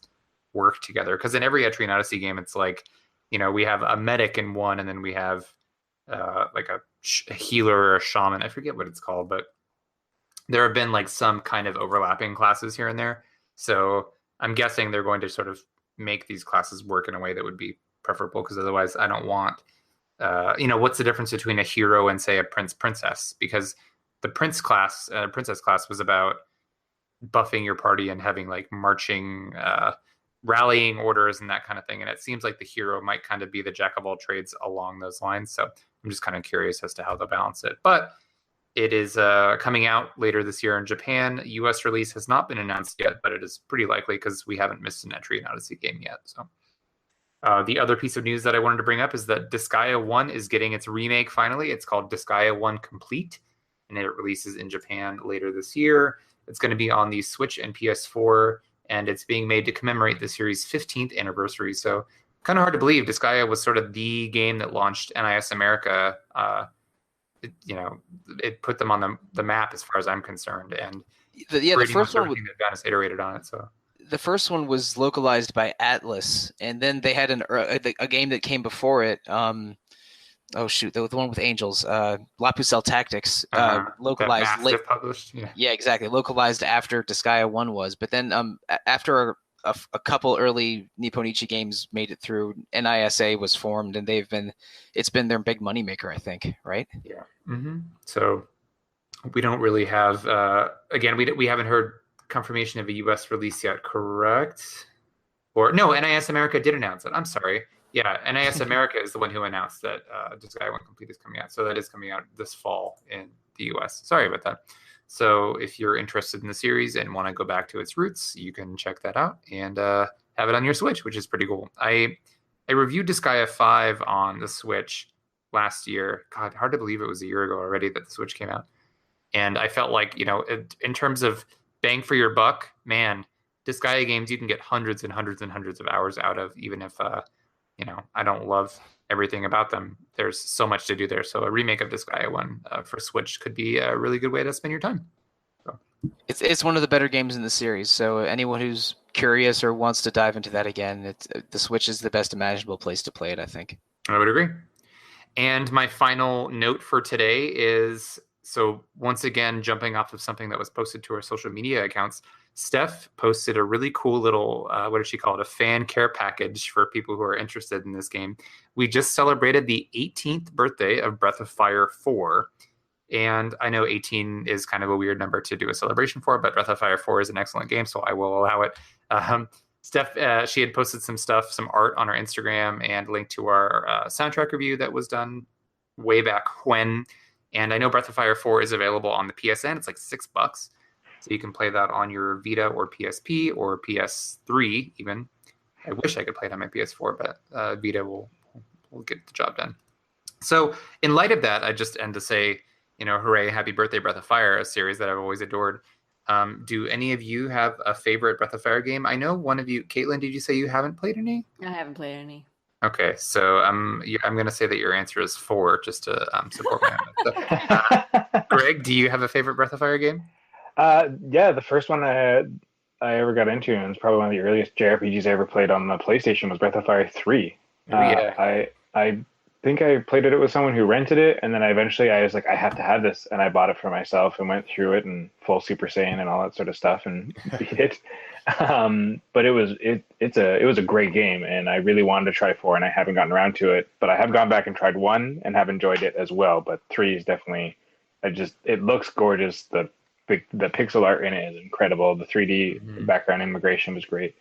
A: work together, because in every Etrian Odyssey game, it's like, we have a medic in one, and then we have like a healer or a shaman. I forget what it's called, but there have been like some kind of overlapping classes here and there. So I'm guessing they're going to sort of make these classes work in a way that would be preferable, because otherwise I don't want, what's the difference between a hero and, say, a princess? Because the princess class was about buffing your party and having like marching, rallying orders and that kind of thing. And it seems like the hero might kind of be the jack of all trades along those lines. So I'm just kind of curious as to how they'll balance it. But it is coming out later this year in Japan. US release has not been announced yet, but it is pretty likely because we haven't missed an Etrian Odyssey game yet. So the other piece of news that I wanted to bring up is that Disgaea 1 is getting its remake finally. It's called Disgaea 1 Complete, and it releases in Japan later this year. It's going to be on the Switch and PS4, and it's being made to commemorate the series' 15th anniversary. So kind of hard to believe. Disgaea was sort of the game that launched NIS America. It put them on the map as far as I'm concerned. And
C: the first one
A: they've done is iterated on it. So
C: the first one was localized by Atlas, and then they had a game that came before it. The one with angels, La Pucelle Tactics, localized late.
A: Published.
C: Yeah, exactly. Localized after Disgaea 1 was, but then after a couple early Nipponichi games made it through, NISA was formed, and it's been their big moneymaker, I think, right?
A: Yeah. Mm-hmm. So we don't really have, again, we haven't heard confirmation of a US release yet, correct? Or no, NIS America did announce it. I'm sorry. Yeah, NIS America is the one who announced that Disgaea 1 Complete is coming out. So that is coming out this fall in the US. Sorry about that. So if you're interested in the series and want to go back to its roots, you can check that out and have it on your Switch, which is pretty cool. I reviewed Disgaea 5 on the Switch last year. God, hard to believe it was a year ago already that the Switch came out. And I felt like, in terms of bang for your buck, man, Disgaea games you can get hundreds and hundreds and hundreds of hours out of, even if, I don't love everything about them. There's so much to do there. So a remake of Disgaea 1 for Switch could be a really good way to spend your time. So.
C: It's one of the better games in the series. So anyone who's curious or wants to dive into that again, the Switch is the best imaginable place to play it, I think.
A: I would agree. And my final note for today is, so once again, jumping off of something that was posted to our social media accounts, Steph posted a really cool little, what did she call it? A fan care package for people who are interested in this game. We just celebrated the 18th birthday of Breath of Fire 4. And I know 18 is kind of a weird number to do a celebration for, but Breath of Fire 4 is an excellent game, so I will allow it. Steph, she had posted some art on our Instagram, and linked to our soundtrack review that was done way back when. And I know Breath of Fire 4 is available on the PSN. It's like $6. So you can play that on your Vita or PSP or PS3 even. I wish I could play it on my PS4, but Vita will get the job done. So in light of that, I just end to say, hooray, happy birthday, Breath of Fire, a series that I've always adored. Do any of you have a favorite Breath of Fire game? I know one of you, Caitlin, did you say you haven't played any?
B: I haven't played any.
A: Okay, so I'm going to say that your answer is 4, just to support my own. Greg, do you have a favorite Breath of Fire game?
D: Yeah, the first one I ever got into, and it's probably one of the earliest JRPGs I ever played on the PlayStation, was Breath of Fire 3.
A: Yeah.
D: I think I played it with someone who rented it, and then I was like, I have to have this, and I bought it for myself and went through it and full Super Saiyan and all that sort of stuff and beat it. But it was a great game, and I really wanted to try 4, and I haven't gotten around to it, but I have gone back and tried 1 and have enjoyed it as well. But 3 is definitely, it looks gorgeous. The pixel art in it is incredible. The 3D background immigration was great.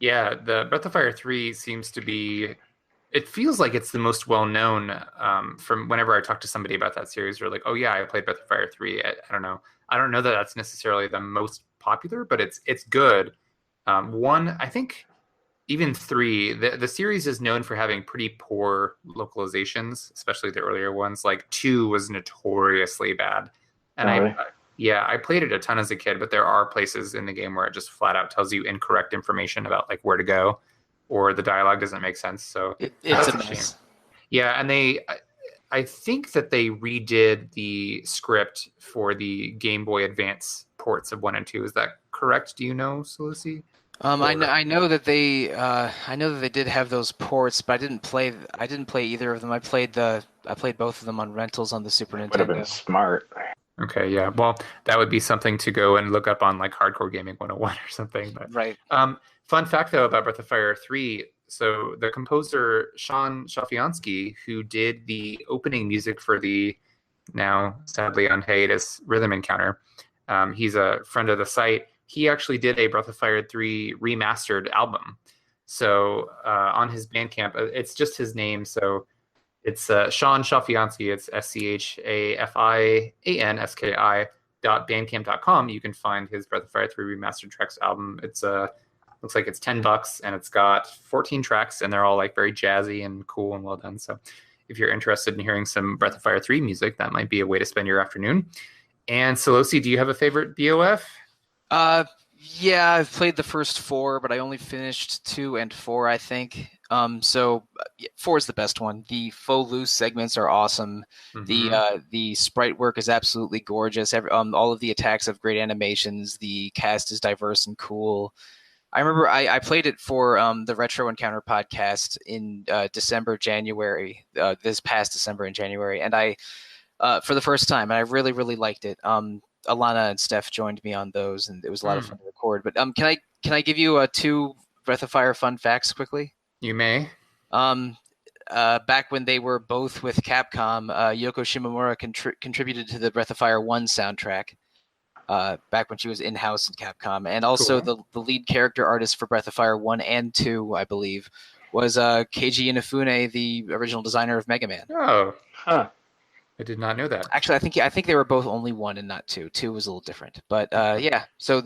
A: Yeah, the Breath of Fire 3 seems to be, it feels like it's the most well known from whenever I talk to somebody about that series. They're like, oh, yeah, I played Breath of Fire 3. I don't know. I don't know that that's necessarily the most popular, but it's good. One, I think even three, the series is known for having pretty poor localizations, especially the earlier ones. Like two was notoriously bad. And
D: Oh, really?
A: yeah, I played it a ton as a kid, but there are places in the game where it just flat out tells you incorrect information about like where to go, or the dialogue doesn't make sense. So
C: It's
A: that's
C: a
A: a shame.
C: mess.
A: Yeah, and I think that they redid the script for the Game Boy Advance ports of one and two. Is that correct? Do you know, Solusi? Or
C: I know that they did have those ports, but I didn't play either of them. I played both of them on rentals on the Super
D: Would have been
C: Nintendo.
D: smart.
A: okay, yeah. Well, that would be something to go and look up on like Hardcore Gaming 101 or something. But
C: Right.
A: fun fact though about Breath of Fire 3, so the composer Sean Shafiansky, who did the opening music for the now sadly on hiatus Rhythm Encounter, he's a friend of the site. He actually did a Breath of Fire 3 remastered album. So on his Bandcamp, it's just his name. So it's Sean Shafiansky. It's SCHAFIANSKI.bandcamp.com. You can find his Breath of Fire 3 remastered tracks album. It's looks like it's $10 and it's got 14 tracks and they're all like very jazzy and cool and well done. So if you're interested in hearing some Breath of Fire 3 music, that might be a way to spend your afternoon. And Solosi, do you have a favorite BOF?
C: Yeah, I've played the first four, but I only finished 2 and 4, I think. So 4 is the best one. The faux loose segments are awesome.
A: Mhm.
C: The sprite work is absolutely gorgeous. All of the attacks have great animations. The cast is diverse and cool. I remember I played it for the Retro Encounter podcast in December, January, this past December and January, and I for the first time, and I really, really liked it. Alana and Steph joined me on those, and it was a lot of fun to record. But can I give you 2 Breath of Fire fun facts quickly?
A: You may.
C: Um, Back when they were both with Capcom, Yoko Shimomura contributed to the Breath of Fire 1 soundtrack. Back when she was in-house in Capcom, and also
A: Cool.
C: the lead character artist for Breath of Fire 1 and 2, I believe, was Keiji Inafune, the original designer of Mega Man.
A: Oh,
D: Huh.
A: I did not know that.
C: Actually, I think they were both only 1 and not 2. 2 was a little different, but yeah. So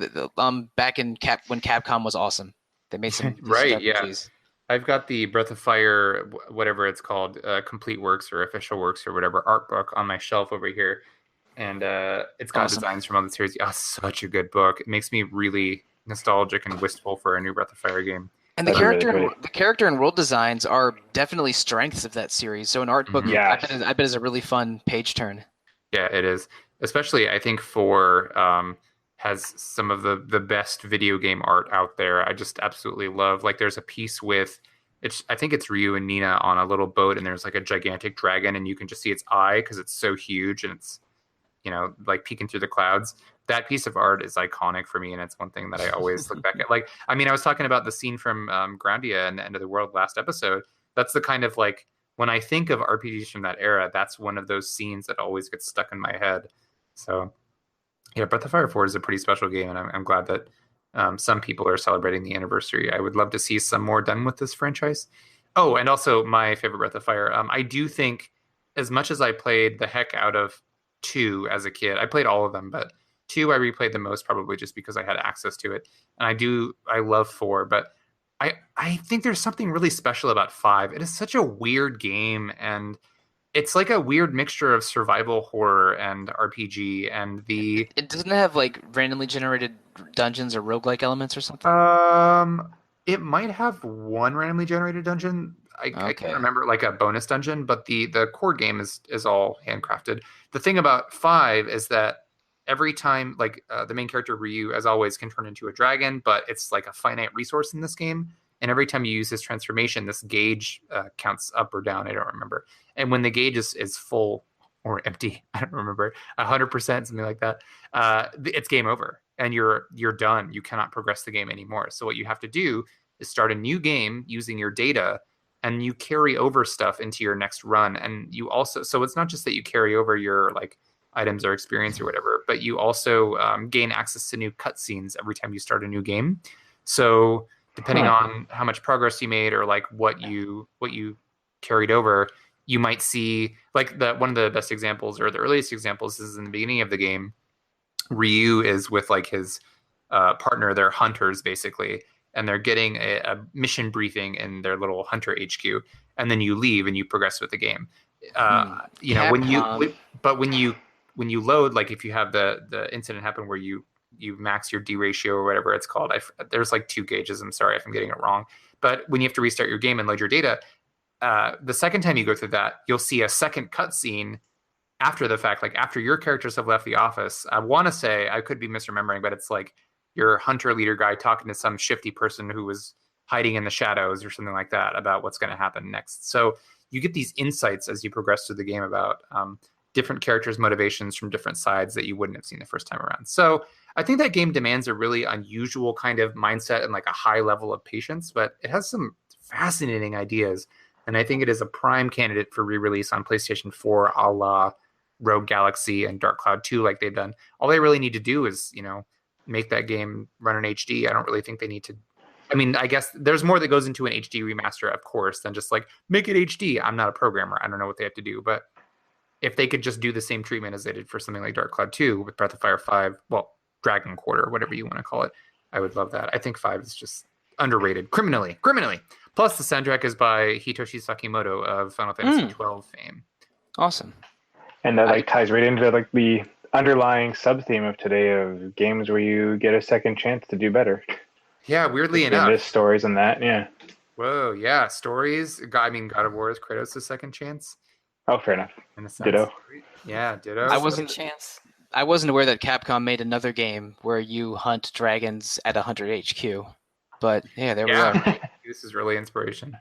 C: back in when Capcom was awesome, they made some
A: Right,
C: decent
A: yeah.
C: RPGs.
A: I've got the Breath of Fire, whatever it's called, Complete Works or Official Works or whatever art book on my shelf over here, and it's got
C: Awesome.
A: designs from all the series. Oh, such a good book. It makes me really nostalgic and wistful for a new Breath of Fire game.
C: And the
D: That'd be really
C: character
D: pretty.
C: the character and world designs are definitely strengths of that series. So an art book,
A: Mhm.
D: Yes.
C: I bet is a really fun page turn.
A: Yeah, it is. Especially, I think four has some of the best video game art out there. I just absolutely love. Like, there's a piece with it's. I think it's Ryu and Nina on a little boat, and there's like a gigantic dragon, and you can just see its eye because it's so huge, and it's like peeking through the clouds. That piece of art is iconic for me, and it's one thing that I always look back at. Like, I mean, I was talking about the scene from Grandia and the End of the World last episode. That's the kind of like when I think of RPGs from that era, that's one of those scenes that always gets stuck in my head. So, yeah, Breath of Fire 4 is a pretty special game, and I'm glad that some people are celebrating the anniversary. I would love to see some more done with this franchise. Oh, and also my favorite Breath of Fire. I do think, as much as I played the heck out of 2 as a kid, I played all of them, but 2 I replayed the most probably just because I had access to it. And I love 4, but I think there's something really special about 5. It is such a weird game, and it's like a weird mixture of survival horror and RPG, and the
C: It doesn't have like randomly generated dungeons or roguelike elements or something.
A: it might have one randomly generated dungeon. I
C: Okay.
A: can't remember, like a bonus dungeon, but the core game is all handcrafted. The thing about 5 is that every time, like the main character Ryu, as always, can turn into a dragon, but it's like a finite resource in this game. And every time you use this transformation, this gauge counts up or down. I don't remember. And when the gauge is full or empty, I don't remember, 100%, something like that, it's game over, and you're done. You cannot progress the game anymore. So what you have to do is start a new game using your data, and you carry over stuff into your next run. And you also, so it's not just that you carry over your like items or experience or whatever, but you also gain access to new cutscenes every time you start a new game. So depending on how much progress you made or like what you carried over, you might see like one of the best examples or the earliest examples is in the beginning of the game. Ryu is with like his partner. They're hunters basically, and they're getting a mission briefing in their little hunter HQ, and then you leave and you progress with the game. You know, when you load, like if you have the incident happen where you max your D ratio or whatever it's called. There's like 2 gauges. I'm sorry if I'm getting it wrong. But when you have to restart your game and load your data, the second time you go through that, you'll see a second cutscene after the fact, like after your characters have left the office. I want to say, I could be misremembering, but it's like your hunter leader guy talking to some shifty person who was hiding in the shadows or something like that about what's going to happen next. So you get these insights as you progress through the game about different characters' motivations from different sides that you wouldn't have seen the first time around. So I think that game demands a really unusual kind of mindset and like a high level of patience, but it has some fascinating ideas. And I think it is a prime candidate for re-release on PlayStation 4 a la Rogue Galaxy and Dark Cloud 2 like they've done. All they really need to do is, you know, make that game run in HD. I don't really think they need to. I mean, I guess there's more that goes into an HD remaster, of course, than just like make it HD. I'm not a programmer. I don't know what they have to do. But if they could just do the same treatment as they did for something like Dark Cloud 2 with Breath of Fire 5, well, Dragon Quarter, whatever you want to call it, I would love that. I think 5 is just underrated criminally. Plus, the soundtrack is by Hitoshi Sakimoto of Final Fantasy 12 fame.
C: Awesome.
D: And that like ties right into like the underlying sub theme of today of games where you get a second chance to do better.
A: Yeah, weirdly enough.
D: Stories and that, yeah.
A: Whoa, yeah, stories. I mean, God of War is Kratos' second chance.
D: Oh, fair enough.
A: In a sense.
D: Ditto.
A: Yeah, ditto.
C: I wasn't aware that Capcom made another game where you hunt dragons at a hunter HQ. But yeah, there we are.
A: This is really inspiration.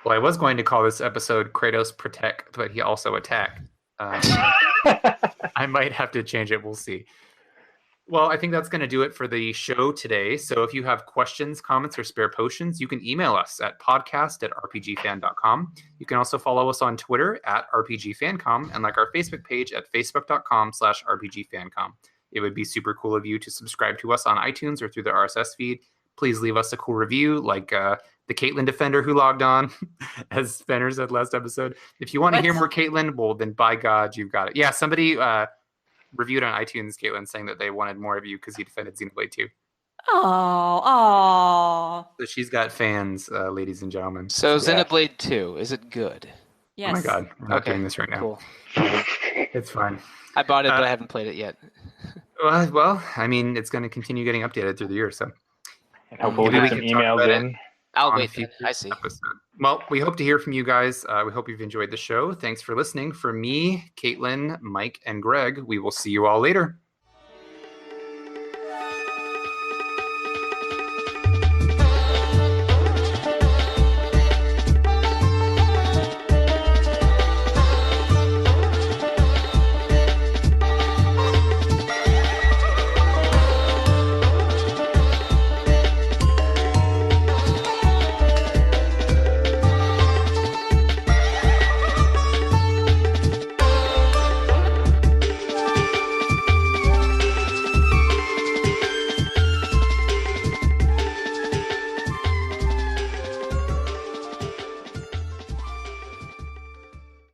A: Well, I was going to call this episode Kratos Protecc, but he also Attacc. I might have to change it. We'll see. Well, I think that's going to do it for the show today. So if you have questions, comments, or spare potions, you can email us at podcast@rpgfan.com. You can also follow us on Twitter at rpgfancom and like our Facebook page at facebook.com/rpgfancom. It would be super cool of you to subscribe to us on iTunes or through the RSS feed. Please leave us a cool review like the Caitlyn Defender who logged on, as Spencer said last episode. If you want to hear more Caitlyn, well, then by God, you've got it. Yeah, somebody reviewed on iTunes, Caitlyn, saying that they wanted more of you because you defended Xenoblade 2.
B: Oh.
A: So she's got fans, ladies and gentlemen.
C: So Xenoblade 2, is it good?
B: Yes.
A: Oh my God, we're not doing this right now.
C: Cool.
A: It's fine.
C: I bought it, but I haven't played it yet.
A: Well, I mean, it's going to continue getting updated through the year, so.
D: And hopefully we'll get some emails in.
C: I'll wait. I see.
A: Episode. Well, we hope to hear from you guys. We hope you've enjoyed the show. Thanks for listening. For me, Caitlin, Mike, and Greg, we will see you all later.